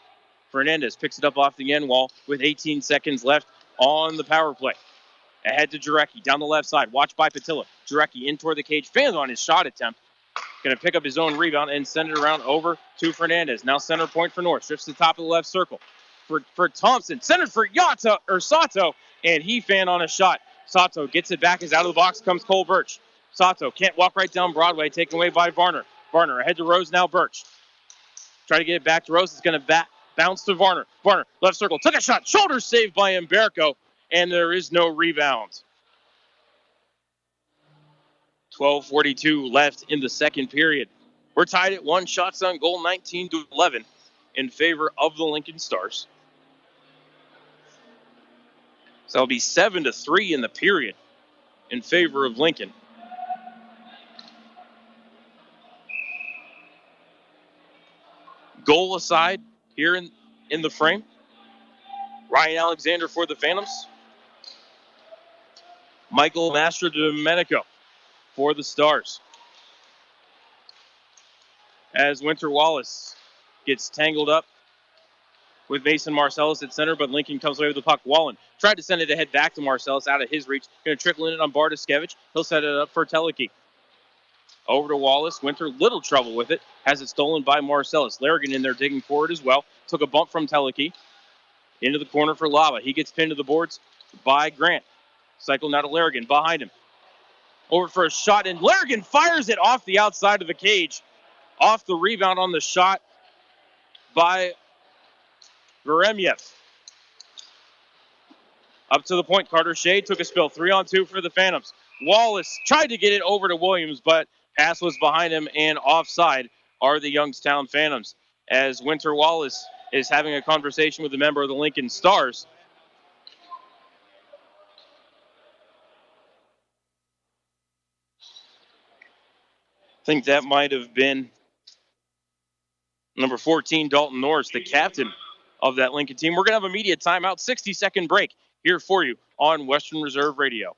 Fernandez picks it up off the end wall with 18 seconds left on the power play. Ahead to Jarecki, down the left side, watched by Patilla. Jarecki in toward the cage, fans on his shot attempt. Going to pick up his own rebound and send it around over to Fernandez. Now center point for North, drifts to the top of the left circle. For Thompson, centered for Sato, and he fanned on a shot. Sato gets it back, as out of the box comes Cole Birch. Sato can't walk right down Broadway, taken away by Varner. Varner ahead to Rose, now Birch. Try to get it back to Rose, it's going to bounce to Varner. Varner, left circle, took a shot, shoulder saved by Emberko. And there is no rebound. 12:42 left in the second period. We're tied at 1, shots on goal, 19-11 in favor of the Lincoln Stars. So it'll be 7-3 in the period in favor of Lincoln. Goal aside here in the frame. Ryan Alexander for the Phantoms. Michael Mastrodomenico for the Stars. As Winter Wallace gets tangled up with Mason Marcellus at center, but Lincoln comes away with the puck. Wallen tried to send it ahead back to Marcellus, out of his reach. Going to trickle in it on Bartoskevich. He'll set it up for Teleki. Over to Wallace. Winter, little trouble with it. Has it stolen by Marcellus. Larrigan in there digging forward as well. Took a bump from Teleki. Into the corner for Lava. He gets pinned to the boards by Grant. Cycle now to Larrigan behind him. Over for a shot, and Larrigan fires it off the outside of the cage. Off the rebound on the shot by Veremyev. Up to the point, Carter Shade took a spill. 3-on-2 for the Phantoms. Wallace tried to get it over to Williams, but pass was behind him, and offside are the Youngstown Phantoms. As Winter Wallace is having a conversation with a member of the Lincoln Stars. I think that might have been number 14, Dalton Norris, the captain of that Lincoln team. We're going to have a media timeout, 60-second break here for you on Western Reserve Radio.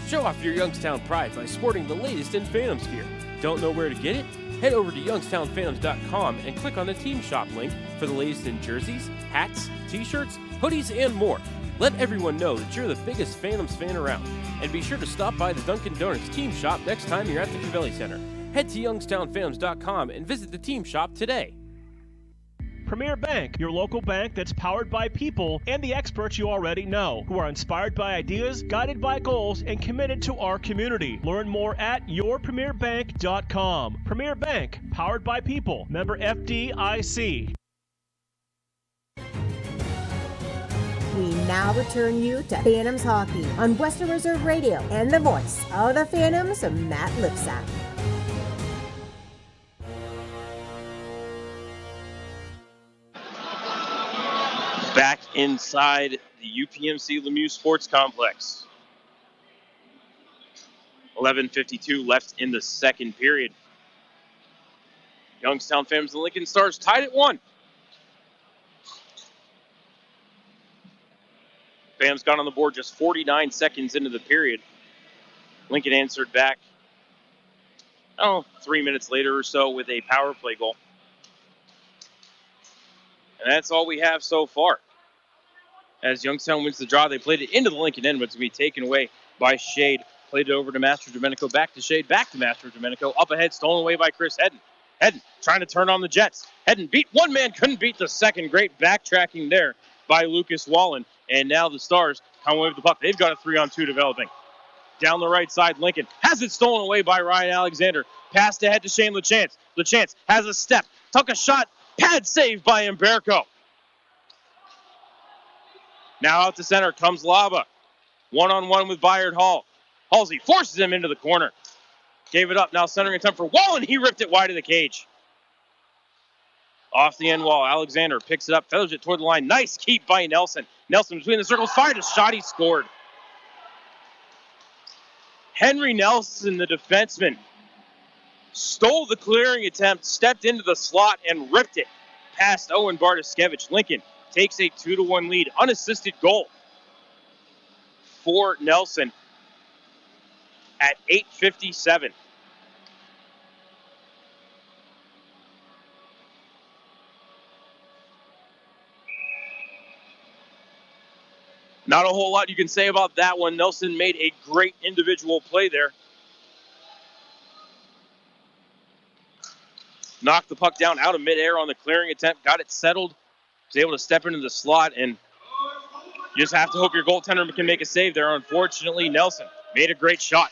Show off your Youngstown pride by sporting the latest in Phantoms gear. Don't know where to get it? Head over to youngstownphantoms.com and click on the Team Shop link for the latest in jerseys, hats, t-shirts, hoodies, and more. Let everyone know that you're the biggest Phantoms fan around. And be sure to stop by the Dunkin' Donuts Team Shop next time you're at the Cavelli Center. Head to youngstownphantoms.com and visit the Team Shop today. Premier Bank, your local bank that's powered by people and the experts you already know, who are inspired by ideas, guided by goals, and committed to our community. Learn more at yourpremierbank.com. Premier Bank, powered by people. Member FDIC. We now return you to Phantoms Hockey on Western Reserve Radio and the voice of the Phantoms, Matt Lipsack. Back inside the UPMC Lemieux Sports Complex. 11:52 left in the second period. Youngstown Phantoms and Lincoln Stars tied at 1. Phantoms got on the board just 49 seconds into the period. Lincoln answered back, 3 minutes later or so with a power play goal. And that's all we have so far. As Youngstown wins the draw, they played it into the Lincoln end, but it's going to be taken away by Shade. Played it over to Master Domenico, back to Shade, back to Master Domenico. Up ahead, stolen away by Chris Hedden. Hedden trying to turn on the Jets. Hedden beat one man, couldn't beat the second. Great backtracking there by Lucas Wallen. And now the Stars come away with the puck. They've got a 3-on-2 developing. Down the right side, Lincoln has it stolen away by Ryan Alexander. Passed ahead to Shane LaChance. LaChance has a step, took a shot, pad save by Umberco. Now out to center comes Laba. One-on-one with Bayard Hall. Halsey forces him into the corner. Gave it up, now centering attempt for Wallen. He ripped it wide of the cage. Off the end wall, Alexander picks it up, feathers it toward the line. Nice keep by Nelson. Nelson between the circles, fired a shot, he scored. Henry Nelson, the defenseman, stole the clearing attempt, stepped into the slot, and ripped it past Owen Bartoskevich. Lincoln takes a 2-1 lead. Unassisted goal for Nelson at 8:57. Not a whole lot you can say about that one. Nelson made a great individual play there. Knocked the puck down out of midair on the clearing attempt, got it settled, was able to step into the slot, and you just have to hope your goaltender can make a save there. Unfortunately, Nelson made a great shot.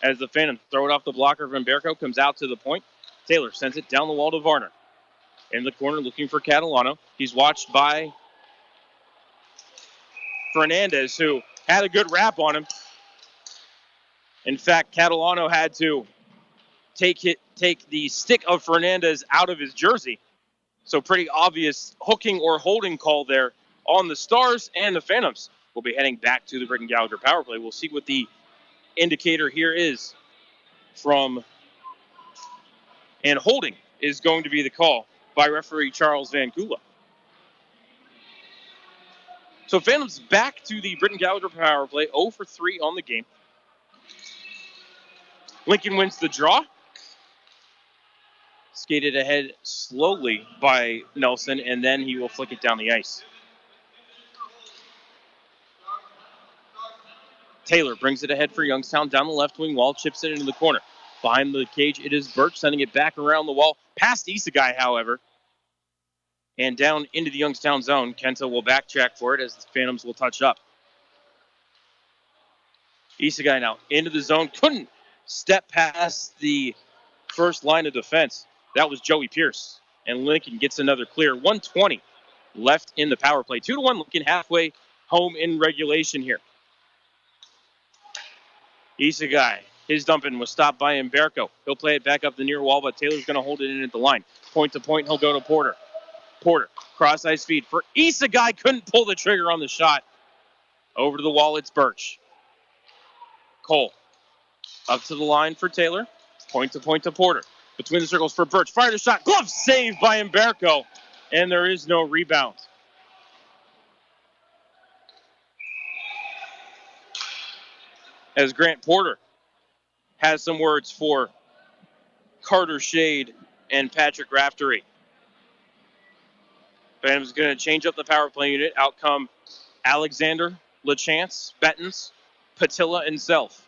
As the Phantom throw it off the blocker from Umberco, comes out to the point. Taylor sends it down the wall to Varner. In the corner looking for Catalano. He's watched by Fernandez, who had a good wrap on him. In fact, Catalano had to take the stick of Fernandez out of his jersey. So pretty obvious hooking or holding call there on the Stars, and the Phantoms will be heading back to the Britton Gallagher power play. We'll see what the indicator here is from, and holding is going to be the call by referee Charles Van Kula. So Phantoms back to the Britton Gallagher power play, 0 for 3 on the game. Lincoln wins the draw. Skated ahead slowly by Nelson, and then he will flick it down the ice. Taylor brings it ahead for Youngstown down the left wing wall, chips it into the corner. Behind the cage, it is Birch sending it back around the wall, past Isagai, however. And down into the Youngstown zone. Kenta will backtrack for it as the Phantoms will touch up. Isagai now into the zone. Couldn't step past the first line of defense. That was Joey Pierce. And Lincoln gets another clear. 1:20 left in the power play. 2-1 Lincoln halfway home in regulation here. Isagai, his dumping was stopped by Umberco. He'll play it back up the near wall, but Taylor's going to hold it in at the line. Point to point, he'll go to Porter. Porter, cross-ice feed for Isagai. Couldn't pull the trigger on the shot. Over to the wall, it's Birch. Cole, up to the line for Taylor. Point to Porter. Between the circles for Birch. Fired a shot. Glove saved by Umberco. And there is no rebound. As Grant Porter has some words for Carter Shade and Patrick Raftery. Phantom's going to change up the power play unit. Out come Alexander, LaChance, Bettens, Patilla, and Self.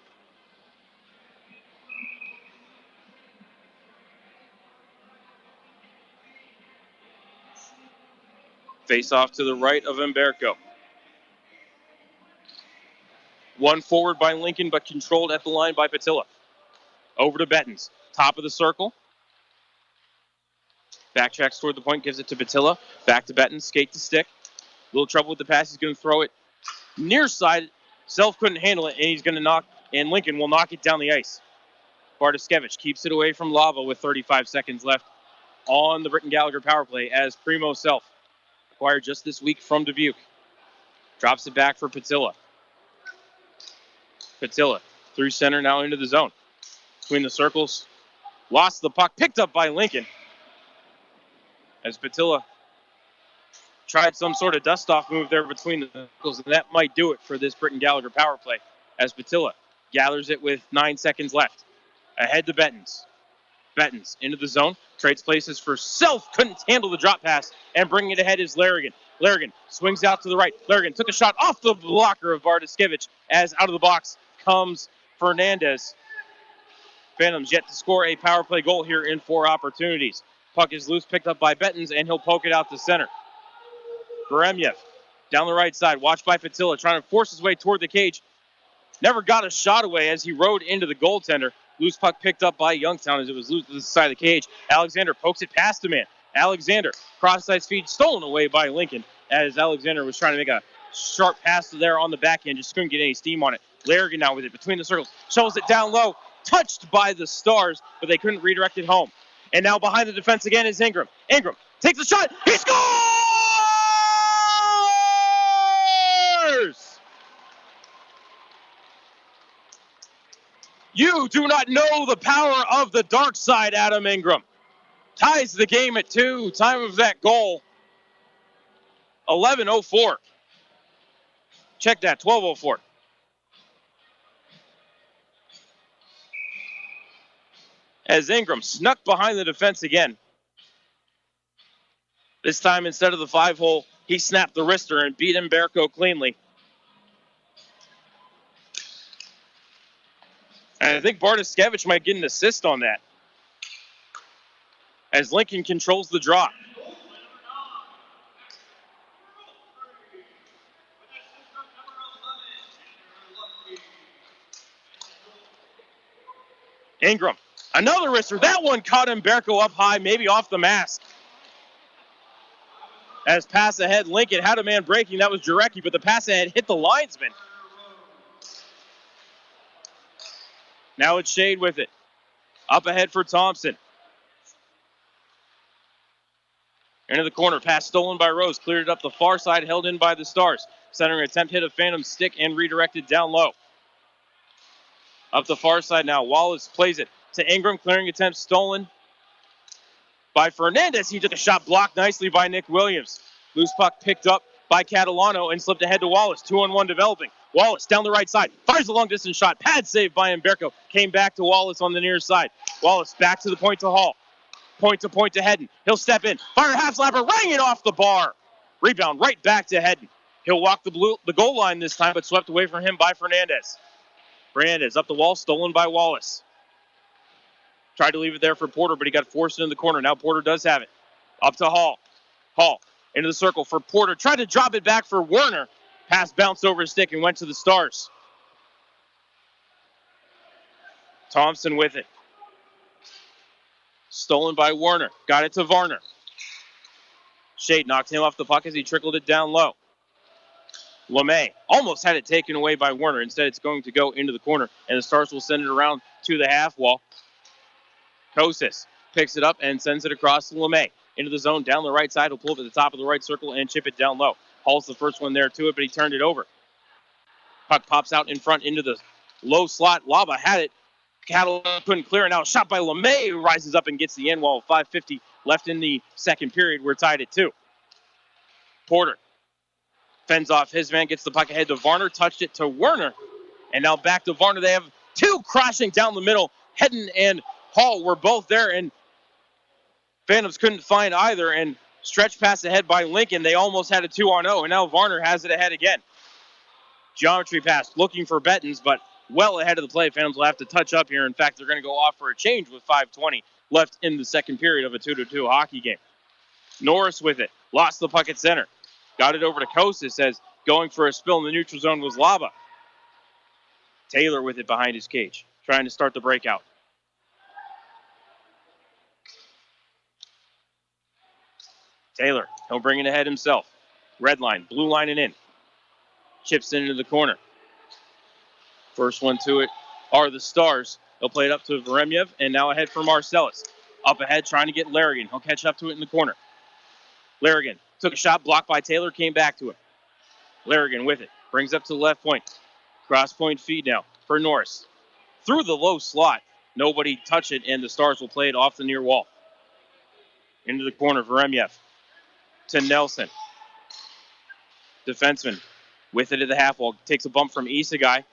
Face off to the right of Umberco. One forward by Lincoln, but controlled at the line by Patilla. Over to Bettens. Top of the circle. Backtracks toward the point, gives it to Patilla. Back to Bettens, skate to stick. Little trouble with the pass. He's going to throw it near side. Self couldn't handle it, and he's going to knock, and Lincoln will knock it down the ice. Bartoskevich keeps it away from Lava with 35 seconds left on the Britton Gallagher power play as Primo Self, acquired just this week from Dubuque, drops it back for Patilla. Patilla through center, now into the zone. Between the circles, lost the puck, picked up by Lincoln. As Patilla tried some sort of dust-off move there between the circles, and that might do it for this Britton Gallagher power play. As Patilla gathers it with 9 seconds left. Ahead to Bettens. Bettens into the zone, trades places for Self, couldn't handle the drop pass, and bringing it ahead is Larrigan. Larrigan swings out to the right. Larrigan took a shot off the blocker of Bartoskevich as out of the box comes Fernandez. Phantoms yet to score a power play goal here in 4 opportunities. Puck is loose, picked up by Bettens, and he'll poke it out to center. Beremyev down the right side, watched by Patilla, trying to force his way toward the cage. Never got a shot away as he rode into the goaltender. Loose puck picked up by Youngstown as it was loose to the side of the cage. Alexander pokes it past the man. Alexander, cross-ice feed, stolen away by Lincoln as Alexander was trying to make a sharp pass there on the back end, just couldn't get any steam on it. Larrigan now with it between the circles, shovels it down low, touched by the Stars, but they couldn't redirect it home. And now behind the defense again is Ingram. Ingram takes the shot. He scores! You do not know the power of the dark side, Adam Ingram. Ties the game at 2. Time of that goal, 11:04. Check that, 12:04. As Ingram snuck behind the defense again. This time, instead of the 5-hole, he snapped the wrister and beat Umberco cleanly. And I think Bartoskevich might get an assist on that, as Lincoln controls the draw. Ingram, another wrister. That one caught Umberco up high, maybe off the mask. As pass ahead, Lincoln had a man breaking. That was Jarecki, but the pass ahead hit the linesman. Now it's Shade with it. Up ahead for Thompson. Into the corner. Pass stolen by Rose. Cleared it up the far side. Held in by the Stars. Centering attempt hit a Phantom stick and redirected down low. Up the far side now. Wallace plays it to Ingram. Clearing attempt stolen by Fernandez. He took a shot blocked nicely by Nick Williams. Loose puck picked up by Catalano and slipped ahead to Wallace. 2-on-1 developing. Wallace down the right side. Fires a long-distance shot. Pad save by Umberco. Came back to Wallace on the near side. Wallace back to the point to Hall. Point to Hedden. He'll step in. Fire half-slapper. Rang it off the bar. Rebound right back to Hedden. He'll walk the goal line this time, but swept away from him by Fernandez. Fernandez up the wall. Stolen by Wallace. Tried to leave it there for Porter, but he got forced into the corner. Now Porter does have it. Up to Hall. Hall into the circle for Porter. Tried to drop it back for Werner. Pass bounced over his stick and went to the Stars. Thompson with it. Stolen by Werner. Got it to Varner. Shade knocked him off the puck as he trickled it down low. LeMay almost had it taken away by Werner. Instead, it's going to go into the corner, and the Stars will send it around to the half wall. Kostis picks it up and sends it across to LeMay. Into the zone, down the right side. He'll pull it to the top of the right circle and chip it down low. Hall's the first one there to it, but he turned it over. Puck pops out in front into the low slot. Lava had it. Catalano couldn't clear it. Now shot by LeMay, who rises up and gets the end wall. 5:50 left in the second period. We're tied at 2. Porter fends off his man, gets the puck ahead to Varner, touched it to Werner, and now back to Varner. They have 2 crashing down the middle. Hedden and Hall were both there, and Phantoms couldn't find either, and stretch pass ahead by Lincoln. They almost had a 2-on-0, and now Varner has it ahead again. Geometry pass, looking for Bettens, but well ahead of the play. Phantoms will have to touch up here. In fact, they're going to go off for a change with 5:20 left in the second period of a 2-2 hockey game. Norris with it. Lost the puck at center. Got it over to Kostis as going for a spill in the neutral zone was Laba. Taylor with it behind his cage, trying to start the breakout. Taylor, he'll bring it ahead himself. Red line, blue line and in. Chips into the corner. First one to it are the Stars. They'll play it up to Veremyev, and now ahead for Marcellus. Up ahead, trying to get Larrigan. He'll catch up to it in the corner. Larrigan took a shot, blocked by Taylor, came back to him. Larrigan with it. Brings up to the left point. Cross point feed now for Norris. Through the low slot. Nobody touched it, and the Stars will play it off the near wall. Into the corner, Veremyev. To Nelson. Defenseman with it at the half wall. Takes a bump from Isagai.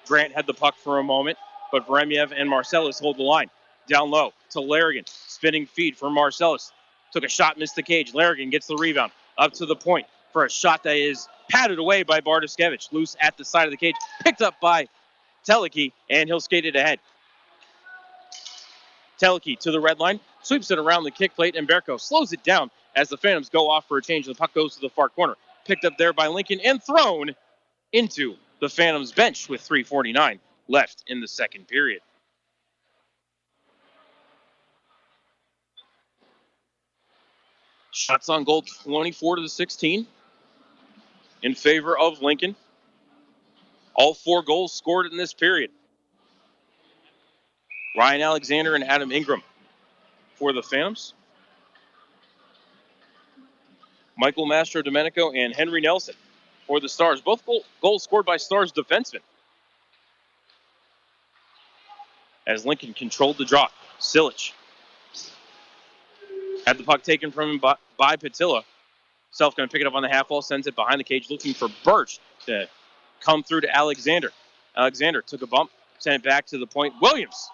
Grant had the puck for a moment, but Veremyev and Marcellus hold the line. Down low to Larrigan. Spinning feed for Marcellus. Took a shot, missed the cage. Larrigan gets the rebound. Up to the point for a shot that is patted away by Bartoskevich. Loose at the side of the cage. Picked up by Teleki, and he'll skate it ahead. Teleki to the red line. Sweeps it around the kick plate, and Berko slows it down as the Phantoms go off for a change. The puck goes to the far corner. Picked up there by Lincoln and thrown into the Phantoms bench with 3:49 left in the second period. Shots on goal 24-16 in favor of Lincoln. All 4 goals scored in this period. Ryan Alexander and Adam Ingram for the Phantoms. Michael Mastro Domenico and Henry Nelson for the Stars. Both goals scored by Stars defensemen. As Lincoln controlled the draw. Silic had the puck taken from him by Patilla. Self going to pick it up on the half wall, sends it behind the cage, looking for Birch to come through to Alexander. Alexander took a bump, sent it back to the point. Williams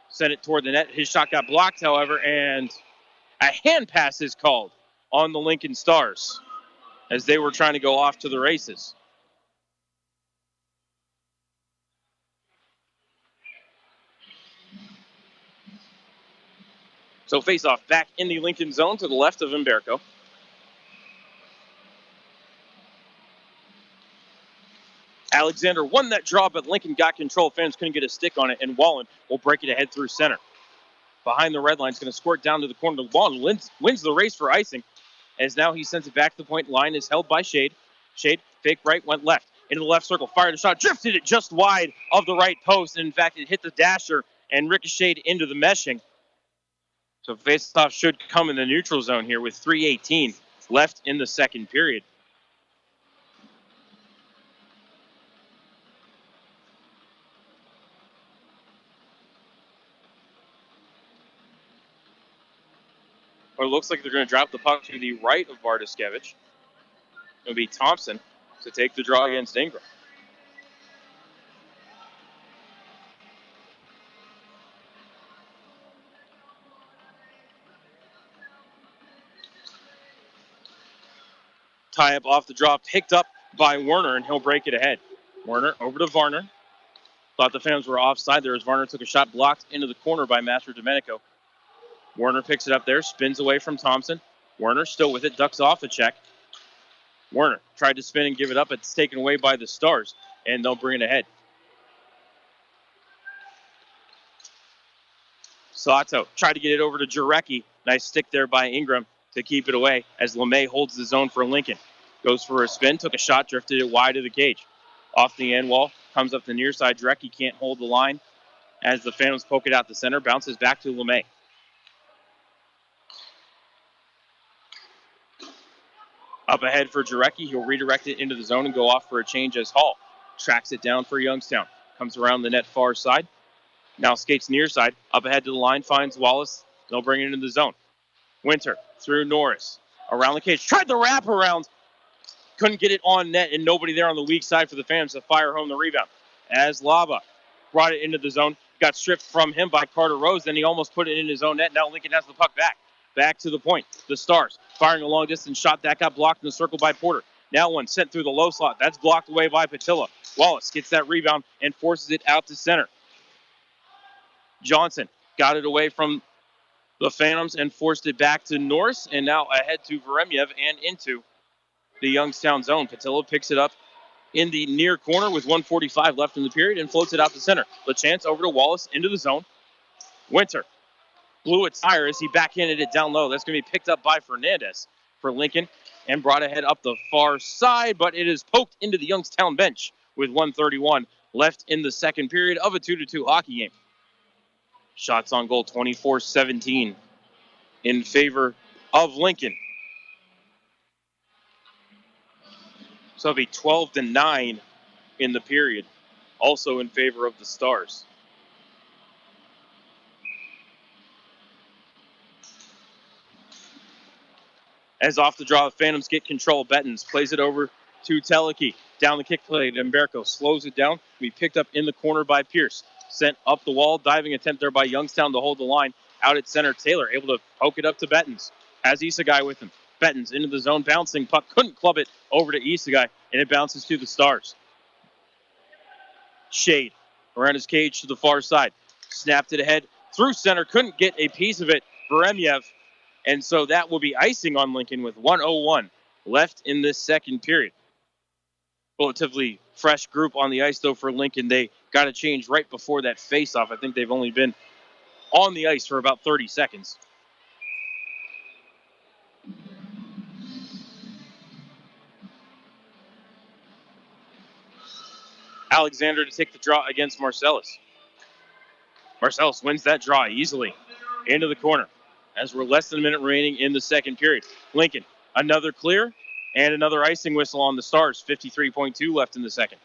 sent it toward the net. His shot got blocked, however, and a hand pass is called on the Lincoln Stars as they were trying to go off to the races. So face-off back in the Lincoln zone to the left of Umberco. Alexander won that draw, but Lincoln got control. Fans couldn't get a stick on it, and Wallen will break it ahead through center. Behind the red line, it's going to squirt down to the corner. Wallen wins the race for icing, as now he sends it back to the point. Line is held by Shade. Shade, fake right, went left. Into the left circle, fired a shot, drifted it just wide of the right post. And in fact, it hit the dasher and ricocheted into the meshing. So face-off should come in the neutral zone here with 3:18 left in the second period. But it looks like they're going to drop the puck to the right of Bartoskevich. It'll be Thompson to take the draw against Ingram. Tie up off the draw, picked up by Werner, and he'll break it ahead. Werner over to Varner. Thought the Phantoms were offside there as Varner took a shot blocked into the corner by Master Domenico. Werner picks it up there, spins away from Thompson. Werner still with it, ducks off a check. Werner tried to spin and give it up. It's taken away by the Stars, and they'll bring it ahead. Sato tried to get it over to Jarecki. Nice stick there by Ingram to keep it away as LeMay holds the zone for Lincoln. Goes for a spin, took a shot, drifted it wide of the cage. Off the end wall, comes up the near side. Jarecki can't hold the line as the Phantoms poke it out the center. Bounces back to LeMay. Up ahead for Jarecki. He'll redirect it into the zone and go off for a change as Hall tracks it down for Youngstown. Comes around the net far side. Now skates near side. Up ahead to the line, finds Wallace. They'll bring it into the zone. Winter through Norris. Around the cage. Tried the wrap around. Couldn't get it on net, and nobody there on the weak side for the Phantoms to fire home the rebound. As Laba brought it into the zone. Got stripped from him by Carter Rose. Then he almost put it in his own net. Now Lincoln has the puck back. Back to the point. The Stars firing a long distance shot. That got blocked in the circle by Porter. Now one sent through the low slot. That's blocked away by Patilla. Wallace gets that rebound and forces it out to center. Johnson got it away from the Phantoms and forced it back to Norris. And now ahead to Veremyev and into the Youngstown zone. Patillo picks it up in the near corner with 1:45 left in the period and floats it out to center. LaChance over to Wallace into the zone. Winter blew a tire as he backhanded it down low. That's going to be picked up by Fernandez for Lincoln and brought ahead up the far side, but it is poked into the Youngstown bench with 1:31 left in the second period of a 2-2 hockey game. Shots on goal 24-17 in favor of Lincoln. So it'll be 12-9 in the period, also in favor of the Stars. As off the draw, the Phantoms get control. Bettens plays it over to Teleki. Down the kick play, Umberco slows it down. Be picked up in the corner by Pierce. Sent up the wall, diving attempt there by Youngstown to hold the line. Out at center, Taylor able to poke it up to Bettens. Has Isagai with him. Bettens into the zone, bouncing puck. Couldn't club it over to Isagai, and it bounces to the Stars. Shade around his cage to the far side. Snapped it ahead through center. Couldn't get a piece of it. Veremyev. And so that will be icing on Lincoln with 1:01 left in this second period. Relatively fresh group on the ice, though, for Lincoln. They got a change right before that face-off. I think they've only been on the ice for about 30 seconds. Alexander to take the draw against Marcellus. Marcellus wins that draw easily into the corner as we're less than a minute remaining in the second period. Lincoln, another clear and another icing whistle on the Stars. 53.2 left in the second.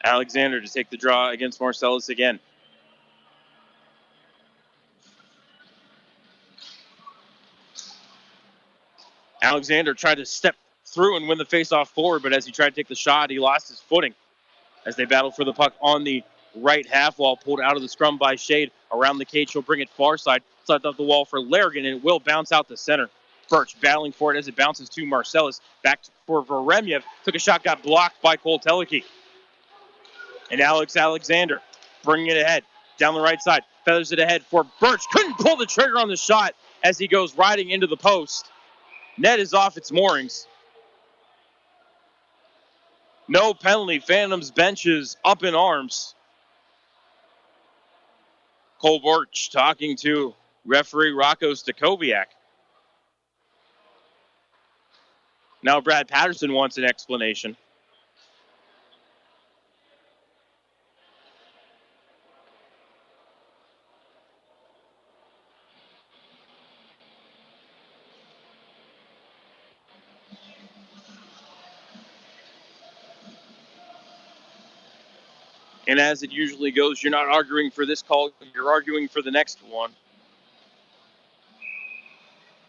Alexander to take the draw against Marcellus again. Alexander tried to step through and win the faceoff forward, but as he tried to take the shot, he lost his footing as they battled for the puck on the right half wall, pulled out of the scrum by Shade. Around the cage, he'll bring it far side, side up the wall for Larrigan, and it will bounce out the center. Birch battling for it as it bounces to Marcellus. Back for Veremyev. Took a shot, got blocked by Cole Teleki. And Alexander bringing it ahead. Down the right side. Feathers it ahead for Birch. Couldn't pull the trigger on the shot as he goes riding into the post. Net is off its moorings. No penalty. Phantoms benches up in arms. Cole Birch talking to referee Rocco Stakoviak. Now Brad Patterson wants an explanation. And as it usually goes, you're not arguing for this call, you're arguing for the next one.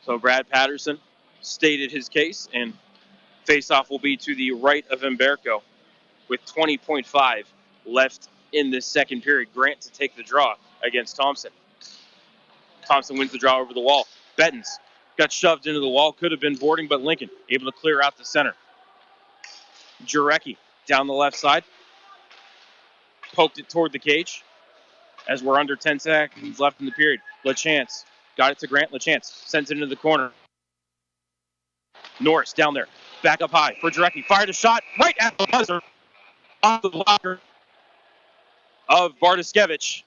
So Brad Patterson stated his case, and faceoff will be to the right of Umberco with 20.5 left in this second period. Grant to take the draw against Thompson. Thompson wins the draw over the wall. Bettens got shoved into the wall, could have been boarding, but Lincoln able to clear out the center. Jarecki down the left side. Poked it toward the cage as we're under 10 seconds left in the period. LaChance got it to Grant. LaChance sends it into the corner. Norris down there. Back up high for Jarecki. Fired a shot right at the buzzer off the blocker of Bartoskevich.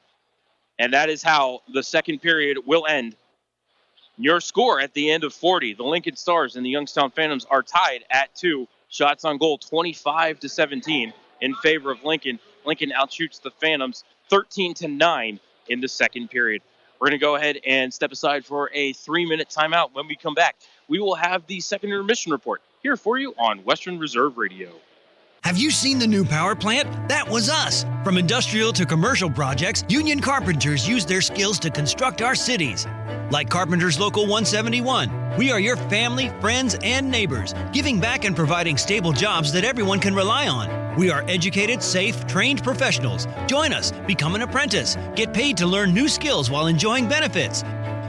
And that is how the second period will end. Your score at the end of 40. The Lincoln Stars and the Youngstown Phantoms are tied at 2. Shots on goal 25-17 in favor of Lincoln. Lincoln outshoots the Phantoms 13-9 in the second period. We're going to go ahead and step aside for a 3-minute timeout. When we come back, we will have the second intermission report here for you on Western Reserve Radio. Have you seen the new power plant? That was us. From industrial to commercial projects, union carpenters use their skills to construct our cities. Like Carpenters Local 171, we are your family, friends, and neighbors, giving back and providing stable jobs that everyone can rely on. We are educated, safe, trained professionals. Join us, become an apprentice, get paid to learn new skills while enjoying benefits.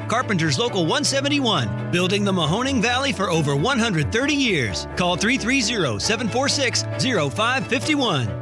Carpenter's Local 171, building the Mahoning Valley for over 130 years. Call 330-746-0551.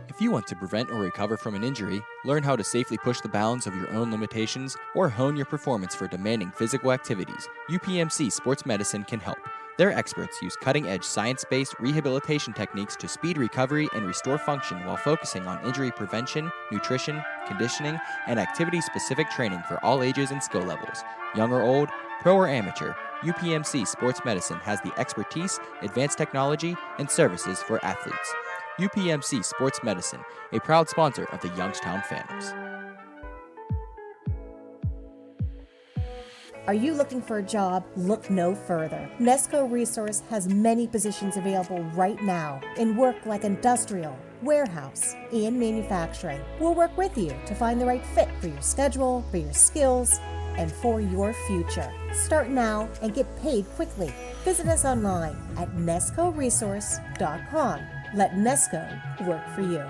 If you want to prevent or recover from an injury, learn how to safely push the bounds of your own limitations, or hone your performance for demanding physical activities, UPMC Sports Medicine can help. Their experts use cutting-edge science-based rehabilitation techniques to speed recovery and restore function while focusing on injury prevention, nutrition, conditioning, and activity-specific training for all ages and skill levels. Young or old, pro or amateur, UPMC Sports Medicine has the expertise, advanced technology, and services for athletes. UPMC Sports Medicine, a proud sponsor of the Youngstown Phantoms. Are you looking for a job? Look no further. Nesco Resource has many positions available right now in work like industrial, warehouse, and manufacturing. We'll work with you to find the right fit for your schedule, for your skills, and for your future. Start now and get paid quickly. Visit us online at nescoresource.com. Let Nesco work for you.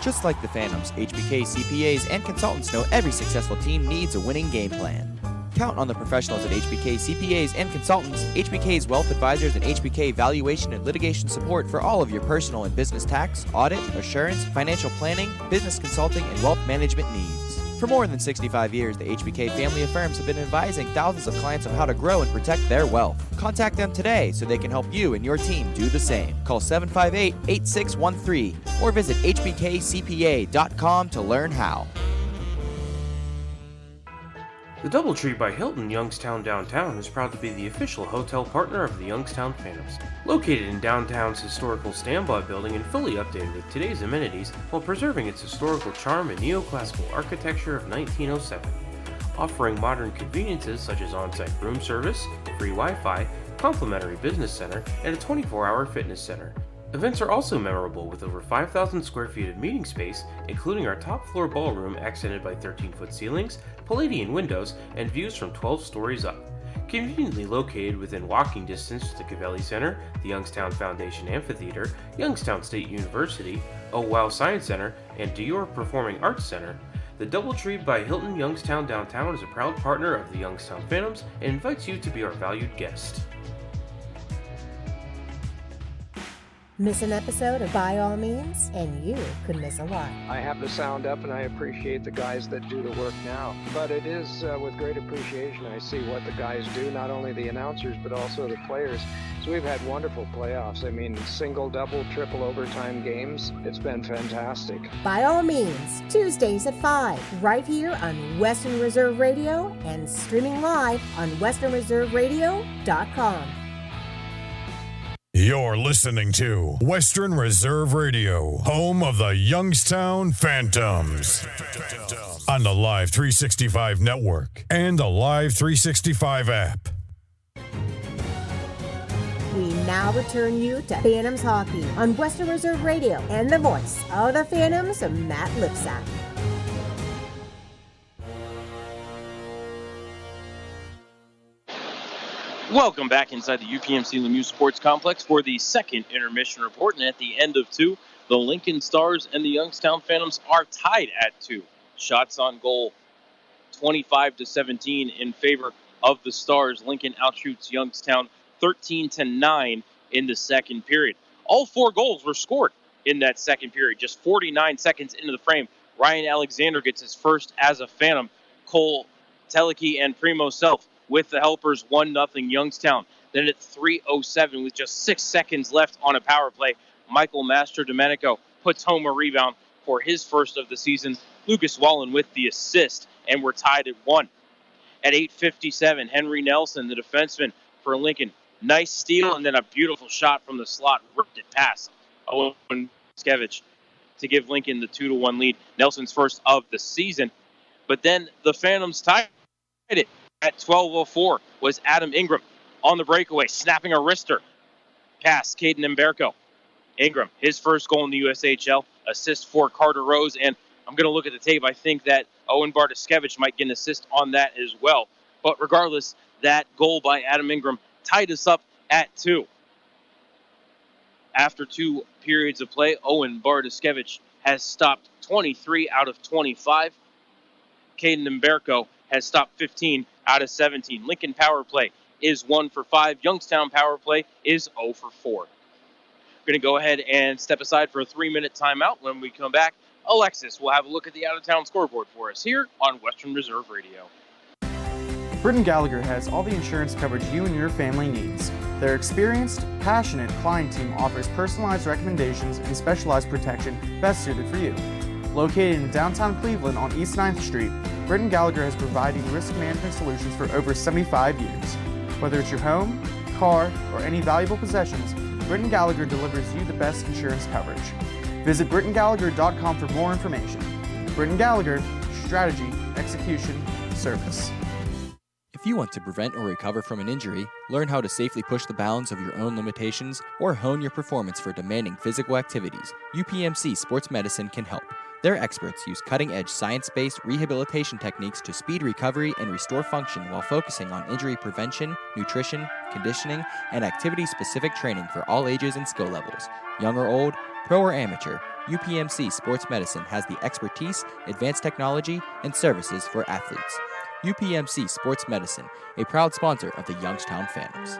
Just like the Phantoms, HBK CPAs and consultants know every successful team needs a winning game plan. Count on the professionals at HBK CPAs and consultants, HBK's wealth advisors, and HBK valuation and litigation support for all of your personal and business tax, audit, assurance, financial planning, business consulting, and wealth management needs. For more than 65 years, the HBK family of firms have been advising thousands of clients on how to grow and protect their wealth. Contact them today so they can help you and your team do the same. Call 758-8613 or visit hbkcpa.com to learn how. The DoubleTree by Hilton Youngstown Downtown is proud to be the official hotel partner of the Youngstown Phantoms. Located in downtown's historical standby building and fully updated with today's amenities while preserving its historical charm and neoclassical architecture of 1907. Offering modern conveniences such as on-site room service, free Wi-Fi, complimentary business center, and a 24-hour fitness center. Events are also memorable with over 5,000 square feet of meeting space, including our top floor ballroom accented by 13-foot ceilings, Palladian windows, and views from 12 stories up. Conveniently located within walking distance to the Cavelli Center, the Youngstown Foundation Amphitheater, Youngstown State University, Oh Wow Science Center, and Dior Performing Arts Center, the DoubleTree by Hilton Youngstown Downtown is a proud partner of the Youngstown Phantoms and invites you to be our valued guest. Miss an episode of By All Means, and you could miss a lot. I have the sound up, and I appreciate the guys that do the work now. But it is with great appreciation I see what the guys do, not only the announcers, but also the players. So we've had wonderful playoffs. I mean, single, double, triple overtime games. It's been fantastic. By All Means, Tuesdays at 5, right here on Western Reserve Radio and streaming live on westernreserveradio.com. You're listening to Western Reserve Radio, home of the Youngstown Phantoms. On the Live 365 network and the Live 365 app. We now return you to Phantoms Hockey on Western Reserve Radio and the voice of the Phantoms, Matt Lipsack. Welcome back inside the UPMC Lemieux Sports Complex for the second intermission report. And at the end of two, the Lincoln Stars and the Youngstown Phantoms are tied at 2. Shots on goal, 25-17 in favor of the Stars. Lincoln outshoots Youngstown 13-9 in the second period. All 4 goals were scored in that second period. Just 49 seconds into the frame, Ryan Alexander gets his first as a Phantom. Cole Teleke and Primo Self with the helpers, 1-0 Youngstown. Then at 3:07, with just 6 seconds left on a power play, Michael Mastrodomenico puts home a rebound for his first of the season. Lucas Wallen with the assist, and we're tied at 1. At 8:57, Henry Nelson, the defenseman for Lincoln, nice steal and then a beautiful shot from the slot, ripped it past Owen Skevich to give Lincoln the 2-1 lead. Nelson's first of the season. But then the Phantoms tied it. At 12:04 was Adam Ingram on the breakaway, snapping a wrister past Caden Mberko. Ingram, his first goal in the USHL, assist for Carter Rose, and I'm going to look at the tape. I think that Owen Bartoskevich might get an assist on that as well. But regardless, that goal by Adam Ingram tied us up at 2. After 2 periods of play, Owen Bartoskevich has stopped 23 out of 25. Caden Umberco has stopped 15 out of 17. Lincoln power play is 1 for 5. Youngstown power play is 0 for 4. We're going to go ahead and step aside for a 3-minute timeout. When we come back, Alexis will have a look at the out-of-town scoreboard for us here on Western Reserve Radio. Britton Gallagher has all the insurance coverage you and your family needs. Their experienced, passionate client team offers personalized recommendations and specialized protection best suited for you. Located in downtown Cleveland on East 9th Street, Britton Gallagher has provided risk management solutions for over 75 years. Whether it's your home, car, or any valuable possessions, Britton Gallagher delivers you the best insurance coverage. Visit BrittonGallagher.com for more information. Britton Gallagher, strategy, execution, service. If you want to prevent or recover from an injury, learn how to safely push the bounds of your own limitations, or hone your performance for demanding physical activities, UPMC Sports Medicine can help. Their experts use cutting-edge science-based rehabilitation techniques to speed recovery and restore function while focusing on injury prevention, nutrition, conditioning, and activity-specific training for all ages and skill levels. Young or old, pro or amateur, UPMC Sports Medicine has the expertise, advanced technology, and services for athletes. UPMC Sports Medicine, a proud sponsor of the Youngstown Phantoms.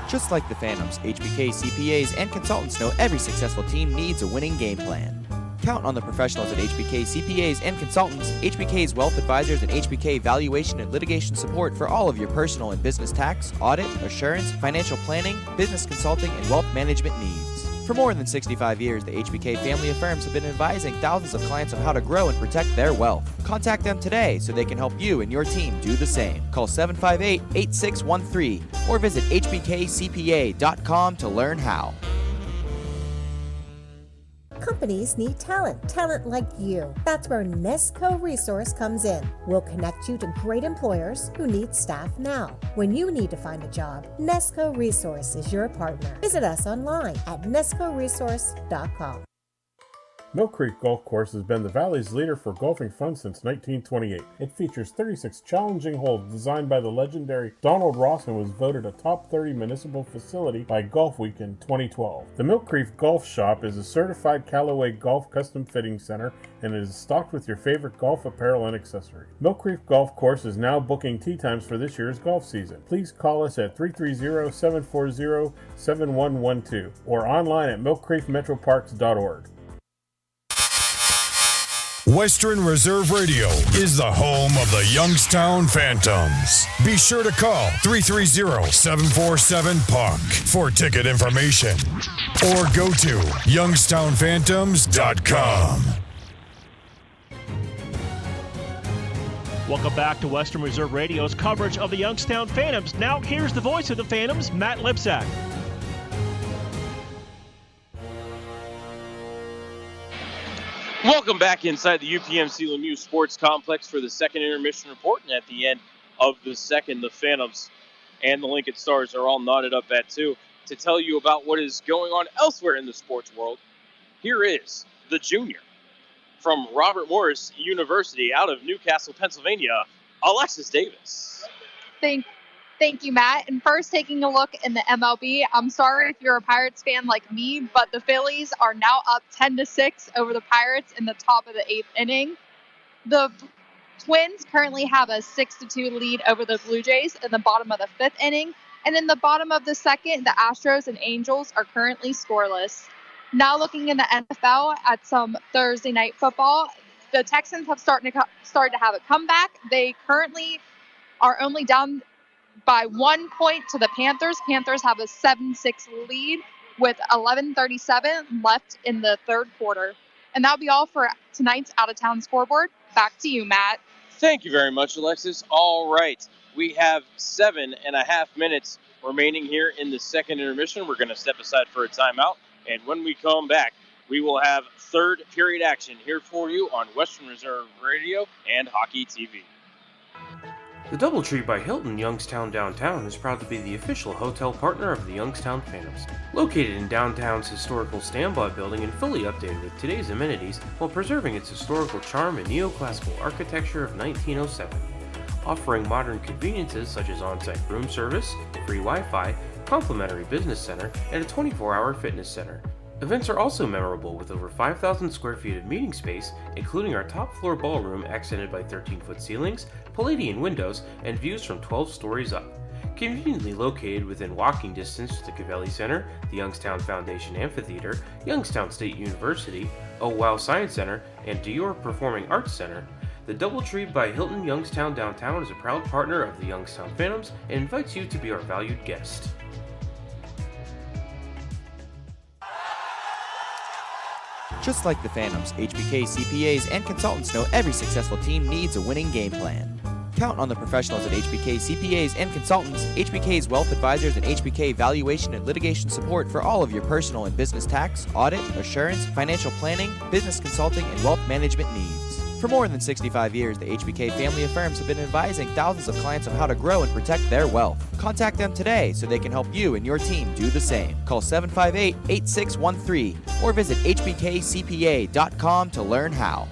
Just like the Phantoms, HBK CPAs and consultants know every successful team needs a winning game plan. Count on the professionals at HBK CPAs and consultants, HBK's wealth advisors, and HBK valuation and litigation support for all of your personal and business tax, audit, assurance, financial planning, business consulting, and wealth management needs. For more than 65 years, the HBK family of firms have been advising thousands of clients on how to grow and protect their wealth. Contact them today so they can help you and your team do the same. Call 758-8613 or visit hbkcpa.com to learn how. Companies need talent, talent like you. That's where Nesco Resource comes in. We'll connect you to great employers who need staff now. When you need to find a job, Nesco Resource is your partner. Visit us online at nescoresource.com. Mill Creek Golf Course has been the Valley's leader for golfing fun since 1928. It features 36 challenging holes designed by the legendary Donald Ross and was voted a top 30 municipal facility by Golf Week in 2012. The Mill Creek Golf Shop is a certified Callaway Golf custom fitting center and it is stocked with your favorite golf apparel and accessories. Mill Creek Golf Course is now booking tee times for this year's golf season. Please call us at 330-740-7112 or online at millcreekmetroparks.org. Western Reserve Radio is the home of the Youngstown Phantoms. Be sure to call 330-747-PUCK for ticket information or go to youngstownphantoms.com. Welcome back to Western Reserve Radio's coverage of the Youngstown Phantoms. Now here's the voice of the Phantoms, Matt Lipsack. Welcome back inside the UPMC Lemieux Sports Complex for the second intermission report. And at the end of the second, the Phantoms and the Lincoln Stars are all knotted up at 2 to tell you about what is going on elsewhere in the sports world. Here is the junior from Robert Morris University out of Newcastle, Pennsylvania, Alexis Davis. Thank you, Matt. And first, taking a look in the MLB, I'm sorry if you're a Pirates fan like me, but the Phillies are now up 10-6 over the Pirates in the top of the 8th inning. The Twins currently have a 6-2 lead over the Blue Jays in the bottom of the 5th inning. And in the bottom of the 2nd, the Astros and Angels are currently scoreless. Now looking in the NFL at some Thursday night football, the Texans have started to have a comeback. They currently are only down by 1 point to the Panthers. Panthers have a 7-6 lead with 11:37 left in the third quarter. And that'll be all for tonight's out-of-town scoreboard. Back to you, Matt. Thank you very much, Alexis. All right, we have 7.5 minutes remaining here in the second intermission. We're going to step aside for a timeout. And when we come back, we will have third period action here for you on Western Reserve Radio and Hockey TV. The Doubletree by Hilton Youngstown Downtown is proud to be the official hotel partner of the Youngstown Phantoms. Located in downtown's historical standby building and fully updated with today's amenities while preserving its historical charm and neoclassical architecture of 1907. Offering modern conveniences such as on-site room service, free Wi-Fi, complimentary business center, and a 24-hour fitness center. Events are also memorable with over 5,000 square feet of meeting space, including our top floor ballroom accented by 13-foot ceilings, Palladian windows, and views from 12 stories up. Conveniently located within walking distance to the Cavelli Center, the Youngstown Foundation Amphitheater, Youngstown State University, Wow Science Center, and Dior Performing Arts Center, the DoubleTree by Hilton Youngstown Downtown is a proud partner of the Youngstown Phantoms and invites you to be our valued guest. Just like the Phantoms, HBK CPAs and consultants know every successful team needs a winning game plan. Count on the professionals at HBK CPAs and consultants, HBK's wealth advisors, and HBK valuation and litigation support for all of your personal and business tax, audit, assurance, financial planning, business consulting, and wealth management needs. For more than 65 years, the HBK family of firms have been advising thousands of clients on how to grow and protect their wealth. Contact them today so they can help you and your team do the same. Call 758-8613 or visit hbkcpa.com to learn how.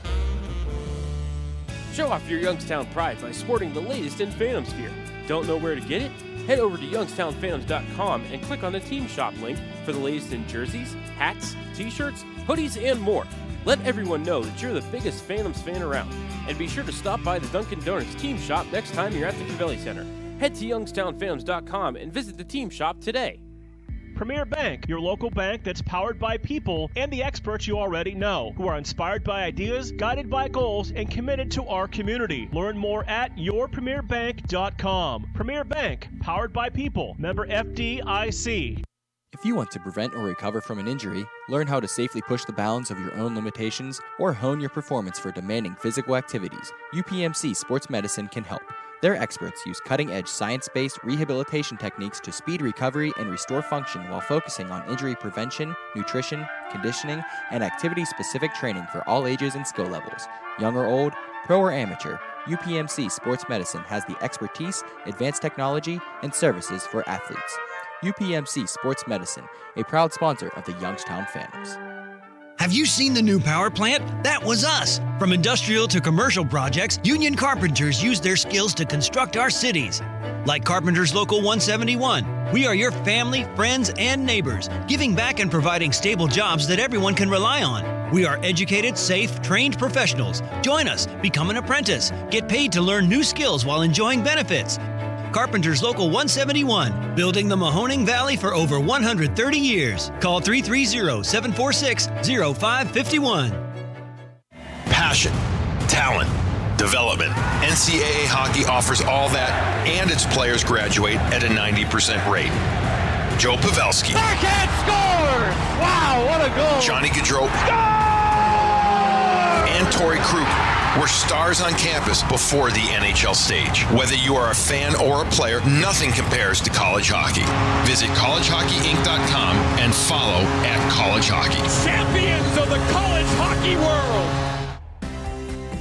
Show off your Youngstown pride by sporting the latest in Phantoms gear. Don't know where to get it? Head over to youngstownphantoms.com and click on the Team Shop link for the latest in jerseys, hats, t-shirts, hoodies, and more. Let everyone know that you're the biggest Phantoms fan around. And be sure to stop by the Dunkin' Donuts Team Shop next time you're at the Cavelli Center. Head to youngstownphantoms.com and visit the Team Shop today. Premier Bank, your local bank that's powered by people and the experts you already know, who are inspired by ideas, guided by goals, and committed to our community. Learn more at yourpremierbank.com. Premier Bank, powered by people. Member FDIC. If you want to prevent or recover from an injury, learn how to safely push the bounds of your own limitations, or hone your performance for demanding physical activities, UPMC Sports Medicine can help. Their experts use cutting-edge science-based rehabilitation techniques to speed recovery and restore function while focusing on injury prevention, nutrition, conditioning, and activity-specific training for all ages and skill levels. Young or old, pro or amateur, UPMC Sports Medicine has the expertise, advanced technology, and services for athletes. UPMC Sports Medicine, a proud sponsor of the Youngstown Phantoms. Have you seen the new power plant? That was us. From industrial to commercial projects, union carpenters use their skills to construct our cities. Like Carpenters Local 171, we are your family, friends, and neighbors, giving back and providing stable jobs that everyone can rely on. We are educated, safe, trained professionals. Join us, become an apprentice, get paid to learn new skills while enjoying benefits. Carpenters Local 171, building the Mahoning Valley for over 130 years. Call 330-746-0551. Passion, talent, development. NCAA hockey offers all that, and its players graduate at a 90% rate. Joe Pavelski. Backhand scores! Wow, what a goal! Johnny Gaudreau. And Torrey Krug were stars on campus before the NHL stage. Whether you are a fan or a player, nothing compares to college hockey. Visit collegehockeyinc.com and follow @collegehockey. Champions of the college hockey world!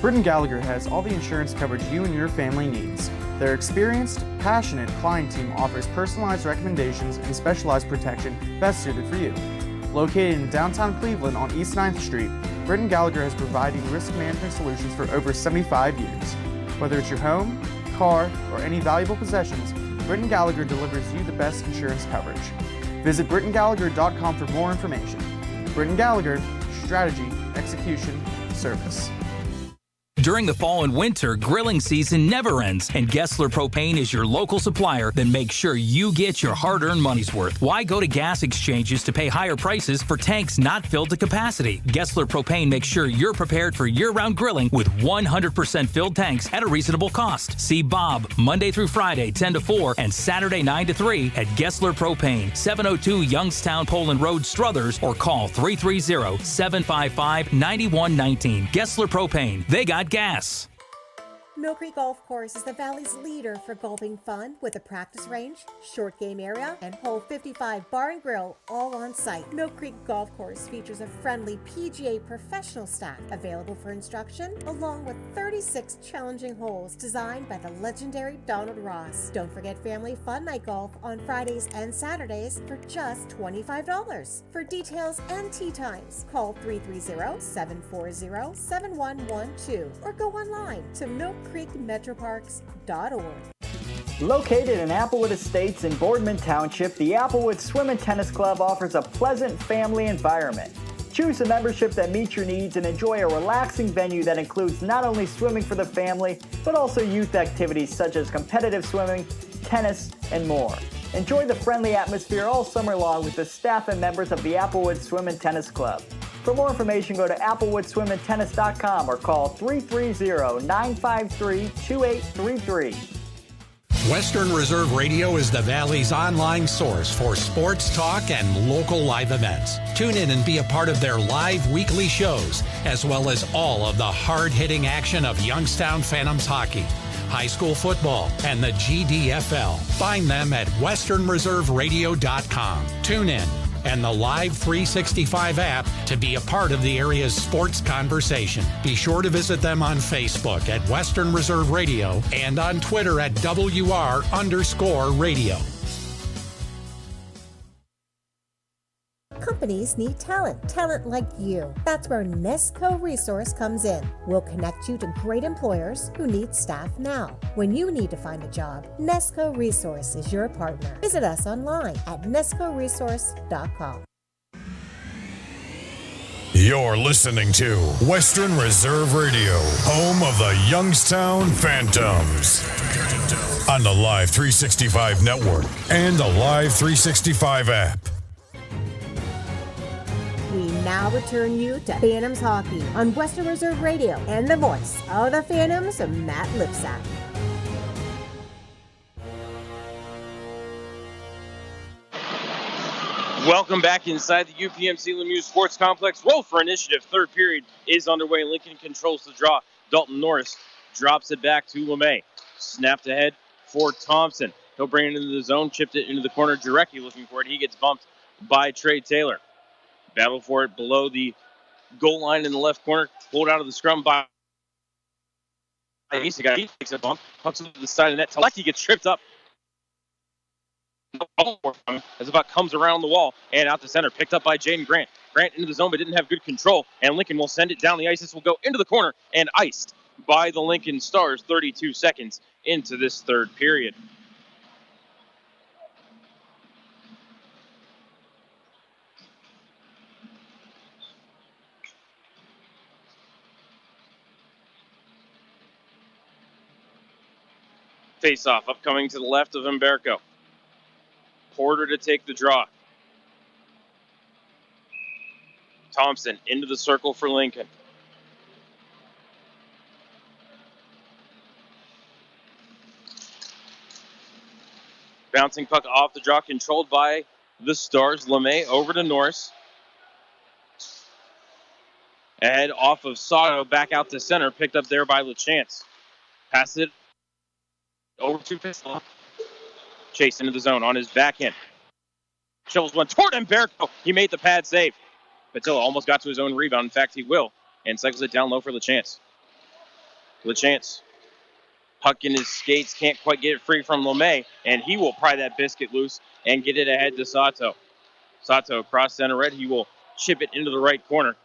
Britton Gallagher has all the insurance coverage you and your family needs. Their experienced, passionate client team offers personalized recommendations and specialized protection best suited for you. Located in downtown Cleveland on East 9th Street, Britton Gallagher has provided risk management solutions for over 75 years. Whether it's your home, car, or any valuable possessions, Britton Gallagher delivers you the best insurance coverage. Visit BrittonGallagher.com for more information. Britton Gallagher, strategy, execution, service. During the fall and winter, grilling season never ends, and Gessler Propane is your local supplier that makes sure you get your hard-earned money's worth. Why go to gas exchanges to pay higher prices for tanks not filled to capacity? Gessler Propane makes sure you're prepared for year-round grilling with 100% filled tanks at a reasonable cost. See Bob Monday through Friday, 10 to 4, and Saturday, 9 to 3 at Gessler Propane, 702 Youngstown Poland Road, Struthers, or call 330-755-9119. Gessler Propane. They got gas. Mill Creek Golf Course is the Valley's leader for golfing fun with a practice range, short game area, and hole 55 bar and grill all on site. Mill Creek Golf Course features a friendly PGA professional staff available for instruction, along with 36 challenging holes designed by the legendary Donald Ross. Don't forget family fun night golf on Fridays and Saturdays for just $25. For details and tee times, call 330-740-7112 or go online to millcreekmetroparks.org. Located in Applewood Estates in Boardman Township, the Applewood Swim and Tennis Club offers a pleasant family environment. Choose a membership that meets your needs and enjoy a relaxing venue that includes not only swimming for the family, but also youth activities such as competitive swimming, tennis, and more. Enjoy the friendly atmosphere all summer long with the staff and members of the Applewood Swim and Tennis Club. For more information, go to applewoodSwimandTennis.com or call 330-953-2833. Western Reserve Radio is the Valley's online source for sports talk and local live events. Tune in and be a part of their live weekly shows, as well as all of the hard-hitting action of Youngstown Phantoms hockey, high school football, and the GDFL. Find them at westernreserveradio.com. Tune in and the Live 365 app to be a part of the area's sports conversation. Be sure to visit them on Facebook at Western Reserve Radio and on Twitter at WR_radio. Companies need talent like you. That's where Nesco Resource comes in. We'll connect you to great employers who need staff now. When you need to find a job, Nesco Resource is your partner. Visit us online at nescoresource.com. You're listening to Western Reserve Radio, home of the Youngstown Phantoms. On the Live 365 network and the Live 365 app. We now return you to Phantoms Hockey on Western Reserve Radio and the voice of the Phantoms, Matt Lipsack. Welcome back inside the UPMC Lemieux Sports Complex. Roll for initiative. Third period is underway. Lincoln controls the draw. Dalton Norris drops it back to LeMay. Snapped ahead for Thompson. He'll bring it into the zone. Chipped it into the corner. Jarecki looking for it. He gets bumped by Trey Taylor. Battle for it below the goal line in the left corner. Pulled out of the scrum by He takes a bump. Pucks it to the side of the net. Talecki gets tripped up. As about comes around the wall and out to center. Picked up by Jaden Grant. Grant into the zone but didn't have good control. And Lincoln will send it down the ice. This will go into the corner and iced by the Lincoln Stars 32 seconds into this third period. Face-off upcoming to the left of Umberco. Porter to take the draw. Thompson into the circle for Lincoln. Bouncing puck off the draw, controlled by the Stars. LeMay over to Norris. Ahead off of Sato, back out to center, picked up there by LaChance. Pass it over to Pistol. Chase into the zone on his backhand. Shovels one toward Umberco. He made the pad save. Patilla almost got to his own rebound. In fact, he will. And cycles it down low for LaChance. LaChance. Puck in his skates. Can't quite get it free from LeMay. And he will pry that biscuit loose and get it ahead to Sato. Sato across center red. He will chip it into the right corner.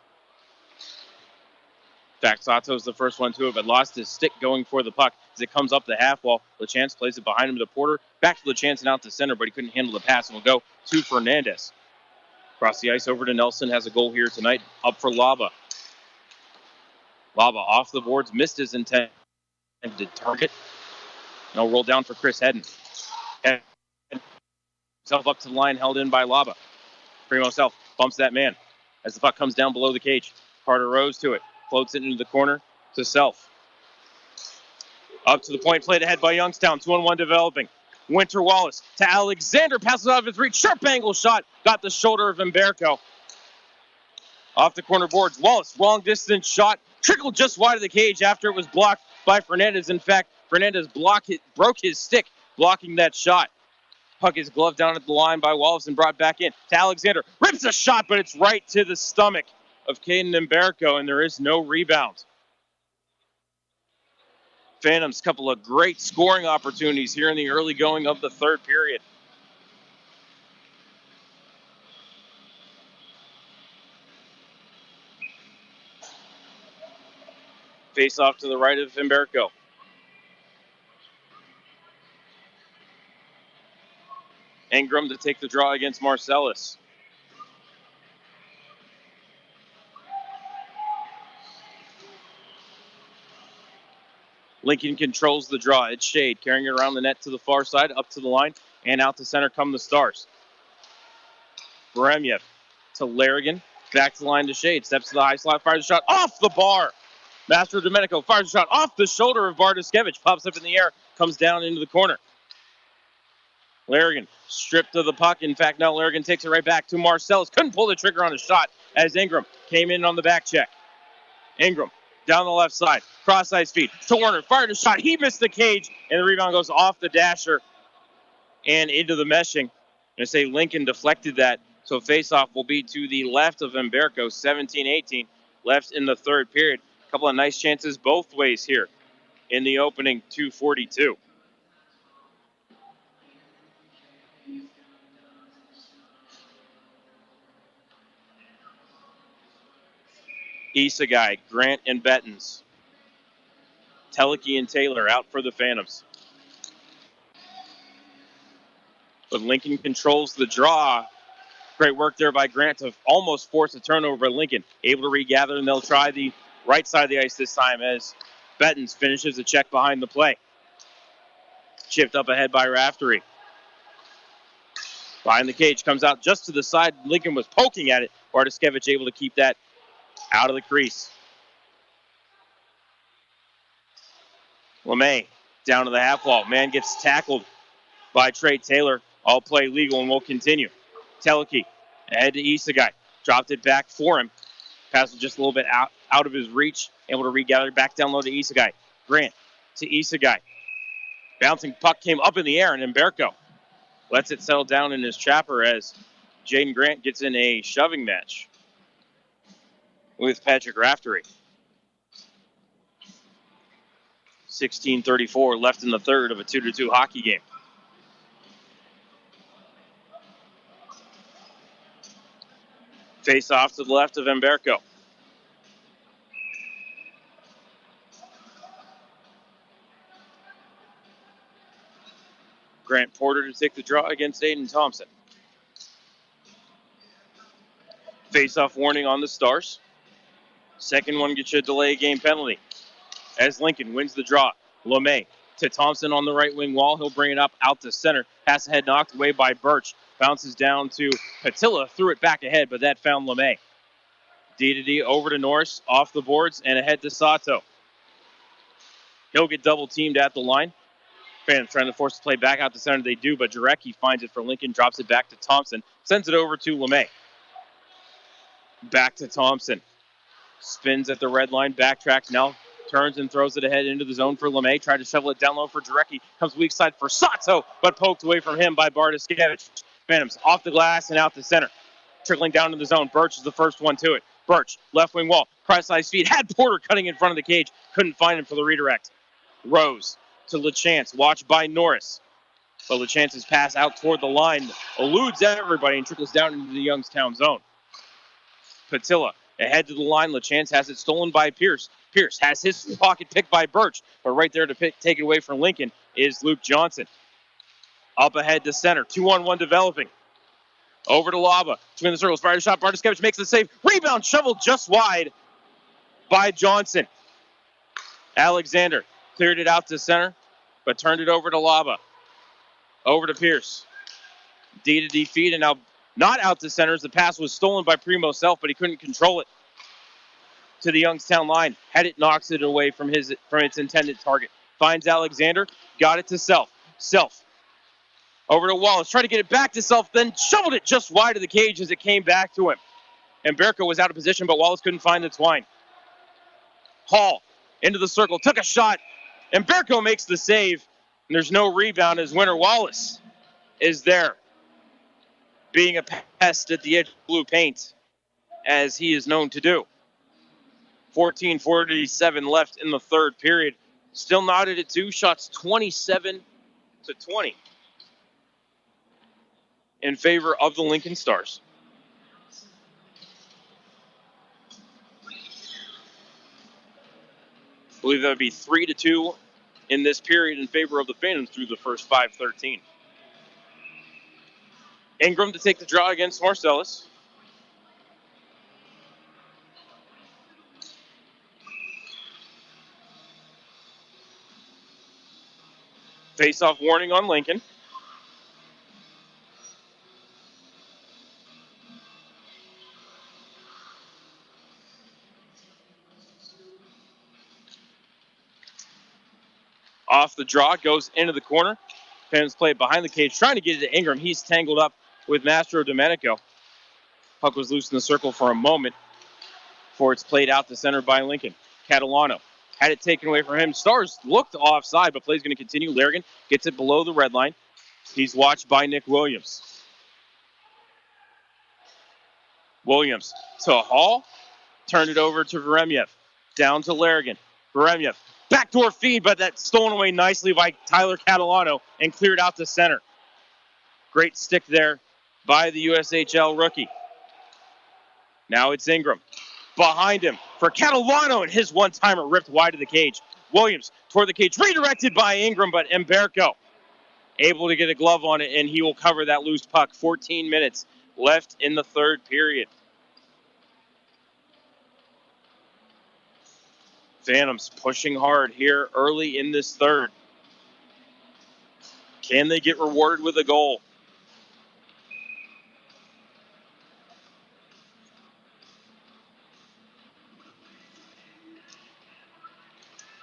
In fact, Sato's the first one to it, but lost his stick going for the puck as it comes up the half wall. LaChance plays it behind him to Porter. Back to LaChance and out to center, but he couldn't handle the pass and will go to Fernandez. Across the ice over to Nelson. Has a goal here tonight. Up for Laba. Laba off the boards. Missed his intended target. No roll down for Chris Hedden. Himself up to the line, held in by Laba. Primo Self bumps that man as the puck comes down below the cage. Carter Rose to it. Floats it into the corner to Self. Up to the point, played ahead by Youngstown. 2-on-1 developing. Winter Wallace to Alexander. Passes out of his reach. Sharp angle shot. Got the shoulder of Umberco. Off the corner boards. Wallace, long distance shot. Trickled just wide of the cage after it was blocked by Fernandez. In fact, Fernandez broke his stick blocking that shot. Puck is gloved down at the line by Wallace and brought back in to Alexander. Rips a shot, but it's right to the stomach of Caden Umberco, and there is no rebound. Phantoms, couple of great scoring opportunities here in the early going of the third period. Face off to the right of Umberco. Ingram to take the draw against Marcellus. Lincoln controls the draw. It's Shade carrying it around the net to the far side, up to the line, and out to center come the Stars. Beremyev to Larrigan. Back to the line to Shade. Steps to the high slot, fires a shot off the bar. Master Domenico fires a shot off the shoulder of Bartoskevich. Pops up in the air, comes down into the corner. Larrigan stripped of the puck. In fact, now Larrigan takes it right back to Marcellus. Couldn't pull the trigger on a shot as Ingram came in on the back check. Ingram down the left side. Cross-ice feed to Warner. Fired a shot. He missed the cage, and the rebound goes off the dasher and into the meshing. I say Lincoln deflected that, so faceoff will be to the left of Emberko, 17-18, left in the third period. A couple of nice chances both ways here in the opening 2:42. Isagai, Grant, and Bettens. Teleke and Taylor out for the Phantoms. But Lincoln controls the draw. Great work there by Grant to almost force a turnover by Lincoln. Able to regather, and they'll try the right side of the ice this time as Bettens finishes the check behind the play. Chipped up ahead by Raftery. Behind the cage, comes out just to the side. Lincoln was poking at it. Bartoskevich able to keep that out of the crease. LeMay down to the half wall. Man gets tackled by Trey Taylor. All play legal and will continue. Teleke ahead to Isagai. Dropped it back for him. Pass was just a little bit out of his reach. Able to regather back down low to Isagai. Grant to Isagai. Bouncing puck came up in the air, and Emberko lets it settle down in his trapper as Jaden Grant gets in a shoving match with Patrick Raftery. 16:34 left in the third of a 2-2 hockey game. Face off to the left of Emberko. Grant Porter to take the draw against Aiden Thompson. Face-off warning on the Stars. Second one gets you a delay game penalty. As Lincoln wins the draw. LeMay to Thompson on the right wing wall. He'll bring it up out to center. Pass ahead knocked away by Birch. Bounces down to Patilla. Threw it back ahead, but that found LeMay. D over to Norris. Off the boards and ahead to Sato. He'll get double teamed at the line. Phantoms trying to force the play back out to center. They do, but Jarecki finds it for Lincoln. Drops it back to Thompson. Sends it over to LeMay. Back to Thompson. Spins at the red line. Backtracks now. Turns and throws it ahead into the zone for LeMay. Tried to shovel it down low for Jarecki. Comes weak side for Sato, but poked away from him by Bartoskevich. Phantoms off the glass and out to center. Trickling down to the zone. Birch is the first one to it. Birch, left wing wall. Cross-ice feed. Had Porter cutting in front of the cage. Couldn't find him for the redirect. Rose to LeChance. Watched by Norris. But LeChance's pass out toward the line eludes everybody and trickles down into the Youngstown zone. Patilla ahead to the line. LeChance has it stolen by Pierce. Pierce has his pocket picked by Birch, but right there to take it away from Lincoln is Luke Johnson. Up ahead to center. 2-on-1 developing. Over to Lava. Between the circles. Fire shot. Bartoskevich makes the save. Rebound shoveled just wide by Johnson. Alexander cleared it out to center, but turned it over to Lava. Over to Pierce. D feed, and now not out to center as the pass was stolen by Primo Self, but he couldn't control it to the Youngstown line. Had it, knocks it away from its intended target. Finds Alexander. Got it to Self. Self. Over to Wallace. Tried to get it back to Self, then shoveled it just wide of the cage as it came back to him. And Berko was out of position, but Wallace couldn't find the twine. Hall into the circle. Took a shot. And Berko makes the save. And there's no rebound as Winter Wallace is there, being a pest at the edge of blue paint, as he is known to do. 14:47 left in the third period. Still knotted at 2 shots, 27-20 in favor of the Lincoln Stars. I believe that would be 3-2 in this period in favor of the Phantoms through the first 5:13. Ingram to take the draw against Marcellus. Face-off warning on Lincoln. Off the draw, goes into the corner. Phantoms play behind the cage, trying to get it to Ingram. He's tangled up with Mastro Domenico. Puck was loose in the circle for a moment before it's played out to center by Lincoln. Catalano had it taken away from him. Stars looked offside, but play's going to continue. Larrigan gets it below the red line. He's watched by Nick Williams. Williams to Hall. Turned it over to Veremyev. Down to Larrigan. Veremyev. Backdoor feed, but that's stolen away nicely by Tyler Catalano and cleared out to center. Great stick there by the USHL rookie. Now it's Ingram. Behind him for Catalano, and his one-timer ripped wide of the cage. Williams toward the cage, redirected by Ingram, but Emberko able to get a glove on it, and he will cover that loose puck. 14 minutes left in the third period. Phantoms pushing hard here early in this third. Can they get rewarded with a goal?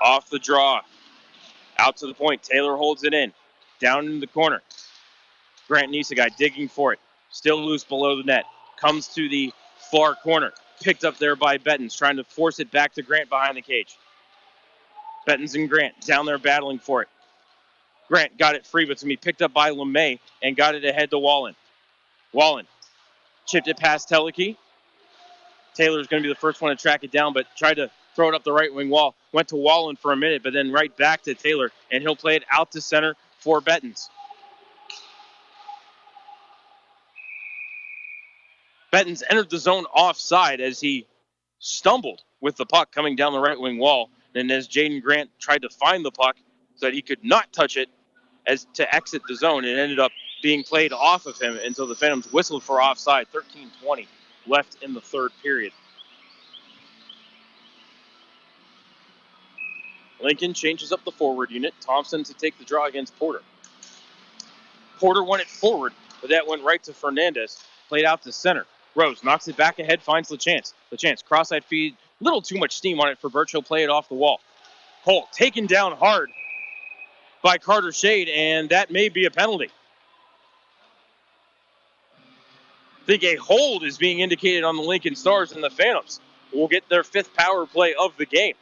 Off the draw. Out to the point. Taylor holds it in. Down in the corner. Grant Nisagai digging for it. Still loose below the net. Comes to the far corner. Picked up there by Bettens, trying to force it back to Grant behind the cage. Bettens and Grant down there battling for it. Grant got it free, but it's going to be picked up by LeMay and got it ahead to Wallen. Wallen chipped it past Teleke. Taylor's going to be the first one to track it down, but tried to throw it up the right wing wall. Went to Wallen for a minute, but then right back to Taylor, and he'll play it out to center for Bettens. Bettens entered the zone offside as he stumbled with the puck coming down the right wing wall. And as Jaden Grant tried to find the puck so that he could not touch it as to exit the zone, it ended up being played off of him until the Phantoms whistled for offside. 13:20 left in the third period. Lincoln changes up the forward unit. Thompson to take the draw against Porter. Porter won it forward, but that went right to Fernandez. Played out to center. Rose knocks it back ahead, finds LeChance. LeChance, cross-side feed, little too much steam on it for Birch. He'll play it off the wall. Holt taken down hard by Carter Shade, and that may be a penalty. I think a hold is being indicated on the Lincoln Stars, and the Phantoms will get their fifth power play of the game.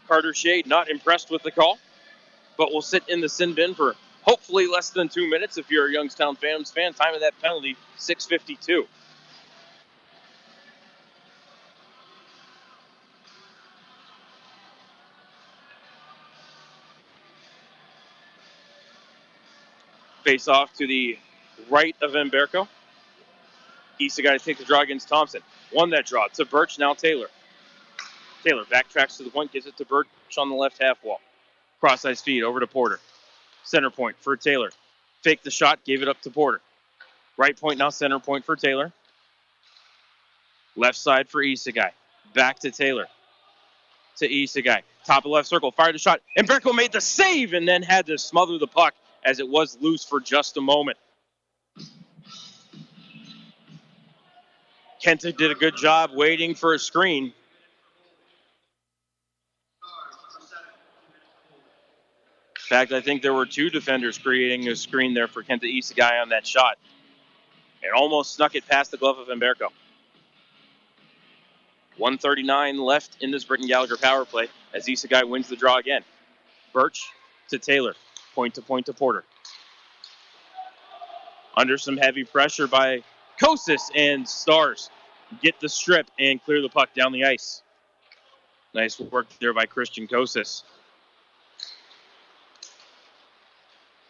Carter Shade not impressed with the call, but will sit in the sin bin for hopefully less than 2 minutes if you're a Youngstown Phantoms fan. Time of that penalty, 6:52. Face off to the right of Emberko. Issa got to take the draw against Thompson. Won that draw to Birch, now Taylor. Taylor backtracks to the point, gives it to Birch on the left half wall. Cross-ice feed over to Porter. Center point for Taylor. Faked the shot, gave it up to Porter. Right point now, center point for Taylor. Left side for Isagai. Back to Taylor. To Isagai. Top of left circle, fired a shot. And Berko made the save and then had to smother the puck as it was loose for just a moment. Kenta did a good job waiting for a screen. In fact, I think there were two defenders creating a screen there for Kenta Isagai on that shot. And almost snuck it past the glove of Emberko. 1:39 left in this Britton Gallagher power play as Isagai wins the draw again. Birch to Taylor. Point to Porter. Under some heavy pressure by Kosis, and Stars get the strip and clear the puck down the ice. Nice work there by Christian Kosis.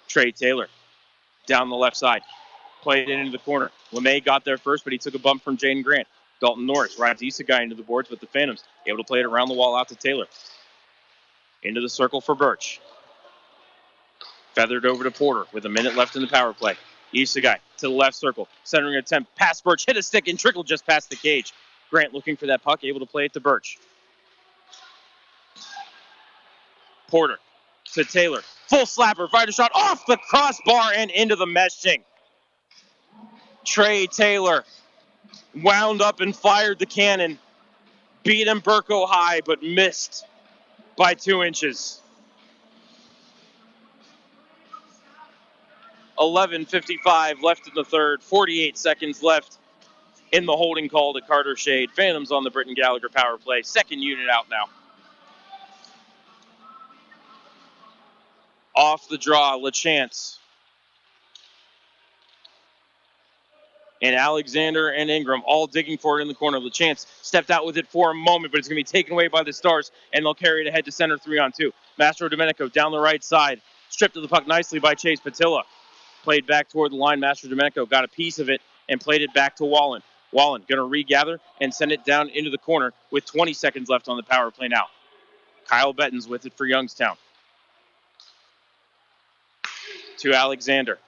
Trey Taylor down the left side. Played it into the corner. LeMay got there first, but he took a bump from Jaden Grant. Dalton Norris rides Isagai into the boards, but the Phantoms able to play it around the wall out to Taylor. Into the circle for Birch. Feathered over to Porter with a minute left in the power play. Isagai to the left circle. Centering attempt. Pass Birch. Hit a stick and trickled just past the cage. Grant looking for that puck. Able to play it to Birch. Porter to Taylor. Full slapper. Fired a shot off the crossbar and into the meshing. Trey Taylor wound up and fired the cannon. Beat Umberco high, but missed by 2 inches. 11:55 left in the third. 48 seconds left in the holding call to Carter Shade. Phantoms on the Britton Gallagher power play. Second unit out now. Off the draw, LaChance. And Alexander and Ingram all digging for it in the corner. LaChance stepped out with it for a moment, but it's going to be taken away by the Stars, and they'll carry it ahead to center 3-on-2. Mastro Domenico down the right side. Stripped of the puck nicely by Chase Patilla. Played back toward the line. Mastro Domenico got a piece of it and played it back to Wallen. Wallen going to regather and send it down into the corner with 20 seconds left on the power play now. Kyle Bettens with it for Youngstown. To Alexander.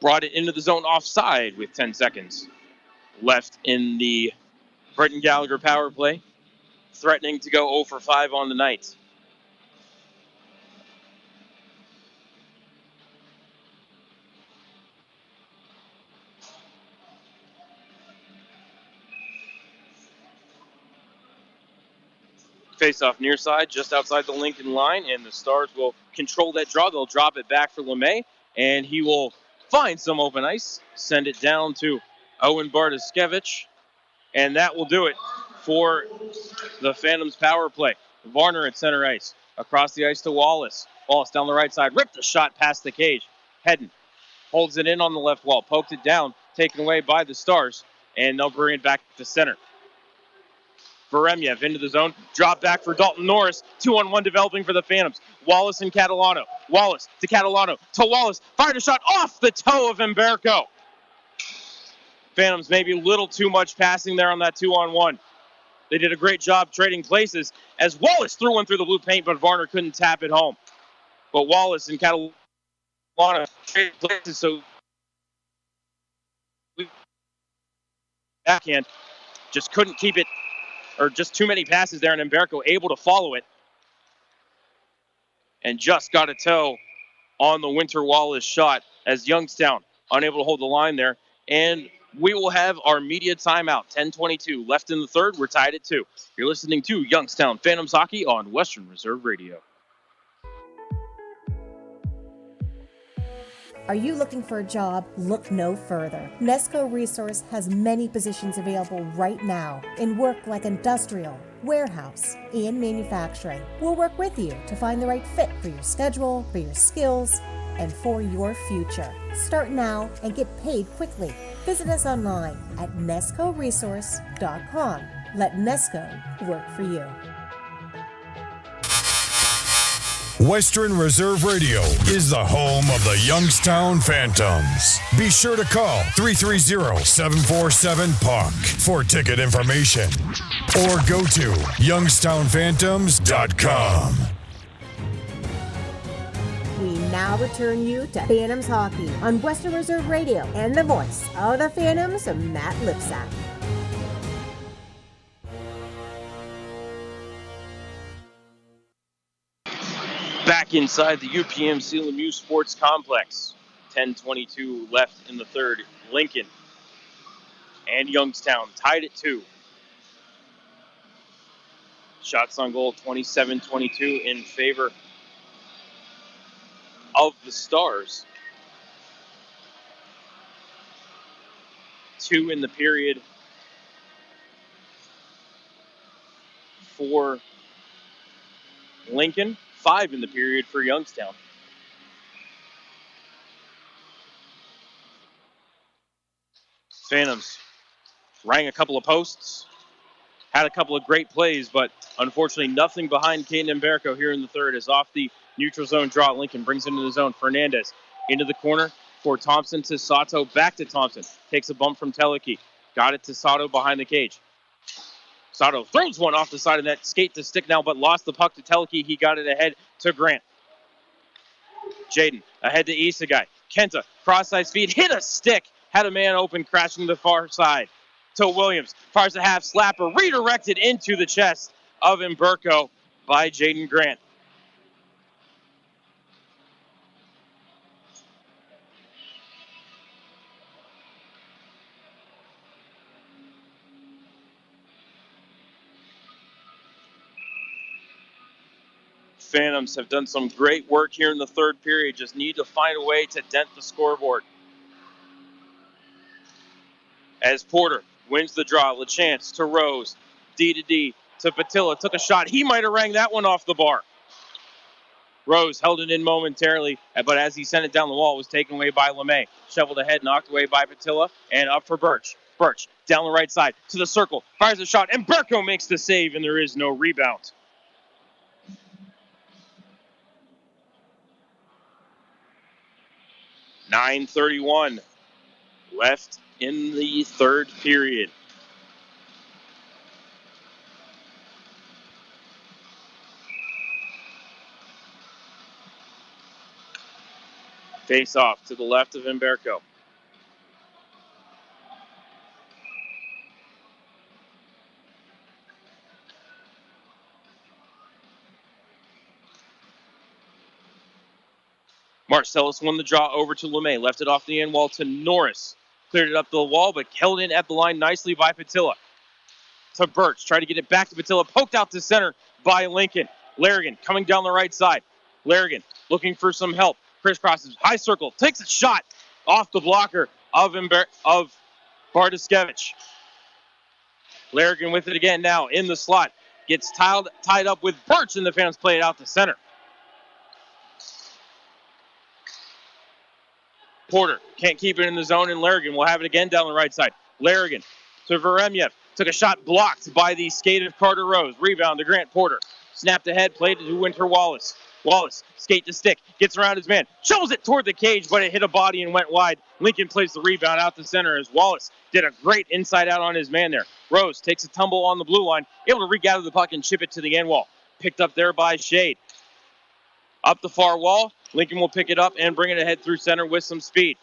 Brought it into the zone offside with 10 seconds left in the Britton Gallagher power play. Threatening to go 0 for 5 on the night. Face-off near side, just outside the Lincoln line, and the Stars will control that draw. They'll drop it back for LeMay, and he will find some open ice, send it down to Owen Bartoskevich, and that will do it for the Phantoms power play. Varner at center ice, across the ice to Wallace. Wallace down the right side, ripped a shot past the cage. Hedden holds it in on the left wall, poked it down, taken away by the Stars, and they'll bring it back to center. Veremyev into the zone, drop back for Dalton Norris, 2-on-1 developing for the Phantoms. Wallace and Catalano. Wallace to Catalano to Wallace, fired a shot off the toe of Umberco. Phantoms maybe a little too much passing there on that 2-on-1. They did a great job trading places as Wallace threw one through the blue paint, but Varner couldn't tap it home. But Wallace and Catalano traded places, so backhand just couldn't keep it, or just too many passes there, and Umberco able to follow it. And just got a toe on the Winter Wallace shot as Youngstown unable to hold the line there. And we will have our media timeout. 10:22 left in the third. We're tied at 2. You're listening to Youngstown Phantoms Hockey on Western Reserve Radio. Are you looking for a job? Look no further. Nesco Resource has many positions available right now in work like industrial, warehouse, and manufacturing. We'll work with you to find the right fit for your schedule, for your skills, and for your future. Start now and get paid quickly. Visit us online at nescoresource.com. Let Nesco work for you. Western Reserve Radio is the home of the Youngstown Phantoms. Be sure to call 330-747-PUCK for ticket information or go to youngstownphantoms.com. We now return you to Phantoms Hockey on Western Reserve Radio and the voice of the Phantoms, Matt Lipsack. Back inside the UPMC Lemieux Sports Complex. 10:22 left in the third. Lincoln and Youngstown tied at 2. Shots on goal 27-22 in favor of the Stars. 2 in the period for Lincoln. 5 in the period for Youngstown. Phantoms rang a couple of posts, had a couple of great plays, but unfortunately nothing behind Caden Umberco here in the third. As off the neutral zone draw, Lincoln brings it into the zone. Fernandez into the corner for Thompson to Sato, back to Thompson. Takes a bump from Teleki. Got it to Sato behind the cage. Sato throws one off the side of that, skate to stick now, but lost the puck to Telke. He got it ahead to Grant. Jaden ahead to Isagai. Kenta, cross-side speed, hit a stick. Had a man open, crashing to the far side. To Williams. Fires a half slapper, redirected into the chest of Mberko by Jaden Grant. Phantoms have done some great work here in the third period. Just need to find a way to dent the scoreboard. As Porter wins the draw, LaChance to Rose. D to D to Patilla. Took a shot. He might have rang that one off the bar. Rose held it in momentarily, but as he sent it down the wall, it was taken away by LeMay. Shoveled ahead, knocked away by Patilla, and up for Birch. Birch down the right side to the circle. Fires a shot, and Berko makes the save, and there is no rebound. .9:31 left in the third period. Face off to the left of Mberko. Marcellus won the draw over to LeMay. Left it off the end wall to Norris. Cleared it up the wall, but held in at the line nicely by Patilla. To Birch. Tried to get it back to Patilla. Poked out to center by Lincoln. Larrigan coming down the right side. Larrigan looking for some help. Crisscrosses. High circle. Takes a shot off the blocker of Bardaskevich. Larrigan with it again now in the slot. Gets tied up with Birch, and the Phantoms play it out to center. Porter can't keep it in the zone, and Larrigan will have it again down the right side. Larrigan to Veremyev. Took a shot blocked by the skate of Carter Rose. Rebound to Grant Porter. Snapped ahead, played it to Winter Wallace. Wallace, skate to stick, gets around his man, shovels it toward the cage, but it hit a body and went wide. Lincoln plays the rebound out to center as Wallace did a great inside out on his man there. Rose takes a tumble on the blue line, able to regather the puck and chip it to the end wall. Picked up there by Shade. Up the far wall, Lincoln will pick it up and bring it ahead through center with some speed.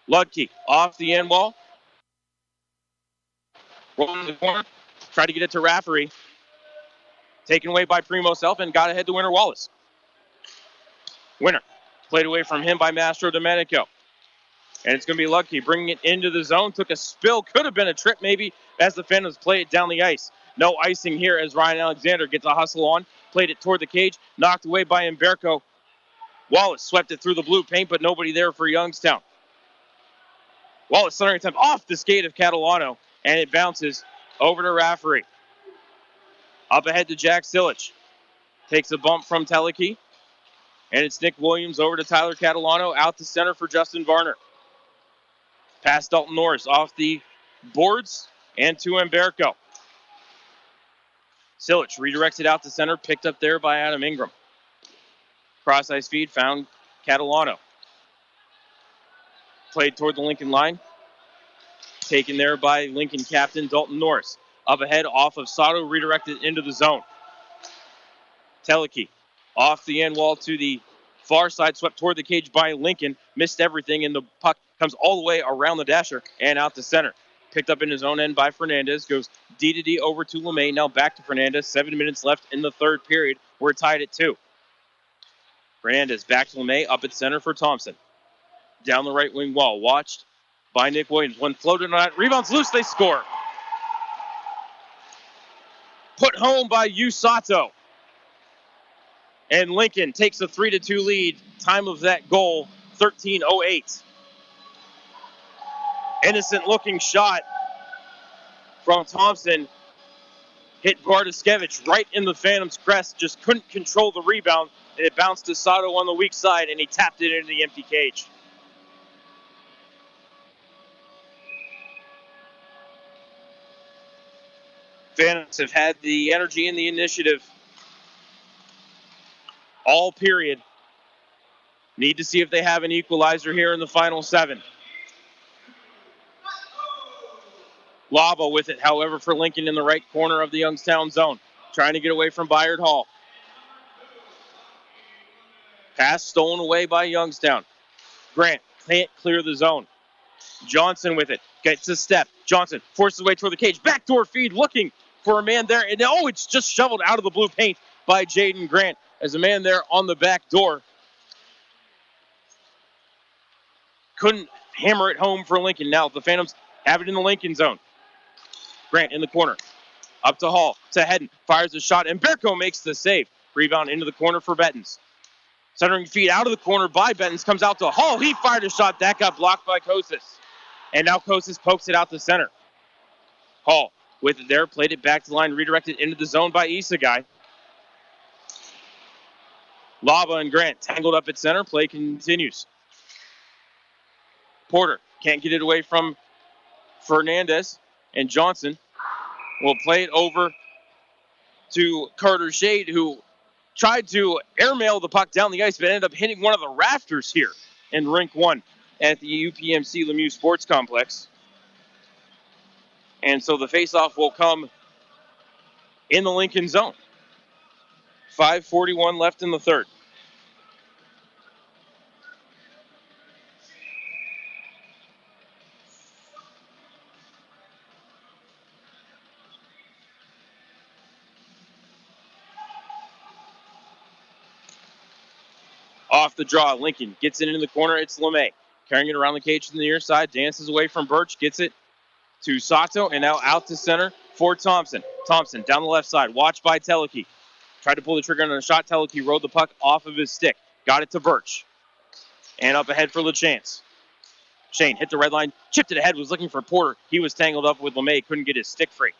Ludke off the end wall. Rolling the corner, tried to get it to Rafferty. Taken away by Primo Self and got ahead to Winter Wallace. Winter played away from him by Mastro Domenico. And it's going to be Ludke bringing it into the zone. Took a spill, could have been a trip maybe as the Phantoms play it down the ice. No icing here as Ryan Alexander gets a hustle on. Played it toward the cage, knocked away by Mberko. Wallace swept it through the blue paint, but nobody there for Youngstown. Wallace centering attempt off the skate of Catalano, and it bounces over to Rafferty. Up ahead to Jack Silich. Takes a bump from Teleke, and it's Nick Williams over to Tyler Catalano, out to center for Justin Varner. Past Dalton Norris off the boards and to Mberko. Silich redirects it out to center, picked up there by Adam Ingram. Cross-ice feed, found Catalano. Played toward the Lincoln line. Taken there by Lincoln captain Dalton Norris. Up ahead off of Sato, redirected into the zone. Teleke off the end wall to the far side, swept toward the cage by Lincoln. Missed everything, and the puck comes all the way around the dasher and out to center. Picked up in his own end by Fernandez. Goes D to D over to LeMay. Now back to Fernandez. 7 minutes left in the third period. We're tied at 2. Fernandez back to LeMay. Up at center for Thompson. Down the right wing wall. Watched by Nick Williams. One floated on it. Rebounds loose. They score. Put home by Yu Sato. And Lincoln takes a 3-2 lead. Time of that goal, 13:08. Innocent looking shot from Thompson. Hit Bardaskevich right in the Phantom's crest. Just couldn't control the rebound. And it bounced to Sato on the weak side, and he tapped it into the empty cage. Phantoms have had the energy and the initiative all period. Need to see if they have an equalizer here in the final 7. Lava with it, however, for Lincoln in the right corner of the Youngstown zone. Trying to get away from Bayard Hall. Pass stolen away by Youngstown. Grant can't clear the zone. Johnson with it. Gets a step. Johnson forces his way toward the cage. Backdoor feed looking for a man there. And it's just shoveled out of the blue paint by Jaden Grant as a man there on the back door couldn't hammer it home for Lincoln. Now the Phantoms have it in the Lincoln zone. Grant in the corner. Up to Hall. To Hedden. Fires a shot. And Berko makes the save. Rebound into the corner for Bettens. Centering feed out of the corner by Bettens. Comes out to Hall. He fired a shot. That got blocked by Kosis. And now Kosis pokes it out to center. Hall with it there. Played it back to the line. Redirected into the zone by Isagai. Lava and Grant tangled up at center. Play continues. Porter can't get it away from Fernandez. And Johnson will play it over to Carter Shade, who tried to airmail the puck down the ice, but ended up hitting one of the rafters here in Rink 1 at the UPMC Lemieux Sports Complex. And so the faceoff will come in the Lincoln zone. 5:41 left in the third. Off the draw, Lincoln gets it into the corner. It's LeMay carrying it around the cage to the near side. Dances away from Birch, gets it to Sato, and now out to center for Thompson. Thompson down the left side, watched by Teleki. Tried to pull the trigger on a shot. Teleki rode the puck off of his stick. Got it to Birch. And up ahead for LeChance. Shane hit the red line, chipped it ahead, was looking for Porter. He was tangled up with LeMay, couldn't get his stick free.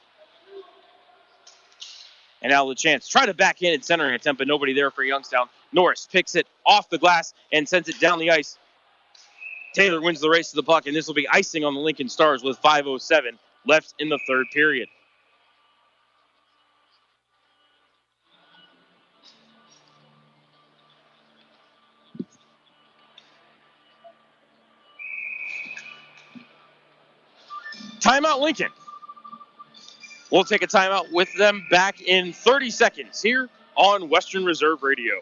And now LeChance tried to back in and centering attempt, but nobody there for Youngstown. Norris picks it off the glass and sends it down the ice. Taylor wins the race to the puck, and this will be icing on the Lincoln Stars with 5:07 left in the third period. Timeout, Lincoln. We'll take a timeout with them back in 30 seconds here on Western Reserve Radio.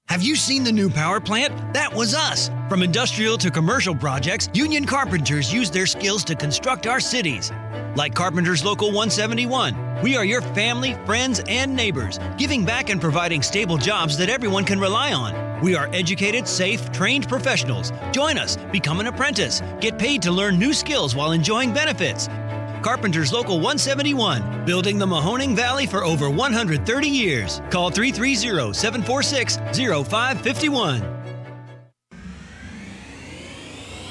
Have you seen the new power plant? That was us. From industrial to commercial projects, union carpenters use their skills to construct our cities. Like Carpenters Local 171, we are your family, friends, and neighbors, giving back and providing stable jobs that everyone can rely on. We are educated, safe, trained professionals. Join us, become an apprentice, get paid to learn new skills while enjoying benefits. Carpenters Local 171, building the Mahoning Valley for over 130 years. Call 330-746-0551.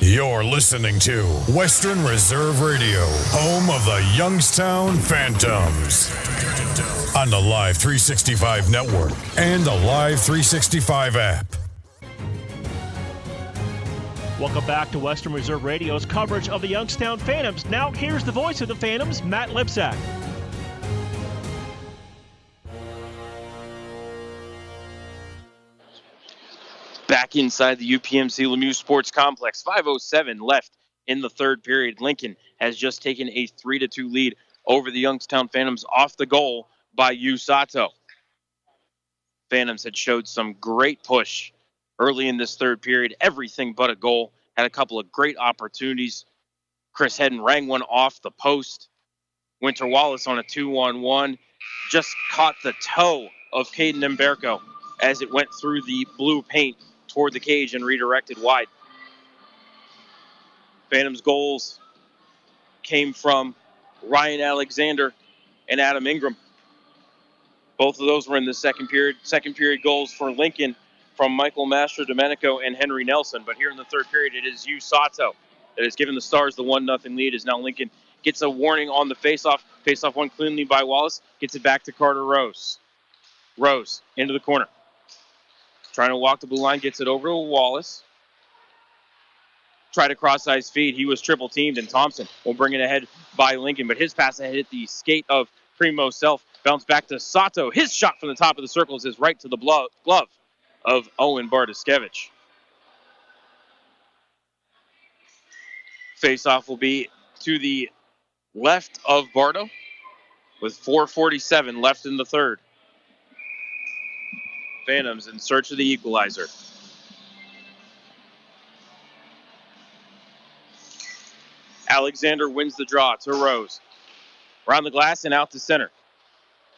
You're listening to Western Reserve Radio, home of the Youngstown Phantoms. On the Live 365 network and the Live 365 app. Welcome back to Western Reserve Radio's coverage of the Youngstown Phantoms. Now here's the voice of the Phantoms, Matt Lipsack. Back inside the UPMC Lemieux Sports Complex. 5:07 left in the third period. Lincoln has just taken a 3-2 lead over the Youngstown Phantoms off the goal by Yu Sato. Phantoms had showed some great push early in this third period. Everything but a goal. Had a couple of great opportunities. Chris Hedden rang one off the post. Winter Wallace on a 2-on-1 just caught the toe of Caden Mberko as it went through the blue paint toward the cage and redirected wide. Phantoms goals came from Ryan Alexander and Adam Ingram. Both of those were in the second period. Second period goals for Lincoln from Michael Mastro Domenico and Henry Nelson. But here in the third period, it is Yu Sato that has given the Stars the 1-0 lead, as now Lincoln gets a warning on the faceoff. Faceoff won cleanly by Wallace. Gets it back to Carter Rose. Rose into the corner. Trying to walk the blue line, gets it over to Wallace. Tried to cross-ice feed. He was triple teamed, and Thompson will bring it ahead by Lincoln. But his pass ahead hit the skate of Primo Self. Bounce back to Sato. His shot from the top of the circle is right to the glove of Owen Bartoskevich. Face-off will be to the left of Bardo with 4:47 left in the third. Phantoms in search of the equalizer. Alexander wins the draw to Rose. Around the glass and out to center.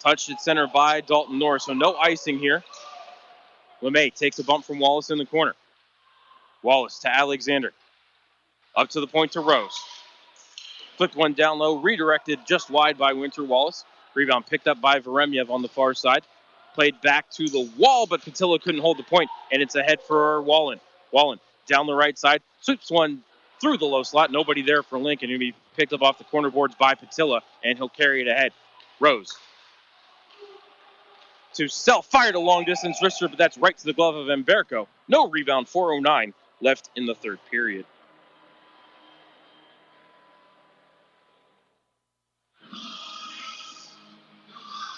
Touched at center by Dalton Norris, so no icing here. LeMay takes a bump from Wallace in the corner. Wallace to Alexander. Up to the point to Rose. Flipped one down low, redirected just wide by Winter Wallace. Rebound picked up by Veremyev on the far side. Played back to the wall, but Patilla couldn't hold the point, and it's ahead for Wallen. Wallen down the right side, sweeps one through the low slot. Nobody there for Lincoln. He'll be picked up off the corner boards by Patilla, and he'll carry it ahead. Rose to Self, fired a long distance wrister, but that's right to the glove of Emberko. No rebound, 4:09 left in the third period.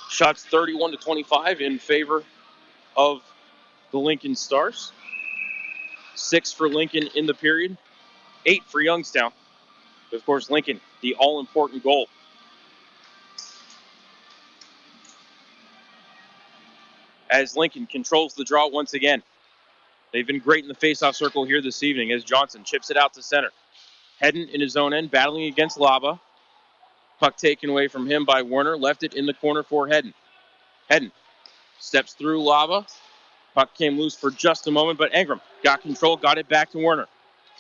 Shots 31-25 in favor of the Lincoln Stars. 6 for Lincoln in the period, 8 for Youngstown. Of course, Lincoln, the all-important goal. As Lincoln controls the draw once again. They've been great in the face-off circle here this evening as Johnson chips it out to center. Hedden in his own end, battling against Laba. Puck taken away from him by Werner. Left it in the corner for Hedden. Hedden steps through Laba. Puck came loose for just a moment, but Engram got control, got it back to Werner.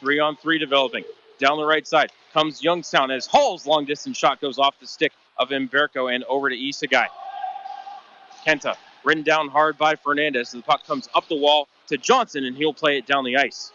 3-on-3 developing. Down the right side comes Youngstown as Hall's long-distance shot goes off the stick of Emberko and over to Isagai. Kenta ridden down hard by Fernandez. The puck comes up the wall to Johnson, and he'll play it down the ice.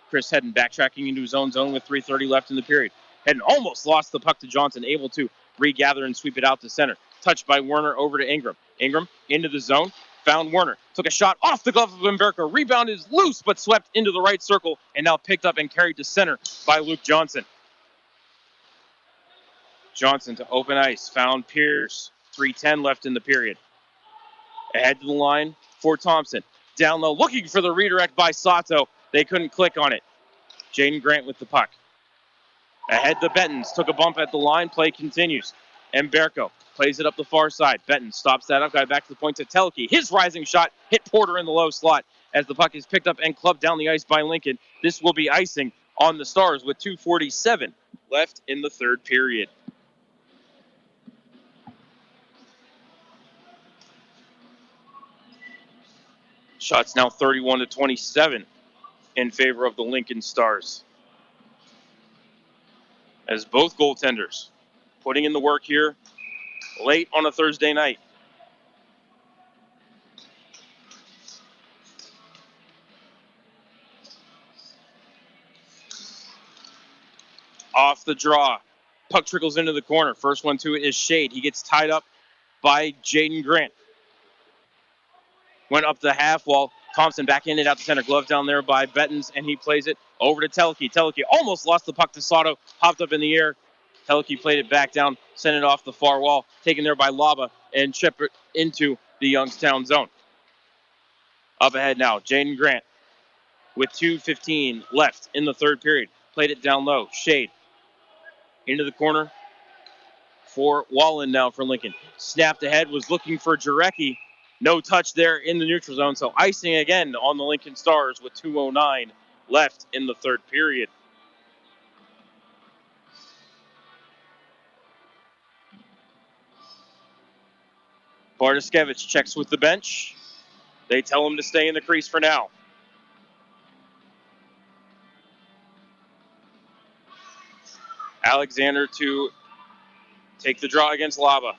Chris Hedden backtracking into his own zone with 3:30 left in the period. Hedden almost lost the puck to Johnson, able to regather and sweep it out to center. Touched by Werner over to Ingram. Ingram into the zone, found Werner. Took a shot off the glove of Emberko. Rebound is loose, but swept into the right circle, and now picked up and carried to center by Luke Johnson. Johnson to open ice, found Pierce. 3:10 left in the period. Ahead to the line for Thompson. Down low, looking for the redirect by Sato. They couldn't click on it. Jaden Grant with the puck. Ahead to Bettens. Took a bump at the line. Play continues. Emberko plays it up the far side. Bettens stops that up. Got back to the point to Telke. His rising shot hit Porter in the low slot as the puck is picked up and clubbed down the ice by Lincoln. This will be icing on the Stars with 2:47 left in the third period. Shots now 31-27 in favor of the Lincoln Stars. As both goaltenders putting in the work here late on a Thursday night. Off the draw. Puck trickles into the corner. First one to it is Shade. He gets tied up by Jaden Grant. Went up the half wall. Thompson back in it out the center. Glove down there by Bettens, and he plays it over to Telke. Telke almost lost the puck to Sato. Hopped up in the air. Telke played it back down, sent it off the far wall. Taken there by Laba, and chipped it into the Youngstown zone. Up ahead now, Jaden Grant with 2:15 left in the third period. Played it down low. Shade into the corner for Wallen now for Lincoln. Snapped ahead, was looking for Jarecki. No touch there in the neutral zone, so icing again on the Lincoln Stars with 2:09 left in the third period. Bartoskevich checks with the bench. They tell him to stay in the crease for now. Alexander to take the draw against Laba.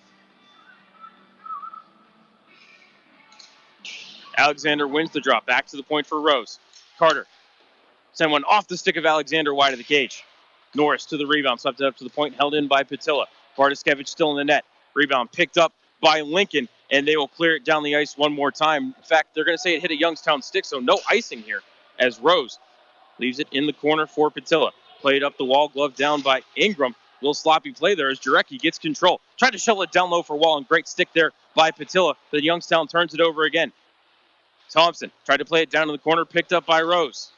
Alexander wins the drop. Back to the point for Rose. Carter. Send one off the stick of Alexander wide of the cage. Norris to the rebound. Swept it up to the point. Held in by Patilla. Bartoskevich still in the net. Rebound picked up by Lincoln. And they will clear it down the ice one more time. In fact, they're going to say it hit a Youngstown stick, so no icing here. As Rose leaves it in the corner for Patilla. Played up the wall. Glove down by Ingram. Little sloppy play there as Jarecki gets control. Tried to shuttle it down low for Wall. And great stick there by Patilla. But Youngstown turns it over again. Thompson tried to play it down in the corner, picked up by Rose.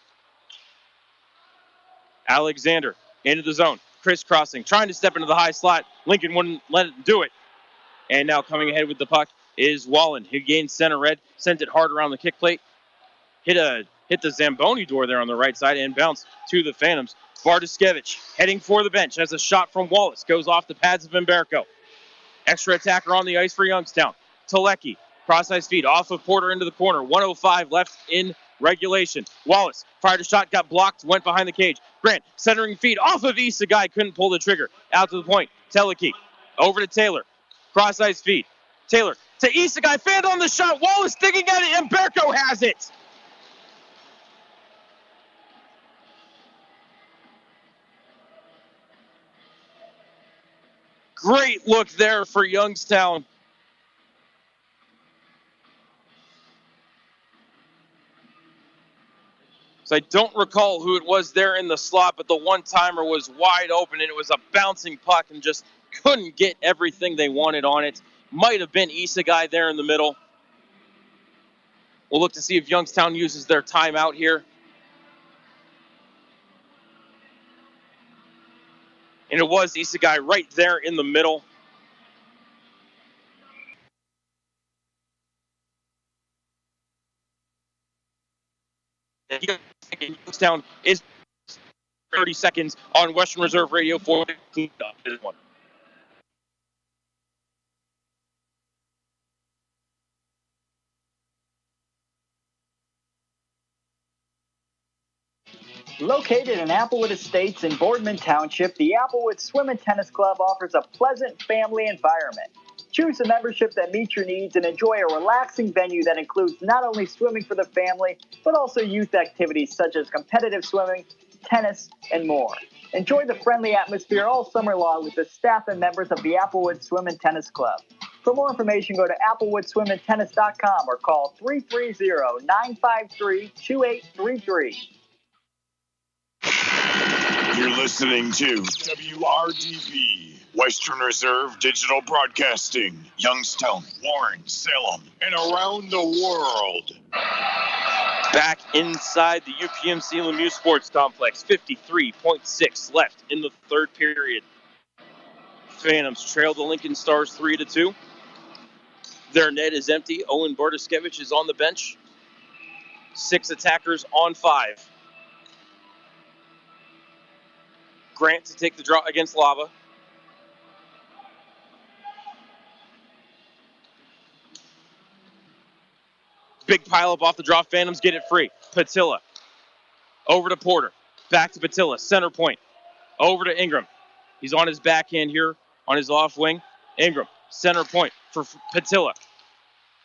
Alexander into the zone. Crisscrossing, trying to step into the high slot. Lincoln wouldn't let it do it. And now coming ahead with the puck is Wallen. He gains center red, sent it hard around the kick plate. Hit the Zamboni door there on the right side and bounce to the Phantoms. Bartoskevich heading for the bench as a shot from Wallace goes off the pads of Mberko. Extra attacker on the ice for Youngstown. Telecki, cross-ice feed off of Porter into the corner. 1:05 left in regulation. Wallace fired a shot, got blocked, went behind the cage. Grant centering feed off of Isagai, couldn't pull the trigger. Out to the point. Telecki over to Taylor. Cross-ice feed. Taylor to Isagai, fanned on the shot. Wallace digging at it, and Mberko has it. Great look there for Youngstown. So I don't recall who it was there in the slot, but the one-timer was wide open, and it was a bouncing puck and just couldn't get everything they wanted on it. Might have been Isagai there in the middle. We'll look to see if Youngstown uses their timeout here. And it was Isagai right there in the middle. Youngstown is 30 seconds on Western Reserve Radio for this one. Located in Applewood Estates in Boardman Township, the Applewood Swim and Tennis Club offers a pleasant family environment. Choose a membership that meets your needs and enjoy a relaxing venue that includes not only swimming for the family, but also youth activities such as competitive swimming, tennis, and more. Enjoy the friendly atmosphere all summer long with the staff and members of the Applewood Swim and Tennis Club. For more information, go to applewoodswimandtennis.com or call 330-953-2833. You're listening to WRDB, Western Reserve Digital Broadcasting, Youngstown, Warren, Salem, and around the world. Back inside the UPMC Lemieux Sports Complex, 53.6 left in the third period. Phantoms trail the Lincoln Stars 3-2. Their net is empty. Owen Bartoskevich is on the bench. 6 attackers on 5. Grant to take the draw against Lava. Big pile up off the draw. Phantoms get it free. Patilla. Over to Porter. Back to Patilla. Center point. Over to Ingram. He's on his backhand here on his off wing. Ingram. Center point for Patilla.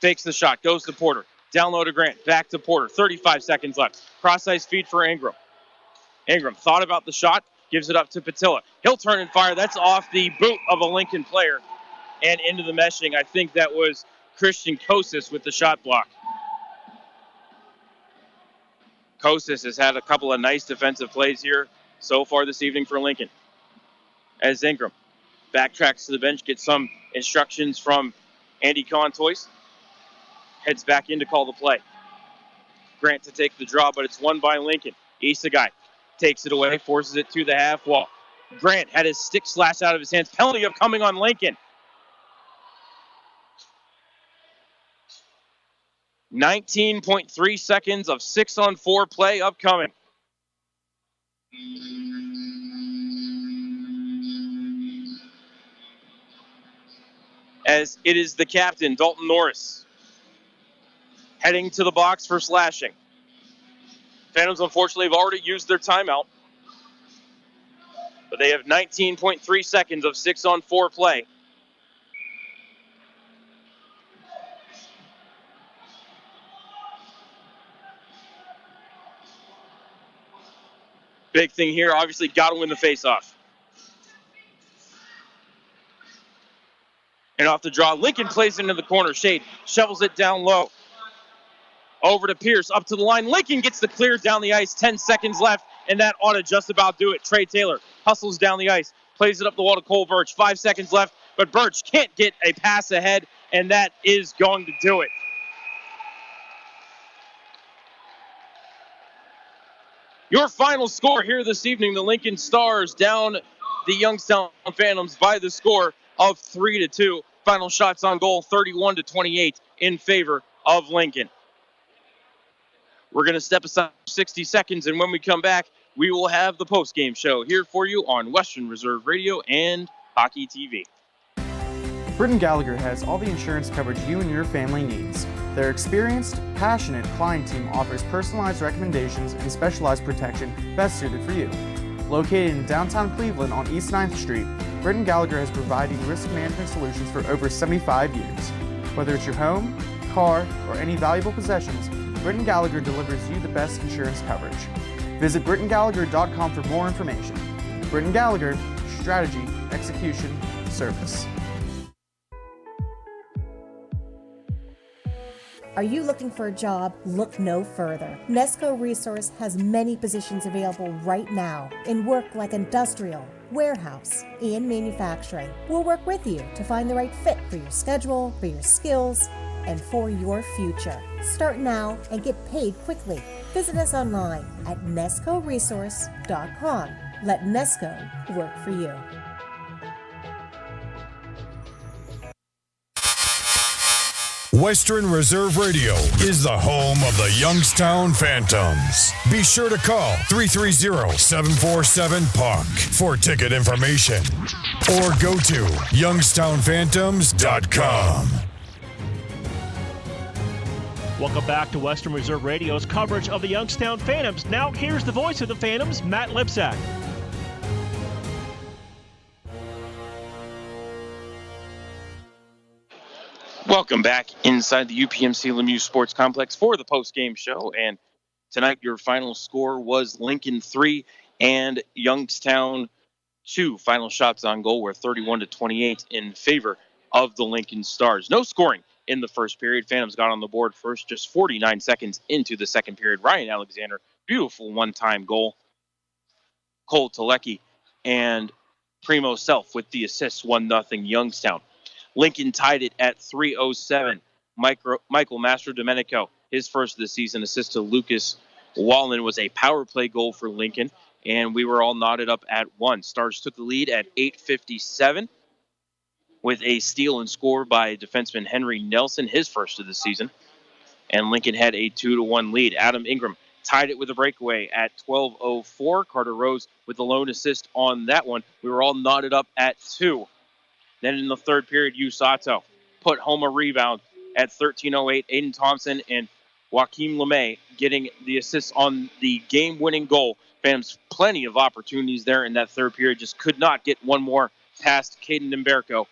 Fakes the shot. Goes to Porter. Down low to Grant. Back to Porter. 35 seconds left. Cross-ice feed for Ingram. Ingram thought about the shot. Gives it up to Patilla. He'll turn and fire. That's off the boot of a Lincoln player and into the meshing. I think that was Christian Kosis with the shot block. Kosis has had a couple of nice defensive plays here so far this evening for Lincoln. As Ingram backtracks to the bench, gets some instructions from Andy Contois. Heads back in to call the play. Grant to take the draw, but it's won by Lincoln. Isagai takes it away, forces it to the half wall. Grant had his stick slashed out of his hands. Penalty upcoming on Lincoln. 19.3 seconds of 6-on-4 play upcoming. As it is the captain, Dalton Norris, heading to the box for slashing. Phantoms, unfortunately, have already used their timeout. But they have 19.3 seconds of 6-on-4 play. Big thing here, obviously, got to win the faceoff. And off the draw, Lincoln plays it into the corner. Shade shovels it down low. Over to Pierce, up to the line. Lincoln gets the clear down the ice. 10 seconds left, and that ought to just about do it. Trey Taylor hustles down the ice, plays it up the wall to Cole Birch. 5 seconds left, but Birch can't get a pass ahead, and that is going to do it. Your final score here this evening, the Lincoln Stars down the Youngstown Phantoms by the score of 3-2. Final shots on goal, 31-28 in favor of Lincoln. We're going to step aside 60 seconds, and when we come back, we will have the post-game show here for you on Western Reserve Radio and Hockey TV. Britton Gallagher has all the insurance coverage you and your family needs. Their experienced, passionate client team offers personalized recommendations and specialized protection best suited for you. Located in downtown Cleveland on East 9th Street, Britton Gallagher has provided risk management solutions for over 75 years. Whether it's your home, car, or any valuable possessions, Britton Gallagher delivers you the best insurance coverage. Visit BrittonGallagher.com for more information. Britton Gallagher, strategy, execution, service. Are you looking for a job? Look no further. Nesco Resource has many positions available right now in work like industrial, warehouse, and manufacturing. We'll work with you to find the right fit for your schedule, for your skills, and for your future. Start now and get paid quickly. Visit us online at nescoresource.com. Let Nesco work for you. Western Reserve Radio is the home of the Youngstown Phantoms. Be sure to call 330-747-PUCK for ticket information or go to youngstownphantoms.com. Welcome back to Western Reserve Radio's coverage of the Youngstown Phantoms. Now here's the voice of the Phantoms, Matt Lipsack. Welcome back inside the UPMC Lemieux Sports Complex for the post-game show. And tonight your final score was Lincoln 3 and Youngstown 2. Final shots on goal were 31-28 in favor of the Lincoln Stars. No scoring in the first period. Phantoms got on the board first, just 49 seconds into the second period. Ryan Alexander, beautiful one-time goal. Cole Telecki and Primo Self with the assists, 1-0 Youngstown. Lincoln tied it at 3:07. Michael Mastrodomenico, his first of the season, assist to Lucas Wallen was a power play goal for Lincoln, and we were all knotted up at 1. Stars took the lead at 8:57 with a steal and score by defenseman Henry Nelson, his first of the season, and Lincoln had a 2-1 lead. Adam Ingram tied it with a breakaway at 12:04. Carter Rose with the lone assist on that one. We were all knotted up at 2. Then in the third period, Usato put home a rebound at 13:08. Aiden Thompson and Joaquim LeMay getting the assists on the game-winning goal. Phantoms plenty of opportunities there in that third period. Just could not get one more past Caden Nimberko,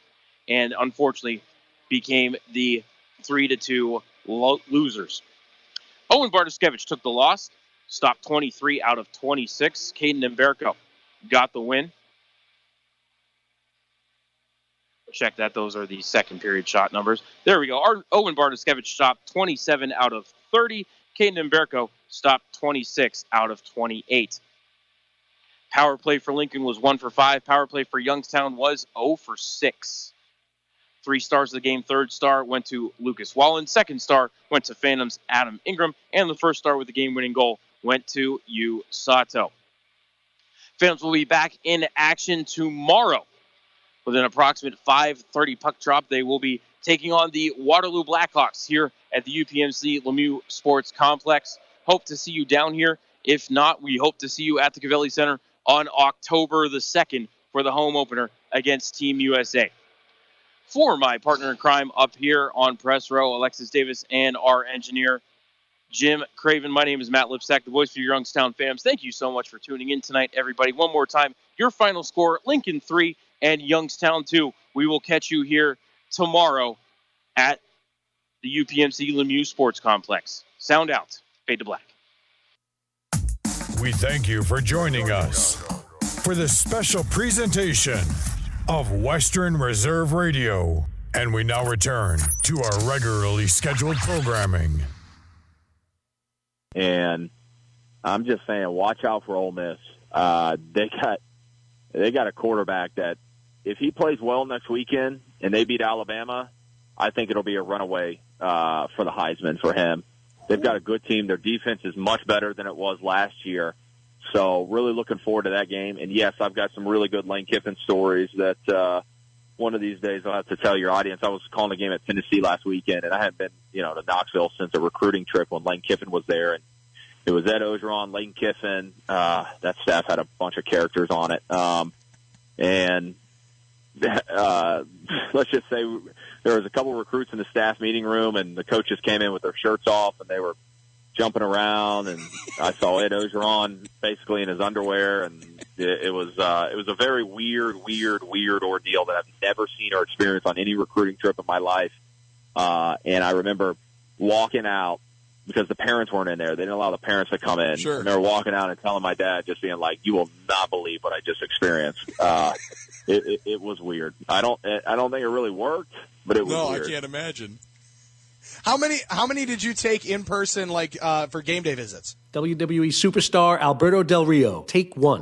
and unfortunately became the 3-2 losers. Owen Bartoskevich took the loss, stopped 23 out of 26. Caden Nimberko got the win. Check that. Those are the second period shot numbers. There we go. Owen Bartoskevich stopped 27 out of 30. Caden Nimberko stopped 26 out of 28. Power play for Lincoln was 1 for 5. Power play for Youngstown was 0 for 6. 3 stars of the game. Third star went to Lucas Wallen. Second star went to Phantoms' Adam Ingram. And the first star with the game-winning goal went to Usato. Phantoms will be back in action tomorrow. With an approximate 5:30 puck drop, they will be taking on the Waterloo Blackhawks here at the UPMC Lemieux Sports Complex. Hope to see you down here. If not, we hope to see you at the Cavelli Center on October the 2nd for the home opener against Team USA. For my partner in crime up here on Press Row, Alexis Davis, and our engineer, Jim Craven, my name is Matt Lipsack, the voice for your Youngstown Phantoms. Thank you so much for tuning in tonight, everybody. One more time, your final score, Lincoln 3 and Youngstown 2. We will catch you here tomorrow at the UPMC Lemieux Sports Complex. Sound out. Fade to black. We thank you for joining us for this special presentation of Western Reserve Radio. And we now return to our regularly scheduled programming. And I'm just saying, watch out for Ole Miss. They got a quarterback that, if he plays well next weekend and they beat Alabama, I think it'll be a runaway for the Heisman for him. They've got a good team. Their defense is much better than it was last year. So really looking forward to that game. And yes, I've got some really good Lane Kiffin stories that one of these days I'll have to tell your audience. I was calling a game at Tennessee last weekend, and I hadn't been, to Knoxville since a recruiting trip when Lane Kiffin was there. And it was Ed Ogeron, Lane Kiffin. That staff had a bunch of characters on it. And let's just say there was a couple recruits in the staff meeting room, and the coaches came in with their shirts off, and they were jumping around, and I saw Ed Ogeron basically in his underwear, and it was a very weird ordeal that I've never seen or experienced on any recruiting trip in my life. And I remember walking out because the parents weren't in there. They didn't allow the parents to come in. Sure. And they were walking out and telling my dad, just being like, "You will not believe what I just experienced." It was weird. I don't think it really worked, but it was weird. No, I can't imagine. How many did you take in person, for game day visits? WWE superstar Alberto Del Rio, take one.